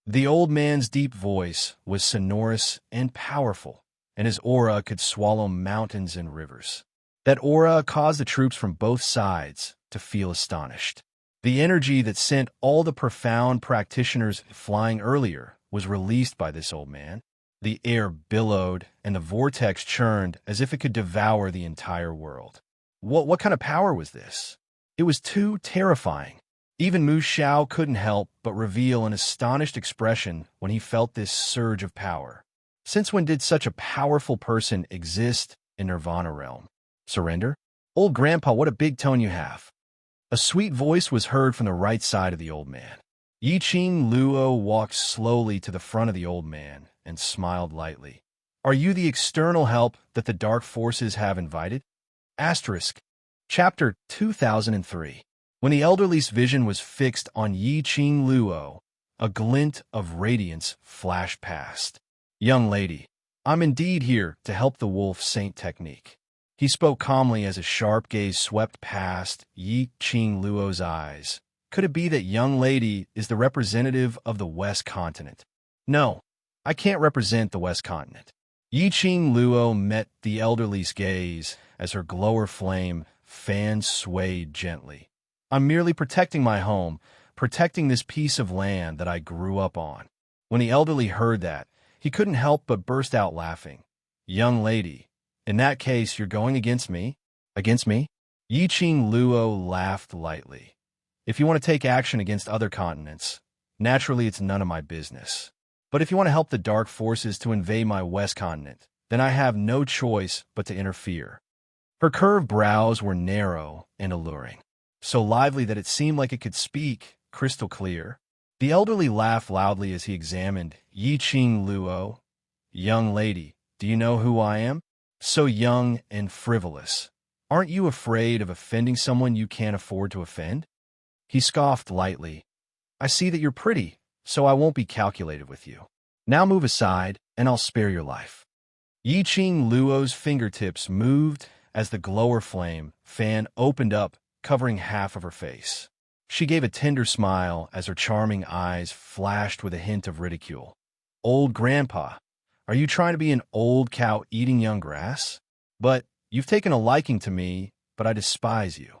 The old man's deep voice was sonorous and powerful, and his aura could swallow mountains and rivers. That aura caused the troops from both sides to feel astonished. The energy that sent all the profound practitioners flying earlier was released by this old man. The air billowed, and the vortex churned as if it could devour the entire world. What kind of power was this? It was too terrifying. Even Mu Xiao couldn't help but reveal an astonished expression when he felt this surge of power. Since when did such a powerful person exist in Nirvana realm? Surrender? Old Grandpa, what a big tone you have. A sweet voice was heard from the right side of the old man. Yi Qing Luo walked slowly to the front of the old man and smiled lightly. Are you the external help that the dark forces have invited? Asterisk. Chapter 2003. When the elderly's vision was fixed on Yi Qing Luo, a glint of radiance flashed past. Young lady, I'm indeed here to help the Wolf Saint technique. He spoke calmly as his sharp gaze swept past Yi Qing Luo's eyes. Could it be that young lady is the representative of the West Continent? No, I can't represent the West Continent. Yi Qing Luo met the elderly's gaze as her glower flame fan swayed gently. I'm merely protecting my home, protecting this piece of land that I grew up on. When the elderly heard that, he couldn't help but burst out laughing. Young lady, in that case, you're going against me? Against me? Yi Qing Luo laughed lightly. If you want to take action against other continents, naturally it's none of my business. But if you want to help the dark forces to invade my West Continent, then I have no choice but to interfere. Her curved brows were narrow and alluring, so lively that it seemed like it could speak, crystal clear. The elderly laughed loudly as he examined Yi Ching Luo. Young lady, do you know who I am? So young and frivolous. Aren't you afraid of offending someone you can't afford to offend? He scoffed lightly. I see that you're pretty, so I won't be calculated with you. Now move aside, and I'll spare your life. Yi Ching Luo's fingertips moved as the glower flame fan opened up, covering half of her face. She gave a tender smile as her charming eyes flashed with a hint of ridicule. Old grandpa, are you trying to be an old cow eating young grass? But you've taken a liking to me, but I despise you.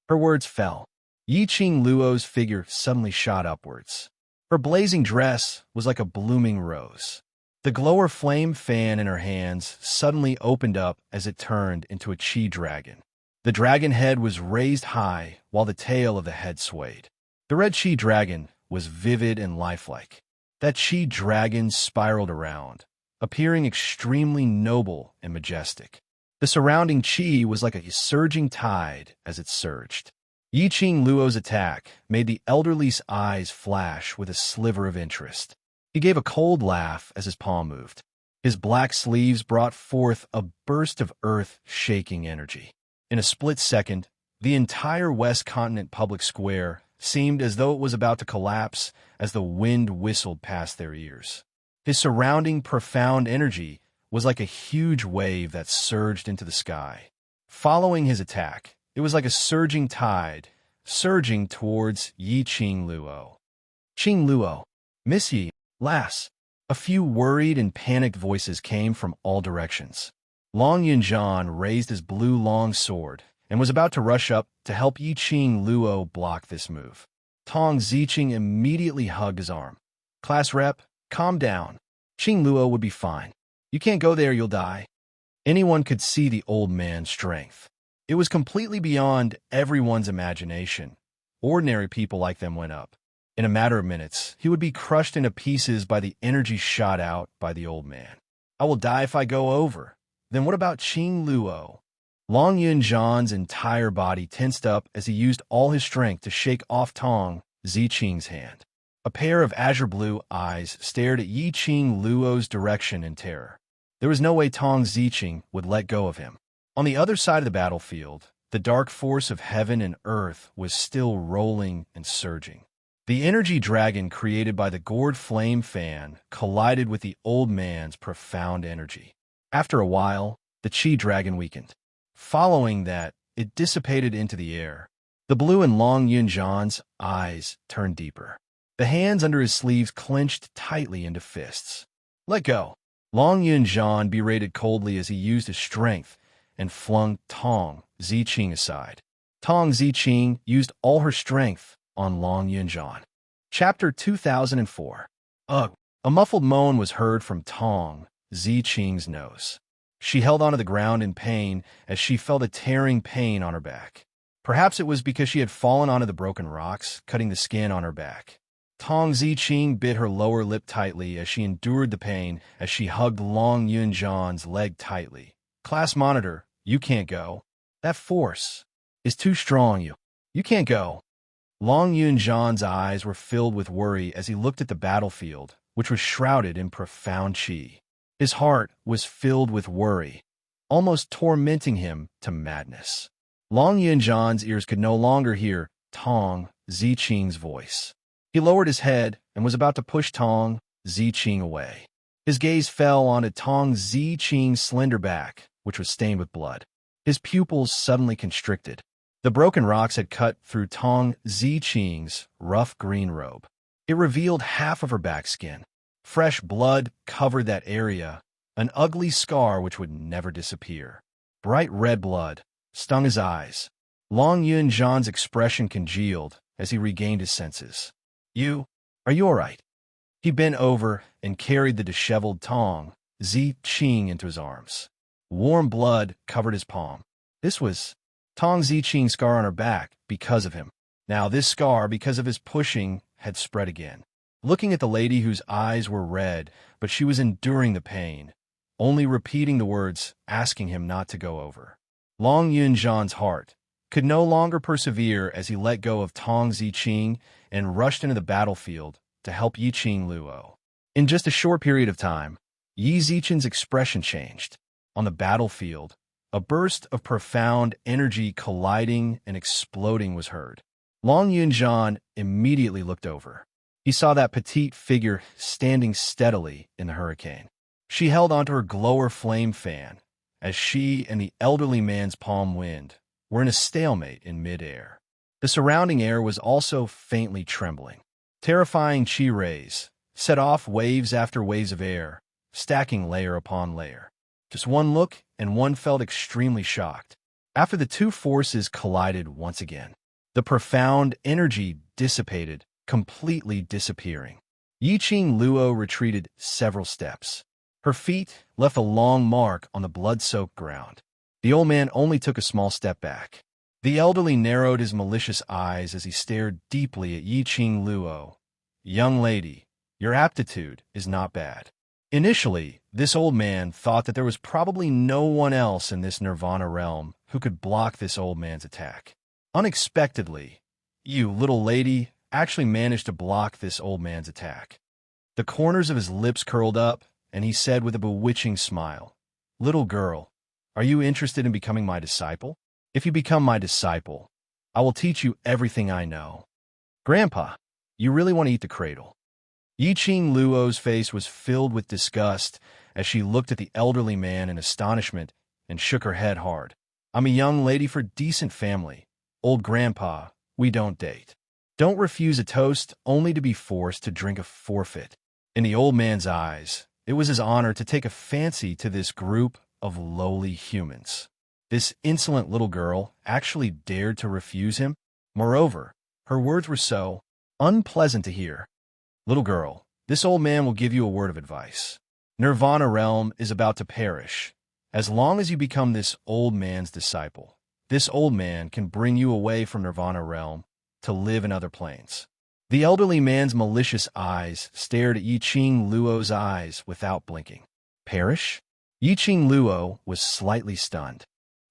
Her words fell. Yi Ching Luo's figure suddenly shot upwards. Her blazing dress was like a blooming rose. The glower flame fan in her hands suddenly opened up as it turned into a chi dragon. The dragon head was raised high while the tail of the head swayed. The red chi dragon was vivid and lifelike. That chi dragon spiraled around, appearing extremely noble and majestic. The surrounding chi was like a surging tide as it surged. Yi Ching Luo's attack made the elderly's eyes flash with a sliver of interest. He gave a cold laugh as his palm moved. His black sleeves brought forth a burst of earth-shaking energy. In a split second, the entire West Continent public square seemed as though it was about to collapse as the wind whistled past their ears. His surrounding profound energy was like a huge wave that surged into the sky. Following his attack, it was like a surging tide, surging towards Yi Ching Luo. Ching Luo, misty, lass. A few worried and panicked voices came from all directions. Long Yunjian raised his blue long sword and was about to rush up to help Yi Ching Luo block this move. Tong Ziqing immediately hugged his arm. Class rep, calm down. Ching Luo would be fine. You can't go there, you'll die. Anyone could see the old man's strength. It was completely beyond everyone's imagination. Ordinary people like them went up. In a matter of minutes, he would be crushed into pieces by the energy shot out by the old man. I will die if I go over. Then what about Ching Luo? Long Yunjian's entire body tensed up as he used all his strength to shake off Tong Ziqing's hand. A pair of azure blue eyes stared at Yi Ching Luo's direction in terror. There was no way Tong Ziqing would let go of him. On the other side of the battlefield, the dark force of heaven and earth was still rolling and surging. The energy dragon created by the gourd flame fan collided with the old man's profound energy. After a while, the chi dragon weakened. Following that, it dissipated into the air. The blue in Long Yunjian's eyes turned deeper. The hands under his sleeves clenched tightly into fists. Let go. Long Yunjian berated coldly as he used his strength and flung Tong Ziqing aside. Tong Ziqing used all her strength on Long Yunjian. Chapter 2004. Ugh! A muffled moan was heard from Tong Ziqing's nose. She held onto the ground in pain as she felt a tearing pain on her back. Perhaps it was because she had fallen onto the broken rocks, cutting the skin on her back. Tong Ziqing bit her lower lip tightly as she endured the pain as she hugged Long Yunjian's leg tightly. Class monitor, you can't go. That force is too strong. You can't go. Long Yunjian's eyes were filled with worry as he looked at the battlefield, which was shrouded in profound chi. His heart was filled with worry, almost tormenting him to madness. Long Yunjian's ears could no longer hear Tong Ziqing's voice. He lowered his head and was about to push Tong Ziqing away. His gaze fell onto Tong Ziqing's slender back, which was stained with blood. His pupils suddenly constricted. The broken rocks had cut through Tong Ziqing's rough green robe. It revealed half of her back skin. Fresh blood covered that area, an ugly scar which would never disappear. Bright red blood stung his eyes. Long Yunjian's expression congealed as he regained his senses. Are you all right? He bent over and carried the disheveled Tong Ziqing into his arms. Warm blood covered his palm. This was Tong Ziqing's scar on her back because of him. Now this scar, because of his pushing, had spread again. Looking at the lady whose eyes were red, but she was enduring the pain, only repeating the words, asking him not to go over. Long Yunjian's heart could no longer persevere as he let go of Tong Ziqing and rushed into the battlefield to help Yiqing Luo. In just a short period of time, Yi Ziqing's expression changed. On the battlefield, a burst of profound energy colliding and exploding was heard. Long Yunjian immediately looked over. He saw that petite figure standing steadily in the hurricane. She held onto her glower flame fan as she and the elderly man's palm wind were in a stalemate in midair. The surrounding air was also faintly trembling. Terrifying chi rays set off waves after waves of air, stacking layer upon layer. Just one look, and one felt extremely shocked. After the two forces collided once again, the profound energy dissipated, completely disappearing. Yiqing Luo retreated several steps. Her feet left a long mark on the blood-soaked ground. The old man only took a small step back. The elderly narrowed his malicious eyes as he stared deeply at Yiqing Luo. "Young lady, your aptitude is not bad." Initially, this old man thought that there was probably no one else in this Nirvana realm who could block this old man's attack. Unexpectedly, you little lady actually managed to block this old man's attack. The corners of his lips curled up, and he said with a bewitching smile, "Little girl, are you interested in becoming my disciple? If you become my disciple, I will teach you everything I know." "Grandpa, you really want to eat the cradle?" Yiqing Luo's face was filled with disgust as she looked at the elderly man in astonishment and shook her head hard. "I'm a young lady for decent family. Old grandpa, we don't date. Don't refuse a toast only to be forced to drink a forfeit." In the old man's eyes, it was his honor to take a fancy to this group of lowly humans. This insolent little girl actually dared to refuse him. Moreover, her words were so unpleasant to hear. "Little girl, this old man will give you a word of advice. Nirvana realm is about to perish. As long as you become this old man's disciple, this old man can bring you away from Nirvana realm to live in other planes." The elderly man's malicious eyes stared at Yiqing Luo's eyes without blinking. Perish? Yiqing Luo was slightly stunned.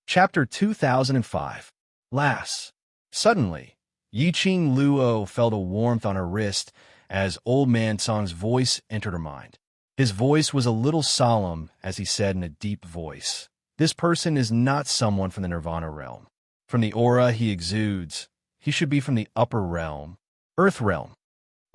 Chapter 2005. Lass. Suddenly, Yiqing Luo felt a warmth on her wrist as Old Man Song's voice entered her mind. His voice was a little solemn as he said in a deep voice, "This person is not someone from the Nirvana realm. From the aura he exudes, he should be from the upper realm, Earth realm."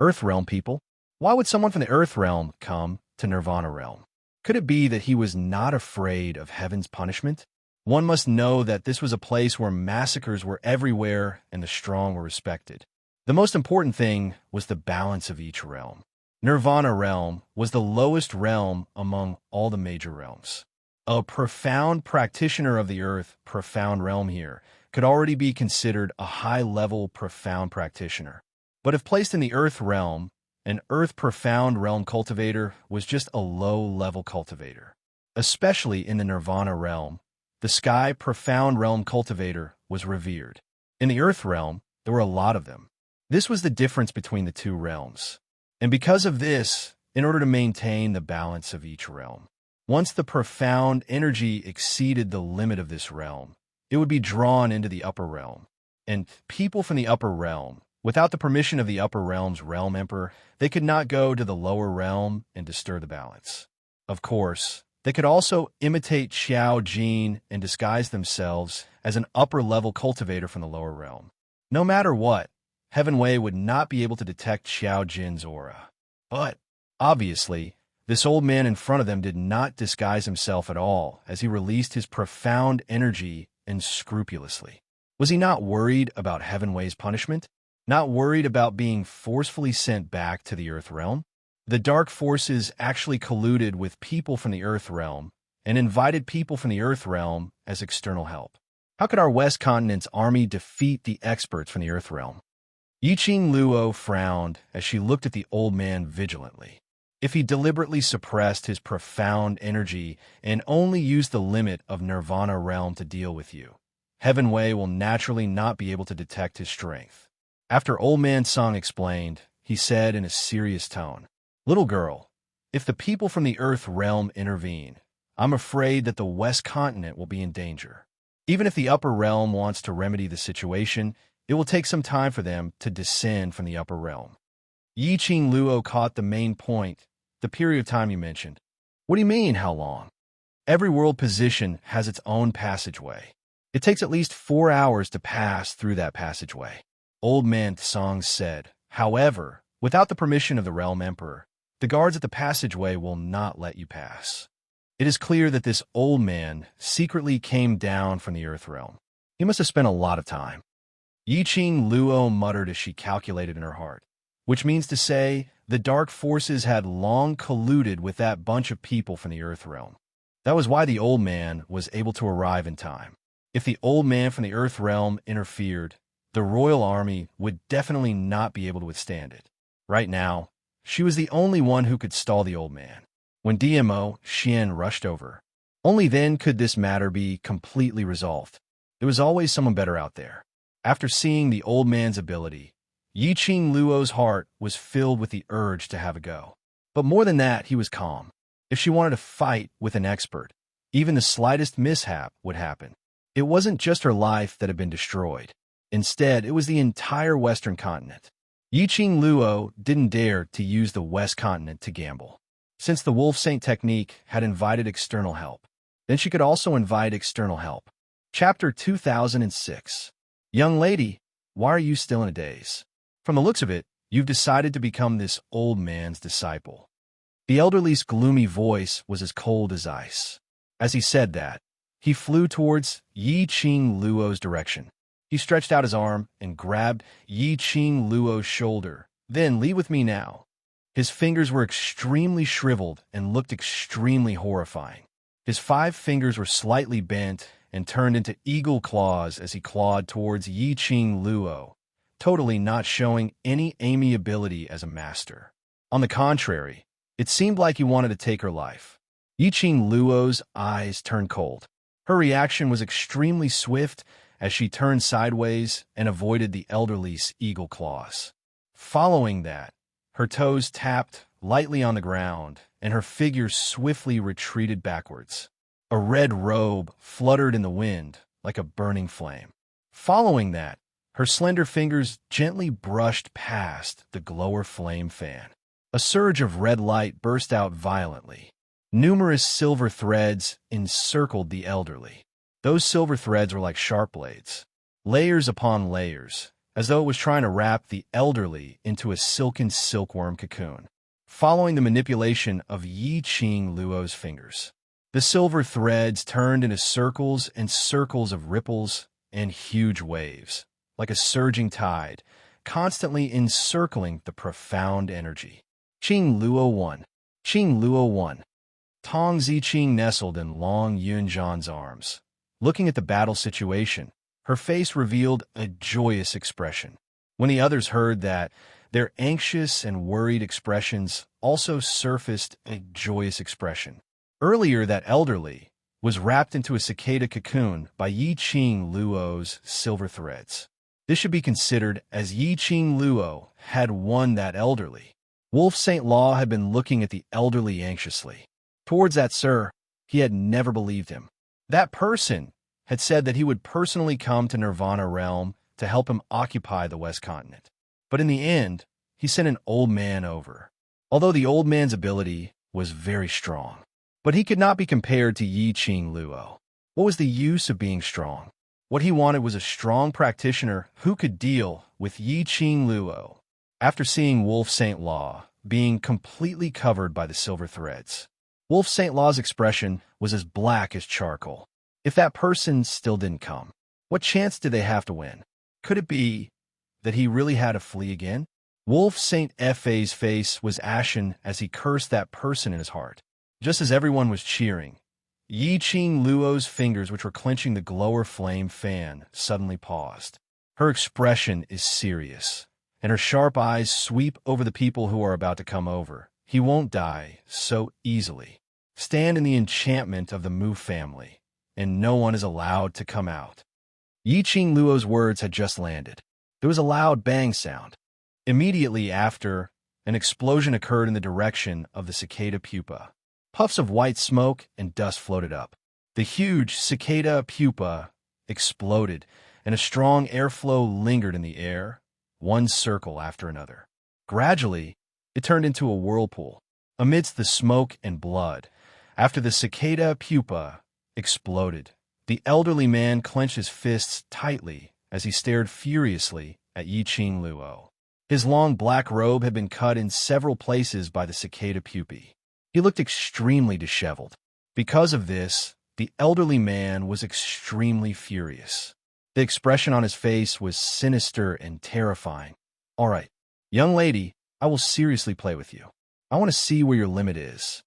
Earth realm people? Why would someone from the Earth realm come to Nirvana realm? Could it be that he was not afraid of heaven's punishment? One must know that this was a place where massacres were everywhere and the strong were respected. The most important thing was the balance of each realm. Nirvana realm was the lowest realm among all the major realms. A profound practitioner of the earth, profound realm here, could already be considered a high-level profound practitioner. But if placed in the earth realm, an earth profound realm cultivator was just a low-level cultivator. Especially in the Nirvana realm, the sky profound realm cultivator was revered. In the earth realm, there were a lot of them. This was the difference between the two realms. And because of this, in order to maintain the balance of each realm, once the profound energy exceeded the limit of this realm, it would be drawn into the upper realm. And people from the upper realm, without the permission of the upper realm's realm emperor, they could not go to the lower realm and disturb the balance. Of course, they could also imitate Xiao Jin and disguise themselves as an upper-level cultivator from the lower realm. No matter what, Heaven Wei would not be able to detect Xiao Jin's aura. But, obviously, this old man in front of them did not disguise himself at all as he released his profound energy unscrupulously. Was he not worried about Heaven Wei's punishment? Not worried about being forcefully sent back to the Earth realm? The dark forces actually colluded with people from the Earth realm and invited people from the Earth realm as external help. How could our West Continent's army defeat the experts from the Earth realm? Yiqing Luo frowned as she looked at the old man vigilantly. If he deliberately suppressed his profound energy and only used the limit of Nirvana realm to deal with you, Heaven Wei will naturally not be able to detect his strength. After Old Man Song explained, he said in a serious tone, "Little girl, if the people from the Earth realm intervene, I'm afraid that the West Continent will be in danger. Even if the upper realm wants to remedy the situation, it will take some time for them to descend from the upper realm. Yi Qing Luo caught the main point, the period of time you mentioned. What do you mean, how long? Every world position has its own passageway. It takes at least 4 hours to pass through that passageway. Old Man Tsong said. However, without the permission of the realm emperor, the guards at the passageway will not let you pass. It is clear that this old man secretly came down from the earth realm. He must have spent a lot of time. Yi Qing Luo muttered as she calculated in her heart, which means to say the dark forces had long colluded with that bunch of people from the earth realm. That was why the old man was able to arrive in time. If the old man from the earth realm interfered, the royal army would definitely not be able to withstand it. Right now, she was the only one who could stall the old man. When DMO Xian rushed over, only then could this matter be completely resolved. There was always someone better out there. After seeing the old man's ability, Yi Qing Luo's heart was filled with the urge to have a go. But more than that, he was calm. If she wanted to fight with an expert, even the slightest mishap would happen. It wasn't just her life that had been destroyed. Instead, it was the entire Western continent. Yi Qing Luo didn't dare to use the West continent to gamble. Since the Wolf Saint technique had invited external help, then she could also invite external help. Chapter 2006. Young lady, why are you still in a daze? From the looks of it, you've decided to become this old man's disciple. The elderly's gloomy voice was as cold as ice. As he said that, he flew towards Yi Qing Luo's direction. He stretched out his arm and grabbed Yi Qing Luo's shoulder. Then leave with me now. His fingers were extremely shriveled and looked extremely horrifying. His 5 fingers were slightly bent and turned into eagle claws as he clawed towards Yi Qing Luo, totally not showing any amiability as a master. On the contrary, it seemed like he wanted to take her life. Yi Qing Luo's eyes turned cold. Her reaction was extremely swift as she turned sideways and avoided the elderly's eagle claws. Following that, her toes tapped lightly on the ground, and her figure swiftly retreated backwards. A red robe fluttered in the wind like a burning flame. Following that, her slender fingers gently brushed past the glower flame fan. A surge of red light burst out violently. Numerous silver threads encircled the elderly. Those silver threads were like sharp blades, layers upon layers, as though it was trying to wrap the elderly into a silken silkworm cocoon. Following the manipulation of Yi Qing Luo's fingers, the silver threads turned into circles and circles of ripples and huge waves, like a surging tide, constantly encircling the profound energy. Qing Luo 1. Qing Luo 1. Tong Ziqing nestled in Long Yunzhan's arms. Looking at the battle situation, her face revealed a joyous expression. When the others heard that, their anxious and worried expressions also surfaced a joyous expression. Earlier, that elderly was wrapped into a cicada cocoon by Yi Qing Luo's silver threads. This should be considered as Yi Qing Luo had won that elderly. Wolf Saint Law had been looking at the elderly anxiously. Towards that sir, he had never believed him. That person had said that he would personally come to Nirvana Realm to help him occupy the West Continent. But in the end, he sent an old man over. Although the old man's ability was very strong, but he could not be compared to Yi Qing Luo. What was the use of being strong? What he wanted was a strong practitioner who could deal with Yi Qing Luo. After seeing Wolf Saint Law being completely covered by the silver threads, Wolf Saint Law's expression was as black as charcoal. If that person still didn't come, what chance did they have to win? Could it be that he really had to flee again? Wolf Saint Fa's face was ashen as he cursed that person in his heart. Just as everyone was cheering, Yi Qing Luo's fingers, which were clenching the glower flame fan, suddenly paused. Her expression is serious, and her sharp eyes sweep over the people who are about to come over. He won't die so easily. Stand in the enchantment of the Mu family, and no one is allowed to come out. Yi Qing Luo's words had just landed. There was a loud bang sound. Immediately after, an explosion occurred in the direction of the cicada pupa. Puffs of white smoke and dust floated up. The huge cicada pupa exploded, and a strong airflow lingered in the air, one circle after another. Gradually, it turned into a whirlpool. Amidst the smoke and blood, after the cicada pupa exploded, the elderly man clenched his fists tightly as he stared furiously at Yi-Ching Luo. His long black robe had been cut in several places by the cicada pupae. He looked extremely disheveled. Because of this, the elderly man was extremely furious. The expression on his face was sinister and terrifying. "All right, young lady, I will seriously play with you. I want to see where your limit is."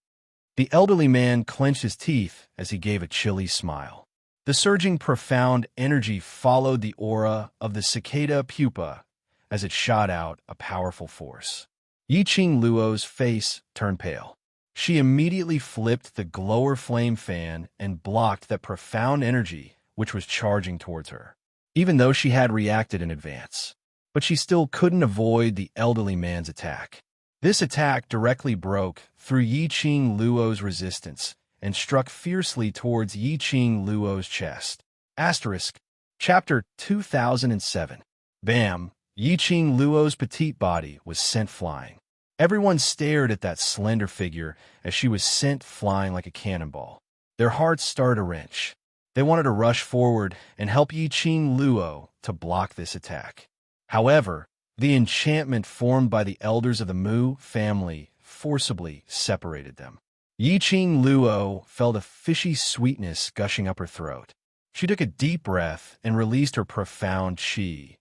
The elderly man clenched his teeth as he gave a chilly smile. The surging profound energy followed the aura of the cicada pupa as it shot out a powerful force. Yi-Ching Luo's face turned pale. She immediately flipped the glower flame fan and blocked that profound energy which was charging towards her, even though she had reacted in advance. But she still couldn't avoid the elderly man's attack. This attack directly broke through Yi-Ching Luo's resistance and struck fiercely towards Yi-Ching Luo's chest. Chapter 2007. Bam! Yi-Ching Luo's petite body was sent flying. Everyone stared at that slender figure as she was sent flying like a cannonball. Their hearts started to wrench. They wanted to rush forward and help Yi-Ching Luo to block this attack. However, the enchantment formed by the elders of the Mu family forcibly separated them. Yi-Ching Luo felt a fishy sweetness gushing up her throat. She took a deep breath and released her profound qi,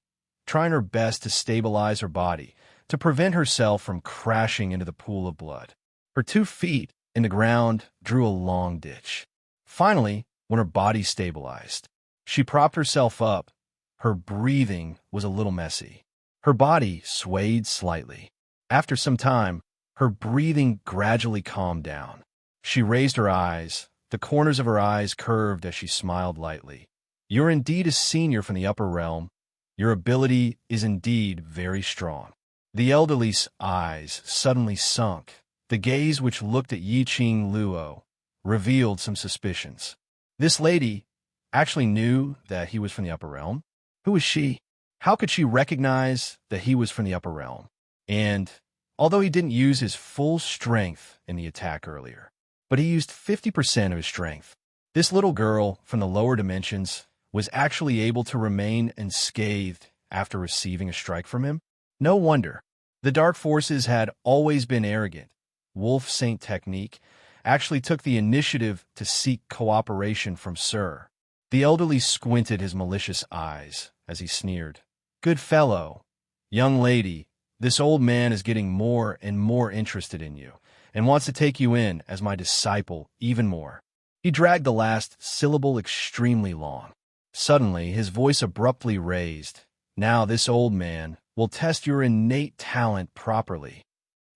trying her best to stabilize her body, to prevent herself from crashing into the pool of blood. Her 2 feet in the ground drew a long ditch. Finally, when her body stabilized, she propped herself up. Her breathing was a little messy. Her body swayed slightly. After some time, her breathing gradually calmed down. She raised her eyes. The corners of her eyes curved as she smiled lightly. "You're indeed a senior from the upper realm. Your ability is indeed very strong." The elderly's eyes suddenly sunk. The gaze which looked at Yi-Ching Luo revealed some suspicions. This lady actually knew that he was from the upper realm. Who was she? How could she recognize that he was from the upper realm? And although he didn't use his full strength in the attack earlier, but he used 50% of his strength, this little girl from the lower dimensions was actually able to remain unscathed after receiving a strike from him. No wonder. The dark forces had always been arrogant. Wolf Saint Technique actually took the initiative to seek cooperation from Sir. The elderly squinted his malicious eyes as he sneered. "Good fellow, young lady, this old man is getting more and more interested in you and wants to take you in as my disciple even more." He dragged the last syllable extremely long. Suddenly, his voice abruptly raised. "Now this old man will test your innate talent properly."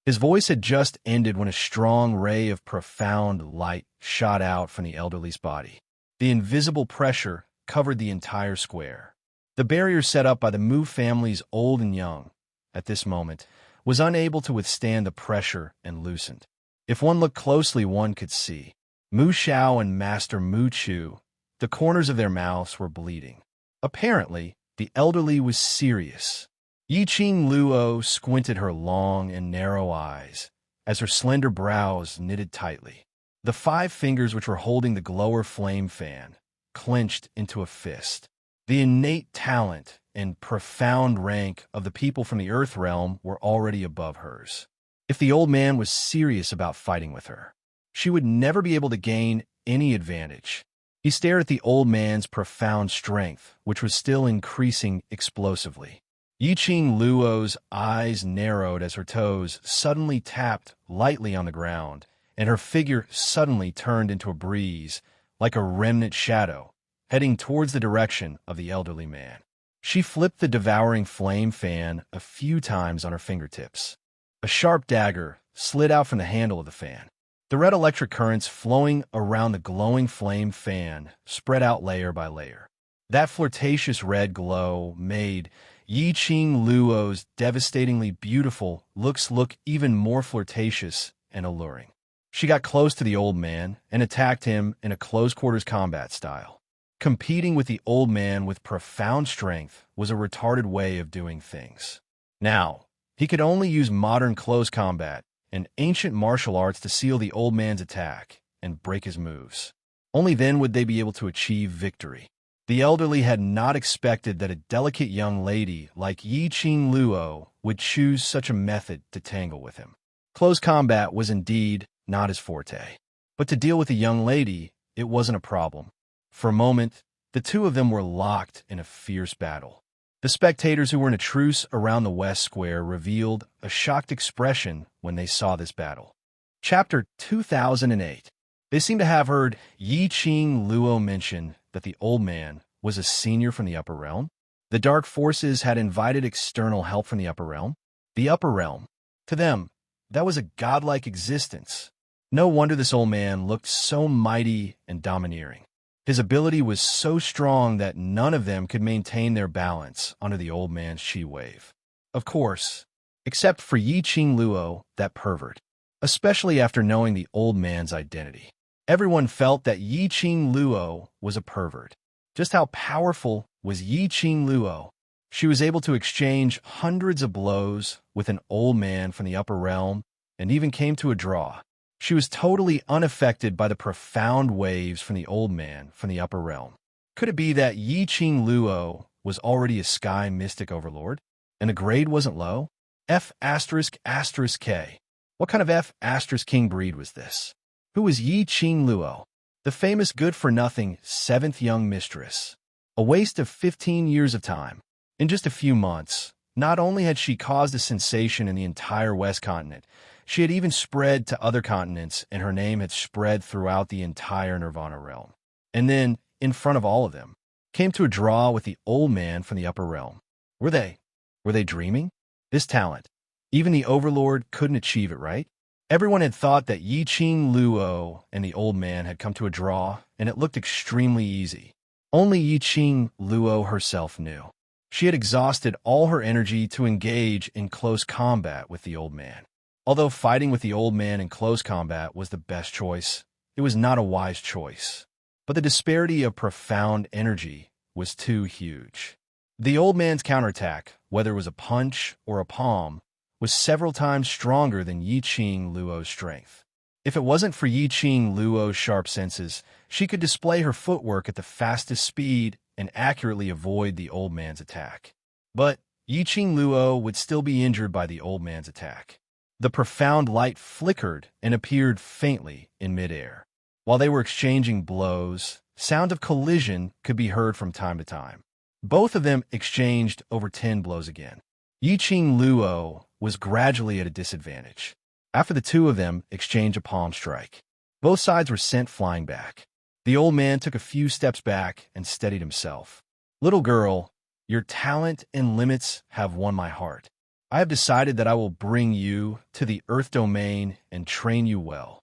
His voice had just ended when a strong ray of profound light shot out from the elderly's body. The invisible pressure covered the entire square. The barrier set up by the Mu family's old and young, at this moment, was unable to withstand the pressure and loosened. If one looked closely, one could see Mu Xiao and Master Mu Chu. The corners of their mouths were bleeding. Apparently, the elderly was serious. Yi-Ching Luo squinted her long and narrow eyes as her slender brows knitted tightly. The 5 fingers which were holding the glower flame fan clenched into a fist. The innate talent and profound rank of the people from the Earth realm were already above hers. If the old man was serious about fighting with her, she would never be able to gain any advantage. He stared at the old man's profound strength, which was still increasing explosively. Yi-Ching Luo's eyes narrowed as her toes suddenly tapped lightly on the ground, and her figure suddenly turned into a breeze, like a remnant shadow, heading towards the direction of the elderly man. She flipped the devouring flame fan a few times on her fingertips. A sharp dagger slid out from the handle of the fan. The red electric currents flowing around the glowing flame fan spread out layer by layer. That flirtatious red glow made Yi-Ching Luo's devastatingly beautiful looks look even more flirtatious and alluring. She got close to the old man and attacked him in a close-quarters combat style. Competing with the old man with profound strength was a retarded way of doing things. Now, he could only use modern close combat and ancient martial arts to seal the old man's attack and break his moves. Only then would they be able to achieve victory. The elderly had not expected that a delicate young lady like Yi Qing Luo would choose such a method to tangle with him. Close combat was indeed not his forte. But to deal with a young lady, it wasn't a problem. For a moment, the two of them were locked in a fierce battle. The spectators who were in a truce around the West Square revealed a shocked expression when they saw this battle. Chapter 2008. They seemed to have heard Yi Qing Luo mention that the old man was a senior from the upper realm. The dark forces had invited external help from the upper realm. The upper realm. To them, that was a godlike existence. No wonder this old man looked so mighty and domineering. His ability was so strong that none of them could maintain their balance under the old man's chi wave. Of course, except for Yi Qing Luo, that pervert, especially after knowing the old man's identity. Everyone felt that Yi Qing Luo was a pervert. Just how powerful was Yi Qing Luo? She was able to exchange hundreds of blows with an old man from the upper realm and even came to a draw. She was totally unaffected by the profound waves from the old man from the upper realm. Could it be that Yi Qing Luo was already a sky mystic overlord, and the grade wasn't low? F****K. What kind of F***king breed was this? Who was Yi Qing Luo? The famous good-for-nothing seventh young mistress. A waste of 15 years of time. In just a few months, not only had she caused a sensation in the entire West continent, she had even spread to other continents, and her name had spread throughout the entire Nirvana realm. And then, in front of all of them, came to a draw with the old man from the upper realm. Were they dreaming? This talent, even the Overlord couldn't achieve it, right? Everyone had thought that Yi Qing Luo and the old man had come to a draw, and it looked extremely easy. Only Yi Qing Luo herself knew. She had exhausted all her energy to engage in close combat with the old man. Although fighting with the old man in close combat was the best choice, it was not a wise choice. But the disparity of profound energy was too huge. The old man's counterattack, whether it was a punch or a palm, was several times stronger than Yi Qing Luo's strength. If it wasn't for Yi Qing Luo's sharp senses, she could display her footwork at the fastest speed and accurately avoid the old man's attack. But Yi Qing Luo would still be injured by the old man's attack. The profound light flickered and appeared faintly in midair. While they were exchanging blows, sound of collision could be heard from time to time. Both of them exchanged over 10 blows again. Yi Qing Luo was gradually at a disadvantage. After the two of them exchanged a palm strike, both sides were sent flying back. The old man took a few steps back and steadied himself. "Little girl, your talent and limits have won my heart. I have decided that I will bring you to the Earth domain and train you well."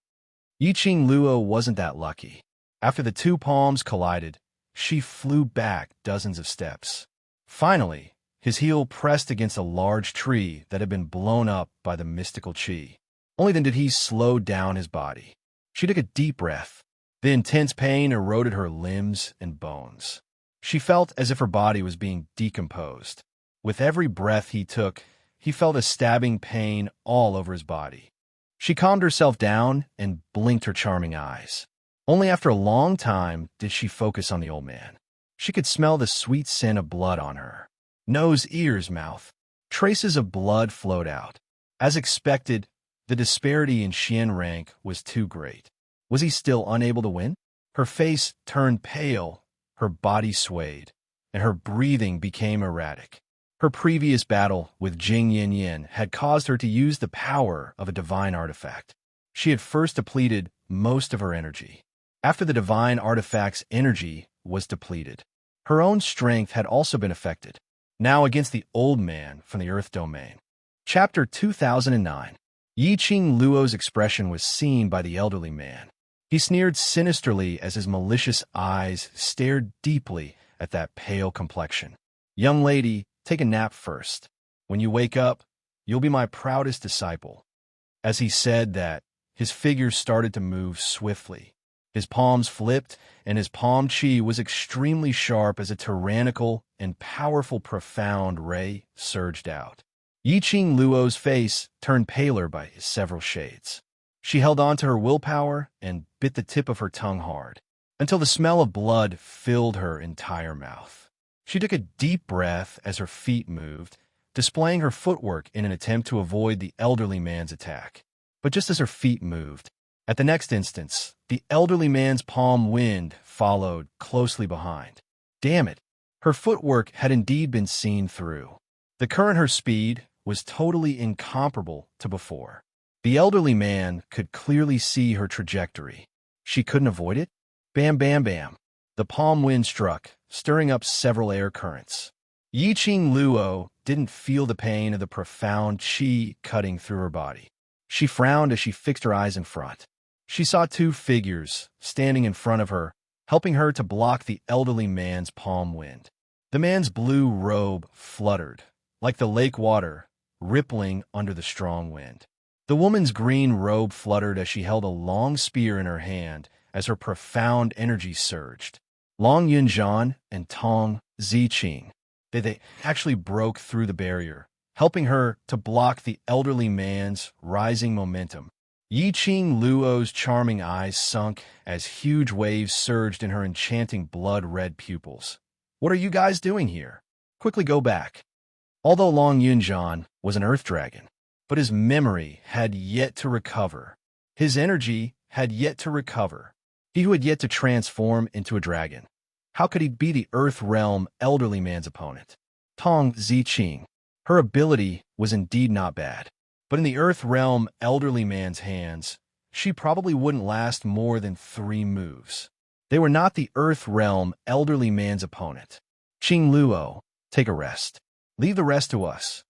Yi Qing Luo wasn't that lucky. After the two palms collided, she flew back dozens of steps. Finally, his heel pressed against a large tree that had been blown up by the mystical chi. Only then did he slow down his body. She took a deep breath. The intense pain eroded her limbs and bones. She felt as if her body was being decomposed. With every breath he took, he felt a stabbing pain all over his body. She calmed herself down and blinked her charming eyes. Only after a long time did she focus on the old man. She could smell the sweet scent of blood on her. Nose, ears, mouth. Traces of blood flowed out. As expected, the disparity in Xian rank was too great. Was he still unable to win? Her face turned pale, her body swayed, and her breathing became erratic. Her previous battle with Jing Yin Yin had caused her to use the power of a divine artifact. She had first depleted most of her energy. After the divine artifact's energy was depleted, her own strength had also been affected. Now against the old man from the Earth domain. Chapter 2009. Yi Qing Luo's expression was seen by the elderly man. He sneered sinisterly as his malicious eyes stared deeply at that pale complexion. "Young lady, take a nap first. When you wake up, you'll be my proudest disciple." As he said that, his figure started to move swiftly. His palms flipped, and his palm chi was extremely sharp as a tyrannical and powerful profound ray surged out. Yi Qing Luo's face turned paler by his several shades. She held on to her willpower and bit the tip of her tongue hard, until the smell of blood filled her entire mouth. She took a deep breath as her feet moved, displaying her footwork in an attempt to avoid the elderly man's attack. But just as her feet moved, at the next instance, the elderly man's palm wind followed closely behind. Damn it! Her footwork had indeed been seen through. The current her speed was totally incomparable to before. The elderly man could clearly see her trajectory. She couldn't avoid it? Bam, bam, bam. The palm wind struck, stirring up several air currents. Yi Qing Luo didn't feel the pain of the profound qi cutting through her body. She frowned as she fixed her eyes in front. She saw two figures standing in front of her, helping her to block the elderly man's palm wind. The man's blue robe fluttered, like the lake water, rippling under the strong wind. The woman's green robe fluttered as she held a long spear in her hand as her profound energy surged. Long Yunjian and Tong Ziqing, they actually broke through the barrier, helping her to block the elderly man's rising momentum. Yi Qing Luo's charming eyes sunk as huge waves surged in her enchanting blood-red pupils. What are you guys doing here? Quickly go back. Although Long Yunjian was an earth dragon, but his memory had yet to recover. His energy had yet to recover. He who had yet to transform into a dragon. How could he be the Earth Realm elderly man's opponent? Tong Ziqing. Her ability was indeed not bad, but in the Earth Realm elderly man's hands, she probably wouldn't last more than 3 moves. They were not the Earth Realm elderly man's opponent. Qing Luo, take a rest. Leave the rest to us.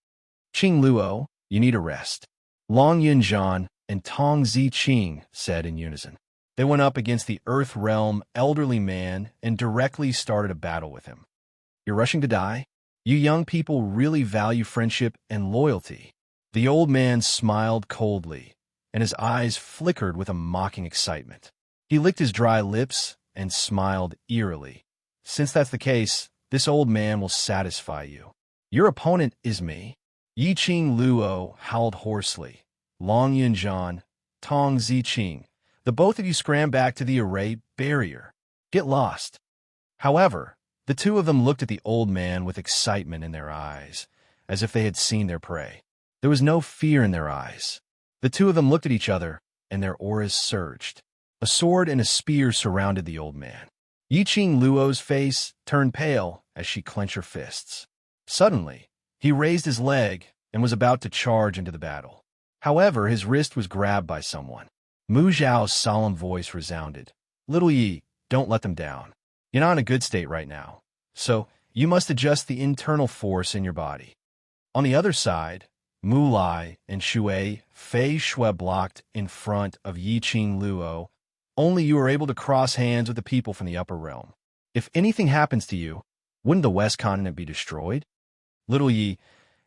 Qing Luo, you need a rest. Long Yunjian and Tong Ziqing said in unison. They went up against the Earth Realm elderly man and directly started a battle with him. You're rushing to die? You young people really value friendship and loyalty. The old man smiled coldly, and his eyes flickered with a mocking excitement. He licked his dry lips and smiled eerily. Since that's the case, this old man will satisfy you. Your opponent is me. Yi Qing Luo howled hoarsely. Long Yunjian, Tong Ziqing, the both of you scram back to the array barrier. Get lost. However, the two of them looked at the old man with excitement in their eyes, as if they had seen their prey. There was no fear in their eyes. The two of them looked at each other, and their auras surged. A sword and a spear surrounded the old man. Yi Qing Luo's face turned pale as she clenched her fists. Suddenly, he raised his leg and was about to charge into the battle. However, his wrist was grabbed by someone. Mu Zhao's solemn voice resounded. Little Yi, don't let them down. You're not in a good state right now, so you must adjust the internal force in your body. On the other side, Mu Lai and Shui Fei Shui blocked in front of Yi Qing Luo. Only you are able to cross hands with the people from the upper realm. If anything happens to you, wouldn't the West Continent be destroyed? Little Yi,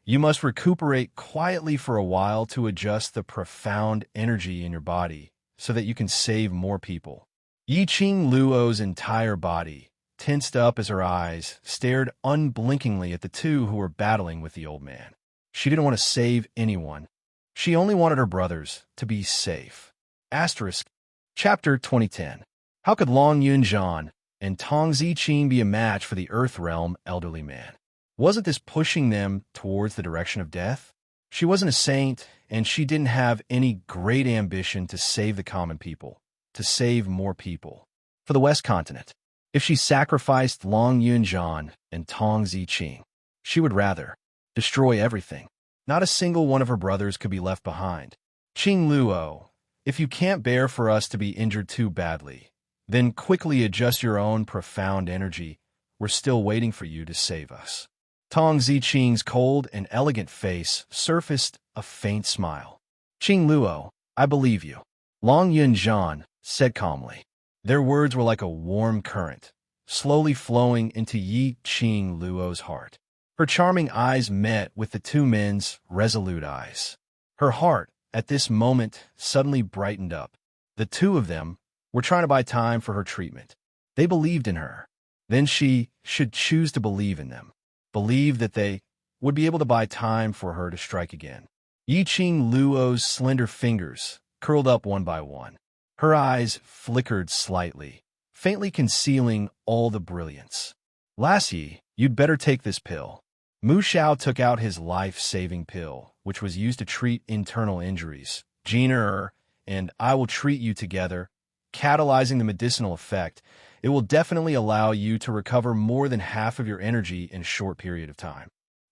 you must recuperate quietly for a while to adjust the profound energy in your body so that you can save more people. Yi Qing Luo's entire body tensed up as her eyes stared unblinkingly at the two who were battling with the old man. She didn't want to save anyone. She only wanted her brothers to be safe. Asterisk. Chapter 2010. How could Long Yunjian and Tong Ziqing be a match for the Earth Realm elderly man? Wasn't this pushing them towards the direction of death? She wasn't a saint, and she didn't have any great ambition to save the common people, to save more people. For the West Continent, if she sacrificed Long Yunjian and Tong Ziqing, she would rather destroy everything. Not a single one of her brothers could be left behind. Qing Luo, if you can't bear for us to be injured too badly, then quickly adjust your own profound energy. We're still waiting for you to save us. Tong Ziqing's cold and elegant face surfaced a faint smile. Qing Luo, I believe you. Long Yunjian said calmly. Their words were like a warm current, slowly flowing into Yi Qing Luo's heart. Her charming eyes met with the two men's resolute eyes. Her heart, at this moment, suddenly brightened up. The two of them were trying to buy time for her treatment. They believed in her. Then she should choose to believe in them. Believe that they would be able to buy time for her to strike again. Yiqing Luo's slender fingers curled up one by one. Her eyes flickered slightly, faintly concealing all the brilliance. Lassie, you'd better take this pill. Mu Xiao took out his life-saving pill, which was used to treat internal injuries. Jiner and I will treat you together, catalyzing the medicinal effect. It will definitely allow you to recover more than half of your energy in a short period of time.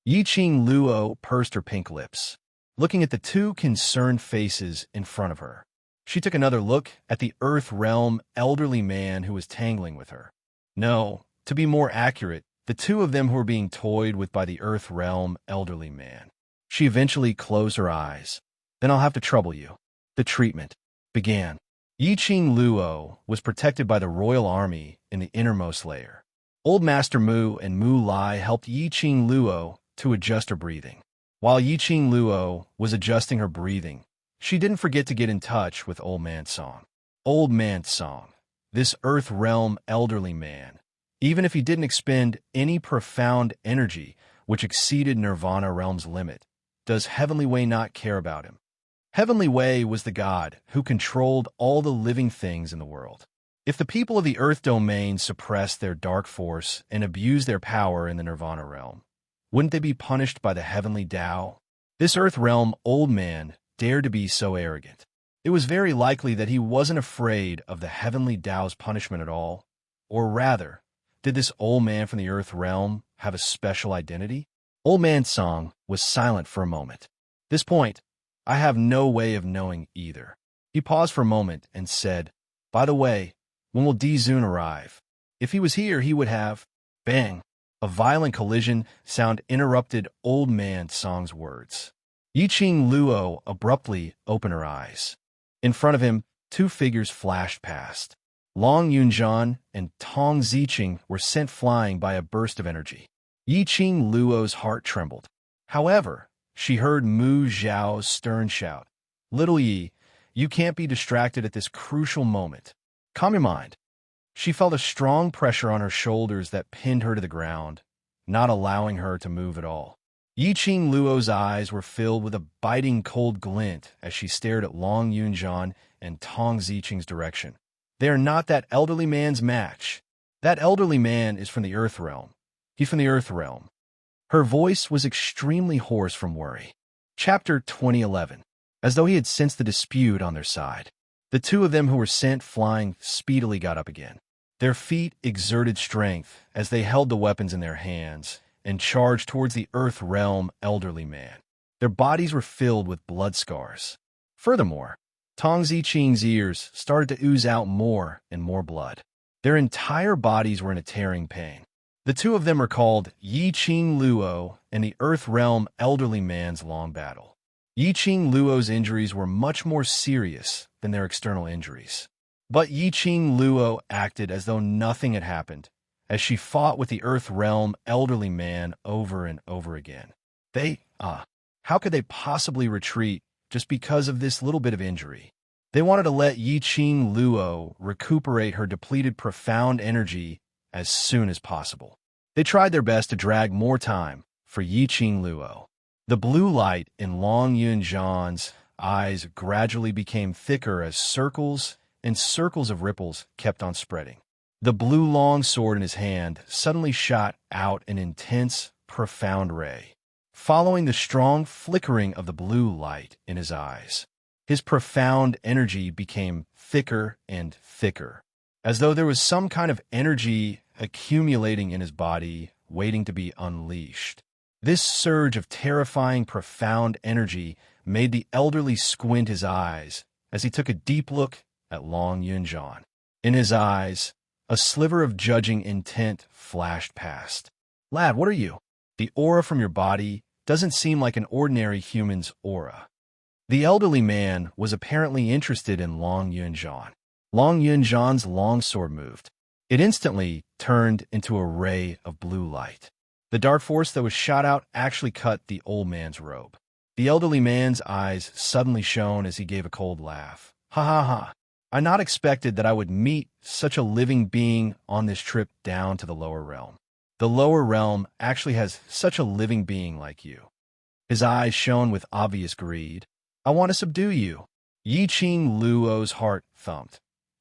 Yiqing Luo pursed her pink lips, looking at the two concerned faces in front of her. She took another look at the Earth Realm elderly man who was tangling with her. No, to be more accurate, the two of them who were being toyed with by the Earth Realm elderly man. She eventually closed her eyes. Then I'll have to trouble you. The treatment began. Yiqing Luo was protected by the royal army in the innermost layer. Old Master Mu and Mu Lai helped Yiqing Luo to adjust her breathing. While Yiqing Luo was adjusting her breathing, she didn't forget to get in touch with Old Man Song. Old Man Song, this Earth Realm elderly man, even if he didn't expend any profound energy which exceeded Nirvana Realm's limit, does Heavenly Way not care about him? Heavenly Way was the god who controlled all the living things in the world. If the people of the Earth Domain suppressed their dark force and abused their power in the Nirvana Realm, wouldn't they be punished by the Heavenly Tao? This Earth Realm old man dared to be so arrogant. It was very likely that he wasn't afraid of the Heavenly Tao's punishment at all. Or rather, did this old man from the Earth Realm have a special identity? Old Man Song was silent for a moment. At this point, I have no way of knowing either. He paused for a moment and said, by the way, when will Dizun arrive? If he was here, he would have... Bang! A violent collision sound interrupted Old Man Song's words. Yiqing Luo abruptly opened her eyes. In front of him, two figures flashed past. Long Yunjian and Tong Ziqing were sent flying by a burst of energy. Yiqing Luo's heart trembled. However, she heard Mu Xiao's stern shout, "Little Yi, you can't be distracted at this crucial moment. Calm your mind." She felt a strong pressure on her shoulders that pinned her to the ground, not allowing her to move at all. Yiqing Luo's eyes were filled with a biting cold glint as she stared at Long Yunjian and Tong Ziqing's direction. They are not that elderly man's match. That elderly man is from the Earth Realm. He's from the Earth Realm. Her voice was extremely hoarse from worry. Chapter 2011. As though he had sensed the dispute on their side, the two of them who were sent flying speedily got up again. Their feet exerted strength as they held the weapons in their hands and charged towards the Earth Realm elderly man. Their bodies were filled with blood scars. Furthermore, Tong Ziqing's ears started to ooze out more and more blood. Their entire bodies were in a tearing pain. The two of them recalled Yiqing Luo and the Earth Realm elderly man's long battle. Yiqing Luo's injuries were much more serious than their external injuries. But Yiqing Luo acted as though nothing had happened, as she fought with the Earth Realm elderly man over and over again. How could they possibly retreat just because of this little bit of injury? They wanted to let Yiqing Luo recuperate her depleted profound energy as soon as possible. They tried their best to drag more time for Yiqing Luo. The blue light in Long Yunjian's eyes gradually became thicker as circles and circles of ripples kept on spreading. The blue long sword in his hand suddenly shot out an intense, profound ray, following the strong flickering of the blue light in his eyes. His profound energy became thicker and thicker, as though there was some kind of energy accumulating in his body, waiting to be unleashed. This surge of terrifying, profound energy made the elderly squint his eyes as he took a deep look at Long Yunjian. In his eyes, a sliver of judging intent flashed past. "Lad, what are you? The aura from your body doesn't seem like an ordinary human's aura." The elderly man was apparently interested in Long Yunjian. Long Yunjian's longsword moved. It instantly turned into a ray of blue light. The dark force that was shot out actually cut the old man's robe. The elderly man's eyes suddenly shone as he gave a cold laugh. "Ha ha ha. I not expected that I would meet such a living being on this trip down to the lower realm. The lower realm actually has such a living being like you. His eyes shone with obvious greed. I want to subdue you. Yi Qing Luo's heart thumped.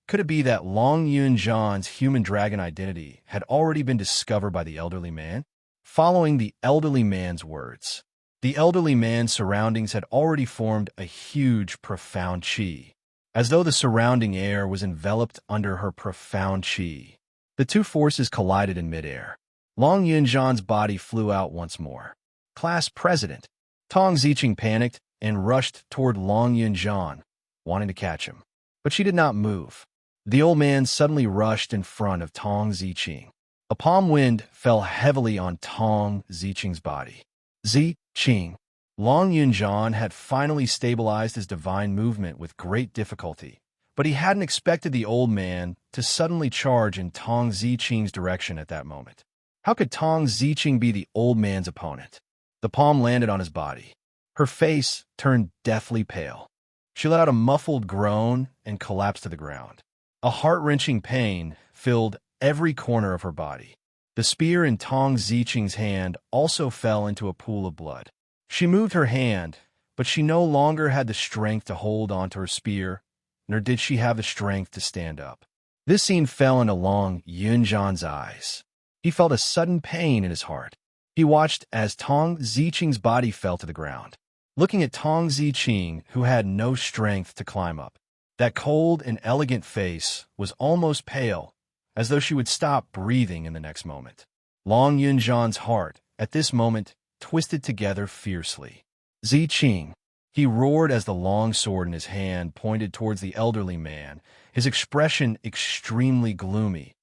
Could it be that Long Yunjan's human dragon identity had already been discovered by the elderly man? Following the elderly man's words, the elderly man's surroundings had already formed a huge, profound qi, as though the surrounding air was enveloped under her profound qi. The two forces collided in midair. Long Yunjan's body flew out once more. Class President. Tong Ziqing panicked and rushed toward Long Yunjan, wanting to catch him. But she did not move. The old man suddenly rushed in front of Tong Ziqing. A palm wind fell heavily on Tong Ziqing's body. Ziqing. Long Yunjan had finally stabilized his divine movement with great difficulty, but he hadn't expected the old man to suddenly charge in Tong Ziqing's direction at that moment. How could Tong Ziqing be the old man's opponent? The palm landed on his body. Her face turned deathly pale. She let out a muffled groan and collapsed to the ground. A heart-wrenching pain filled every corner of her body. The spear in Tong Ziqing's hand also fell into a pool of blood. She moved her hand, but she no longer had the strength to hold onto her spear, nor did she have the strength to stand up. This scene fell into Long Yunjan's eyes. He felt a sudden pain in his heart. He watched as Tong Ziqing's body fell to the ground. Looking at Tong Ziqing, who had no strength to climb up, that cold and elegant face was almost pale, as though she would stop breathing in the next moment. Long Yunjan's heart, at this moment, twisted together fiercely. Ziqing, he roared as the long sword in his hand pointed towards the elderly man, his expression extremely gloomy.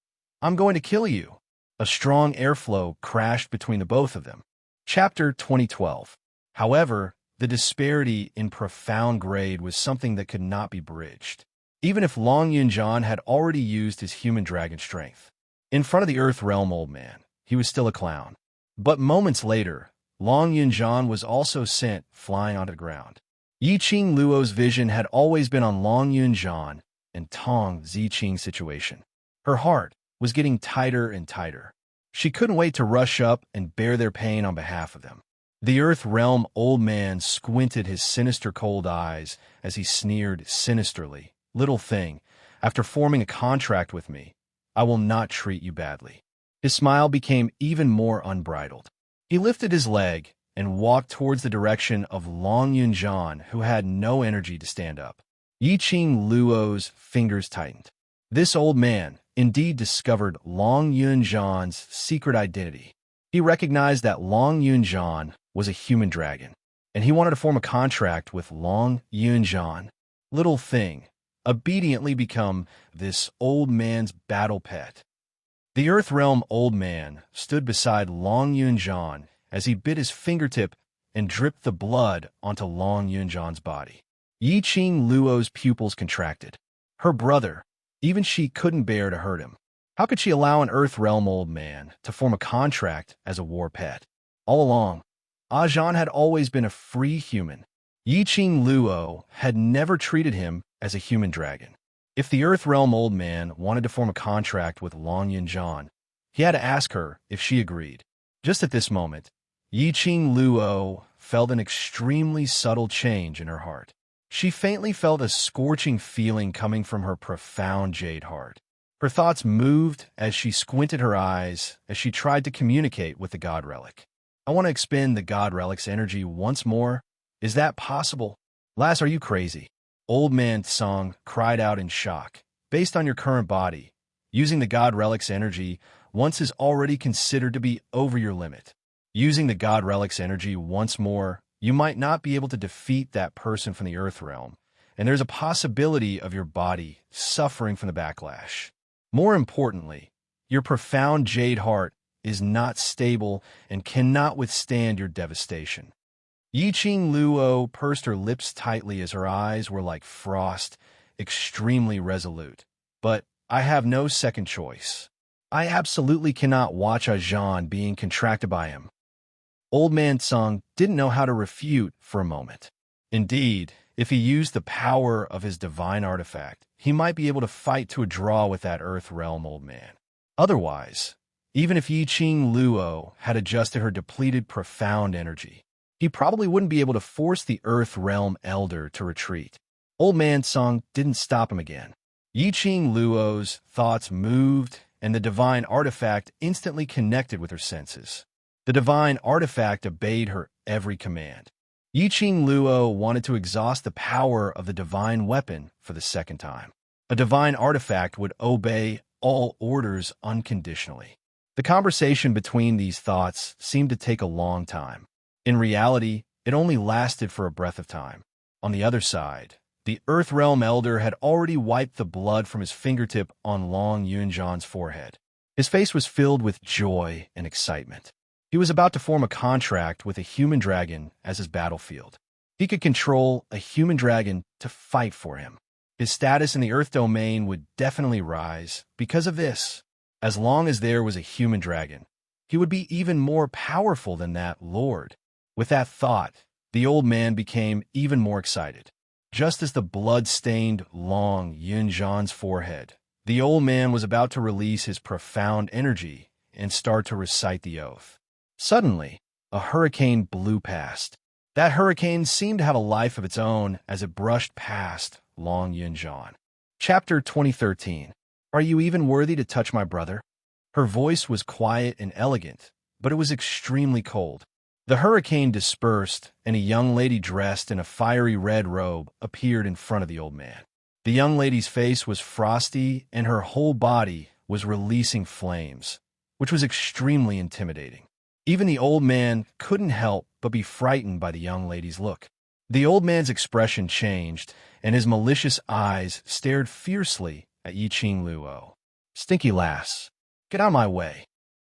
I'm going to kill you. A strong airflow crashed between the both of them. Chapter 2012. However, the disparity in profound grade was something that could not be bridged, even if Long Yunjan had already used his human dragon strength. In front of the Earth Realm old man, he was still a clown. But moments later, Long Yunjan was also sent flying onto the ground. Yi Qing Luo's vision had always been on Long Yunjan and Tong Ziqing's situation. Her heart was getting tighter and tighter. She couldn't wait to rush up and bear their pain on behalf of them. The Earth Realm old man squinted his sinister cold eyes as he sneered sinisterly. Little thing, after forming a contract with me, I will not treat you badly. His smile became even more unbridled. He lifted his leg and walked towards the direction of Long Yunjan, who had no energy to stand up. Yi Qing Luo's fingers tightened. This old man indeed discovered Long Yunjan's secret identity. He recognized that Long Yunjan was a human dragon, and he wanted to form a contract with Long Yunjan. Little thing, obediently become this old man's battle pet. The Earth Realm old man stood beside Long Yunjan as he bit his fingertip and dripped the blood onto Long Yunjan's body. Yi Qing Luo's pupils contracted. Her brother, even she couldn't bear to hurt him. How could she allow an Earth Realm old man to form a contract as a war pet? All along, Ajan had always been a free human. Yi Qing Luo had never treated him as a human dragon. If the Earth Realm old man wanted to form a contract with Long Yunjan, he had to ask her if she agreed. Just at this moment, Yi Qing Luo felt an extremely subtle change in her heart. She faintly felt a scorching feeling coming from her profound jade heart. Her thoughts moved as she squinted her eyes as she tried to communicate with the God Relic. I want to expend the God Relic's energy once more. Is that possible? Lass, are you crazy? Old man Tsang cried out in shock. Based on your current body, using the God Relic's energy once is already considered to be over your limit. Using the God Relic's energy once more, you might not be able to defeat that person from the Earth Realm, and there's a possibility of your body suffering from the backlash. More importantly, your profound jade heart is not stable and cannot withstand your devastation. Yi Qing Luo pursed her lips tightly as her eyes were like frost, extremely resolute. But I have no second choice. I absolutely cannot watch Ajan being contracted by him. Old man Tsang didn't know how to refute for a moment. Indeed, If he used the power of his divine artifact, he might be able to fight to a draw with that Earth Realm old man. Otherwise, even if Yi-Ching Luo had adjusted her depleted profound energy, he probably wouldn't be able to force the Earth Realm Elder to retreat. Old Man Song didn't stop him again. Yi-Ching Luo's thoughts moved, and the divine artifact instantly connected with her senses. The divine artifact obeyed her every command. Yi-Ching Luo wanted to exhaust the power of the divine weapon for the second time. A divine artifact would obey all orders unconditionally. The conversation between these thoughts seemed to take a long time. In reality, it only lasted for a breath of time. On the other side, the Earth Realm Elder had already wiped the blood from his fingertip on Long Yunjan's forehead. His face was filled with joy and excitement. He was about to form a contract with a human dragon as his battlefield. He could control a human dragon to fight for him. His status in the Earth domain would definitely rise because of this. As long as there was a human dragon, he would be even more powerful than that Lord. With that thought, the old man became even more excited. Just as the blood-stained Long Yunjan's forehead, the old man was about to release his profound energy and start to recite the oath. Suddenly, a hurricane blew past. That hurricane seemed to have a life of its own as it brushed past Long Yunjan. Chapter 2013. Are you even worthy to touch my brother? Her voice was quiet and elegant, but it was extremely cold. The hurricane dispersed, and a young lady dressed in a fiery red robe appeared in front of the old man. The young lady's face was frosty, and her whole body was releasing flames, which was extremely intimidating. Even the old man couldn't help but be frightened by the young lady's look. The old man's expression changed, and his malicious eyes stared fiercely at Yi-Ching Luo. Stinky lass, get out of my way.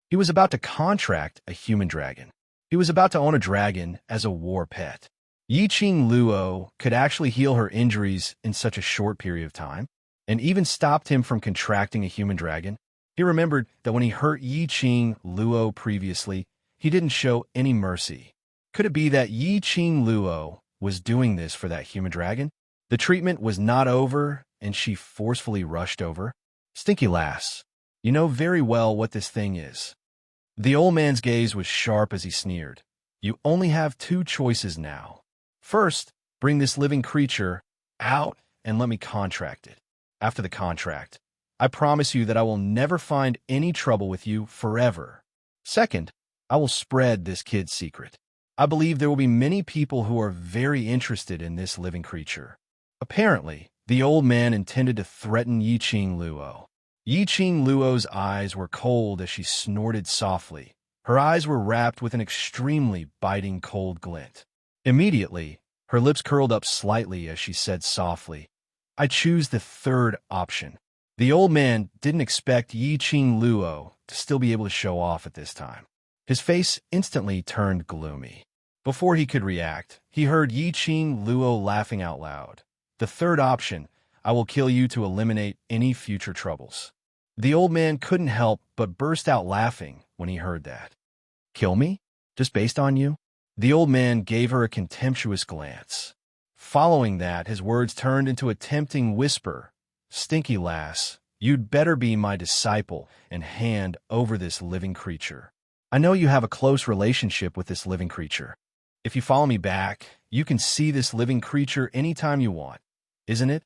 He was about to contract a human dragon. He was about to own a dragon as a war pet. Yi-Ching Luo could actually heal her injuries in such a short period of time, and even stopped him from contracting a human dragon. He remembered that when he hurt Yi-Ching Luo previously, he didn't show any mercy. Could it be that Yi-Ching Luo was doing this for that human dragon? The treatment was not over, and she forcefully rushed over. Stinky lass, you know very well what this thing is. The old man's gaze was sharp as he sneered. You only have two choices now. First, bring this living creature out and let me contract it. After the contract, I promise you that I will never find any trouble with you forever. Second, I will spread this kid's secret. I believe there will be many people who are very interested in this living creature. Apparently, the old man intended to threaten Yi-Ching Luo. Yi-Ching Luo's eyes were cold as she snorted softly. Her eyes were wrapped with an extremely biting cold glint. Immediately, her lips curled up slightly as she said softly, I choose the third option. The old man didn't expect Yi-Ching Luo to still be able to show off at this time. His face instantly turned gloomy. Before he could react, he heard Yi-Ching Luo laughing out loud. The third option, I will kill you to eliminate any future troubles. The old man couldn't help but burst out laughing when he heard that. Kill me? Just based on you? The old man gave her a contemptuous glance. Following that, his words turned into a tempting whisper. Stinky lass, you'd better be my disciple and hand over this living creature. I know you have a close relationship with this living creature. If you follow me back, you can see this living creature anytime you want, isn't it?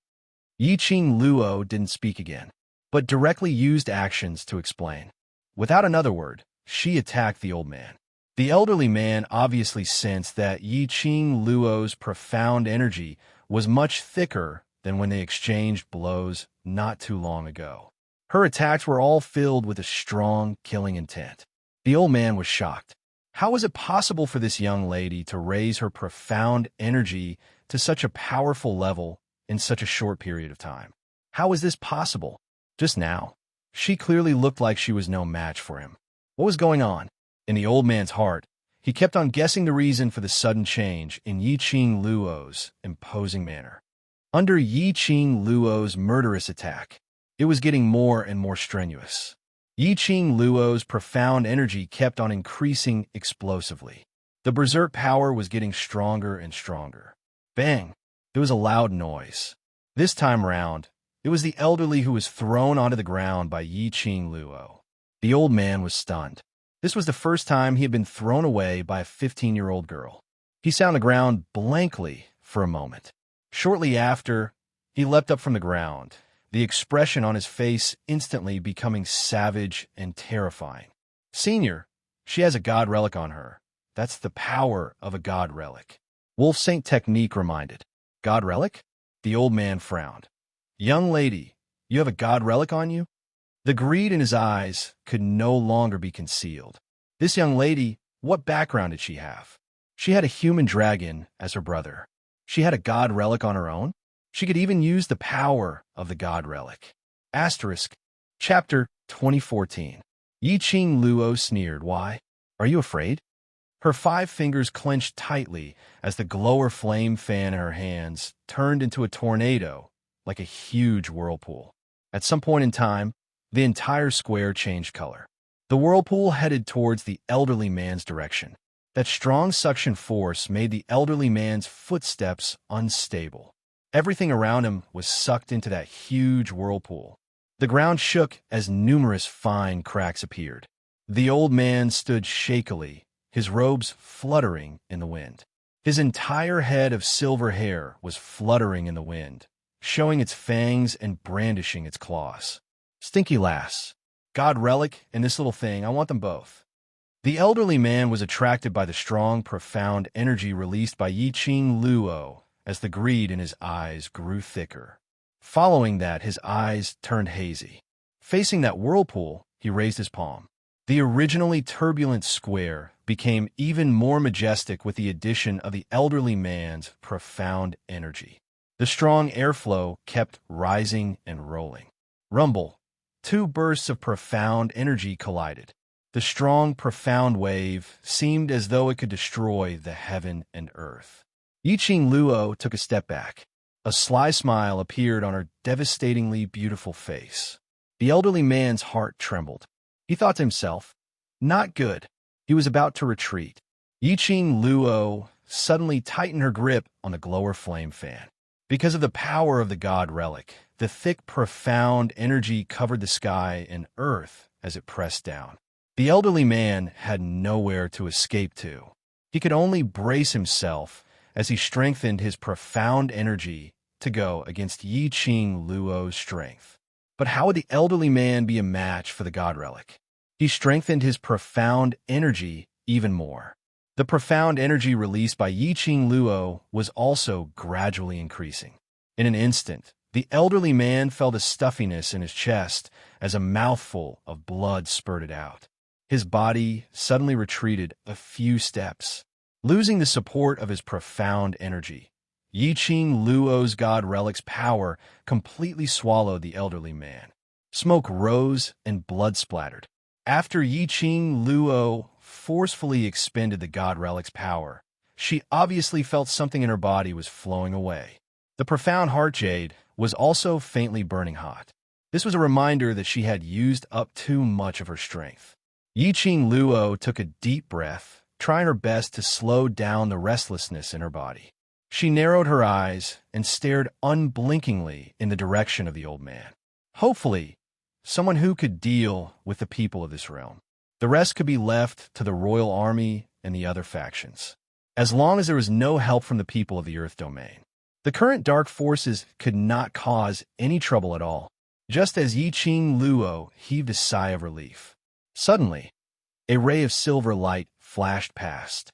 Yi-Ching Luo didn't speak again, but directly used actions to explain. Without another word, she attacked the old man. The elderly man obviously sensed that Yi-Ching Luo's profound energy was much thicker than when they exchanged blows not too long ago. Her attacks were all filled with a strong, killing intent. The old man was shocked. How was it possible for this young lady to raise her profound energy to such a powerful level in such a short period of time? How was this possible? Just now, she clearly looked like she was no match for him. What was going on? In the old man's heart, he kept on guessing the reason for the sudden change in Yi-Ching Luo's imposing manner. Under Yi-Ching Luo's murderous attack, it was getting more and more strenuous. Yi-Ching Luo's profound energy kept on increasing explosively. The berserk power was getting stronger and stronger. Bang! There was a loud noise. This time round, it was the elderly who was thrown onto the ground by Yi Qing Luo. The old man was stunned. This was the first time he had been thrown away by a 15-year-old girl. He sat on the ground blankly for a moment. Shortly after, he leapt up from the ground, the expression on his face instantly becoming savage and terrifying. "Senior, she has a god relic on her. That's the power of a god relic." Wolf Saint Technique reminded. "God relic?" The old man frowned. "Young lady, you have a god relic on you?" The greed in his eyes could no longer be concealed. This young lady, what background did she have? She had a human dragon as her brother. She had a god relic on her own? She could even use the power of the god relic. Asterisk. Chapter 2014. Yi Qing Luo sneered. "Why? Are you afraid?" Her 5 fingers clenched tightly as the glower flame fan in her hands turned into a tornado, like a huge whirlpool. At some point in time, the entire square changed color. The whirlpool headed towards the elderly man's direction. That strong suction force made the elderly man's footsteps unstable. Everything around him was sucked into that huge whirlpool. The ground shook as numerous fine cracks appeared. The old man stood shakily, his robes fluttering in the wind. His entire head of silver hair was fluttering in the wind, showing its fangs and brandishing its claws. "Stinky lass. God relic and this little thing, I want them both." The elderly man was attracted by the strong, profound energy released by Yi Qing Luo as the greed in his eyes grew thicker. Following that, his eyes turned hazy. Facing that whirlpool, he raised his palm. The originally turbulent square became even more majestic with the addition of the elderly man's profound energy. The strong airflow kept rising and rolling. Rumble. 2 bursts of profound energy collided. The strong, profound wave seemed as though it could destroy the heaven and earth. Yi Qing Luo took a step back. A sly smile appeared on her devastatingly beautiful face. The elderly man's heart trembled. He thought to himself, "Not good." He was about to retreat. Yi Qing Luo suddenly tightened her grip on the glower flame fan. Because of the power of the god relic, the thick, profound energy covered the sky and earth as it pressed down. The elderly man had nowhere to escape to. He could only brace himself as he strengthened his profound energy to go against Yi Qing Luo's strength. But how would the elderly man be a match for the god relic? He strengthened his profound energy even more. The profound energy released by Yi Qing Luo was also gradually increasing. In an instant, the elderly man felt a stuffiness in his chest as a mouthful of blood spurted out. His body suddenly retreated a few steps. Losing the support of his profound energy, Yi Qing Luo's god relic's power completely swallowed the elderly man. Smoke rose and blood splattered. After Yi Qing Luo forcefully expended the god relic's power, she obviously felt something in her body was flowing away. The profound heart jade was also faintly burning hot. This was a reminder that she had used up too much of her strength. Yi Qing Luo took a deep breath, trying her best to slow down the restlessness in her body. She narrowed her eyes and stared unblinkingly in the direction of the old man. Hopefully, someone who could deal with the people of this realm. The rest could be left to the royal army and the other factions, as long as there was no help from the people of the Earth domain. The current dark forces could not cause any trouble at all. Just as Yi Qing Luo heaved a sigh of relief, suddenly, a ray of silver light flashed past.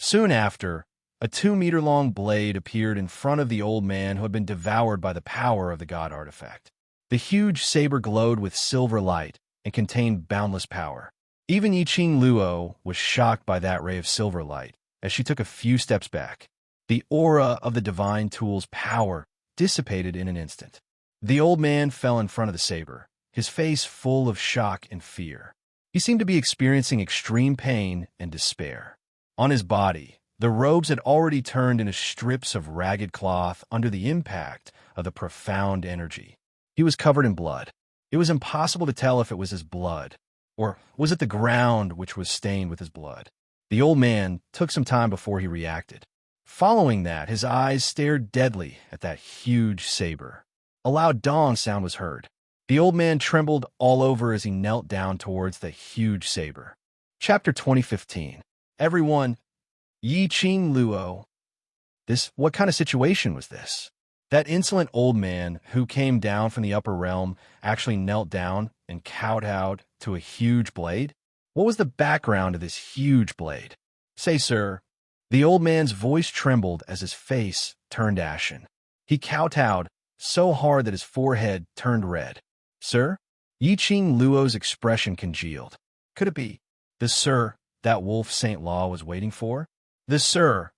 Soon after, a 2-meter-long blade appeared in front of the old man who had been devoured by the power of the god artifact. The huge saber glowed with silver light and contained boundless power. Even Yi Qing Luo was shocked by that ray of silver light as she took a few steps back. The aura of the divine tool's power dissipated in an instant. The old man fell in front of the saber, his face full of shock and fear. He seemed to be experiencing extreme pain and despair. On his body, the robes had already turned into strips of ragged cloth under the impact of the profound energy. He was covered in blood. It was impossible to tell if it was his blood, or was it the ground which was stained with his blood. The old man took some time before he reacted. Following that, his eyes stared deadly at that huge saber. A loud dong sound was heard. The old man trembled all over as he knelt down towards the huge saber. Chapter 2015. Everyone, Yi Qing Luo. What kind of situation was this? That insolent old man who came down from the upper realm actually knelt down and kowtowed to a huge blade? What was the background of this huge blade? Say, sir. The old man's voice trembled as his face turned ashen. He kowtowed so hard that his forehead turned red. Sir? Yi Qing Luo's expression congealed. Could it be the sir that Wolf St. Law was waiting for? The sir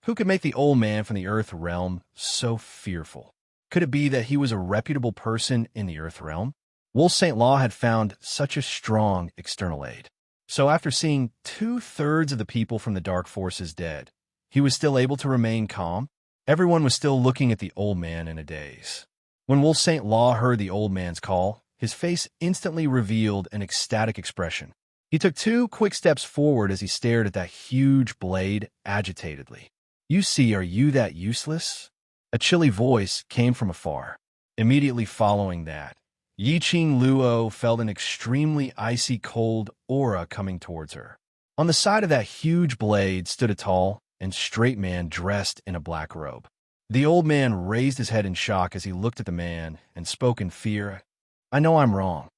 who could make the old man from the earth realm so fearful? Could it be that he was a reputable person in the earth realm? Wolf St. Law had found such a strong external aid. So after seeing 2/3 of the people from the dark forces dead, he was still able to remain calm? Everyone was still looking at the old man in a daze. When Wolf St. Law heard the old man's call, his face instantly revealed an ecstatic expression. He took 2 quick steps forward as he stared at that huge blade agitatedly. You see, are you that useless? A chilly voice came from afar. Immediately following that, Yi Qing Luo felt an extremely icy cold aura coming towards her. On the side of that huge blade stood a tall and straight man dressed in a black robe. The old man raised his head in shock as he looked at the man and spoke in fear. I know I'm wrong.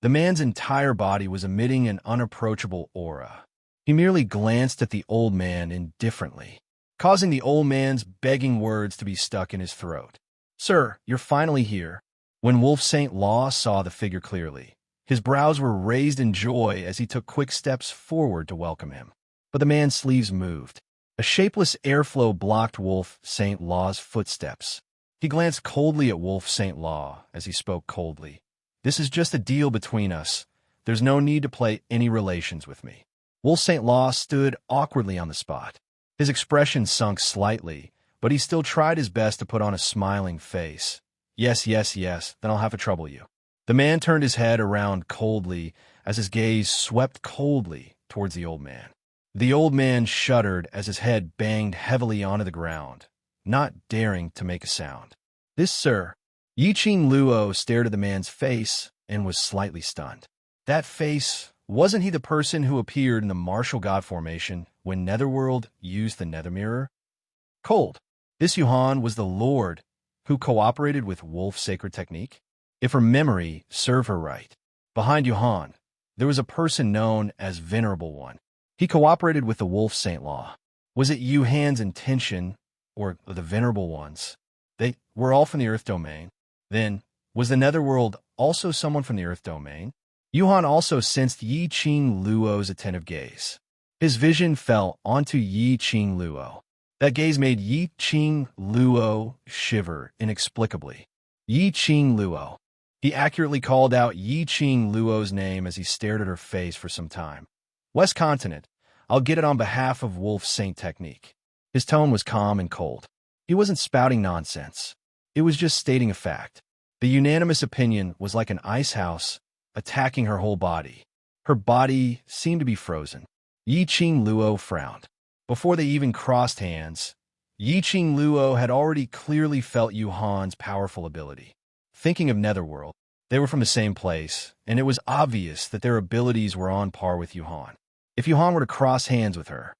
The man's entire body was emitting an unapproachable aura. He merely glanced at the old man indifferently, causing the old man's begging words to be stuck in his throat. Sir, you're finally here. When Wolf St. Law saw the figure clearly, his brows were raised in joy as he took quick steps forward to welcome him. But the man's sleeves moved. A shapeless airflow blocked Wolf St. Law's footsteps. He glanced coldly at Wolf St. Law as he spoke coldly. This is just a deal between us. There's no need to play any relations with me. Wolf St. Law stood awkwardly on the spot. His expression sunk slightly, but he still tried his best to put on a smiling face. Yes, then I'll have to trouble you. The man turned his head around coldly as his gaze swept coldly towards the old man. The old man shuddered as his head banged heavily onto the ground, not daring to make a sound. This, sir. Yi Qing Luo stared at the man's face and was slightly stunned. That face, wasn't he the person who appeared in the martial god formation when Netherworld used the Nether Mirror? Cold. This Yuhan was the Lord who cooperated with Wolf's sacred technique? If her memory served her right, behind Yuhan, there was a person known as Venerable One. He cooperated with the Wolf St. Law. Was it Yuhan's intention, or the Venerable Ones? They were all from the Earth Domain. Then, was the Netherworld also someone from the Earth Domain? Yuhan also sensed Yi Qing Luo's attentive gaze. His vision fell onto Yi Qing Luo. That gaze made Yi Qing Luo shiver inexplicably. Yi Qing Luo. He accurately called out Yi Qing Luo's name as he stared at her face for some time. West Continent, I'll get it on behalf of Wolf Saint Technique. His tone was calm and cold. He wasn't spouting nonsense. It was just stating a fact. The unanimous opinion was like an ice house attacking her whole body. Her body seemed to be frozen. Yi Qing Luo frowned. Before they even crossed hands, Yi Qing Luo had already clearly felt Yuhan's powerful ability. Thinking of Netherworld, they were from the same place, and it was obvious that their abilities were on par with Yuhan. If Yuhan were to cross hands with her,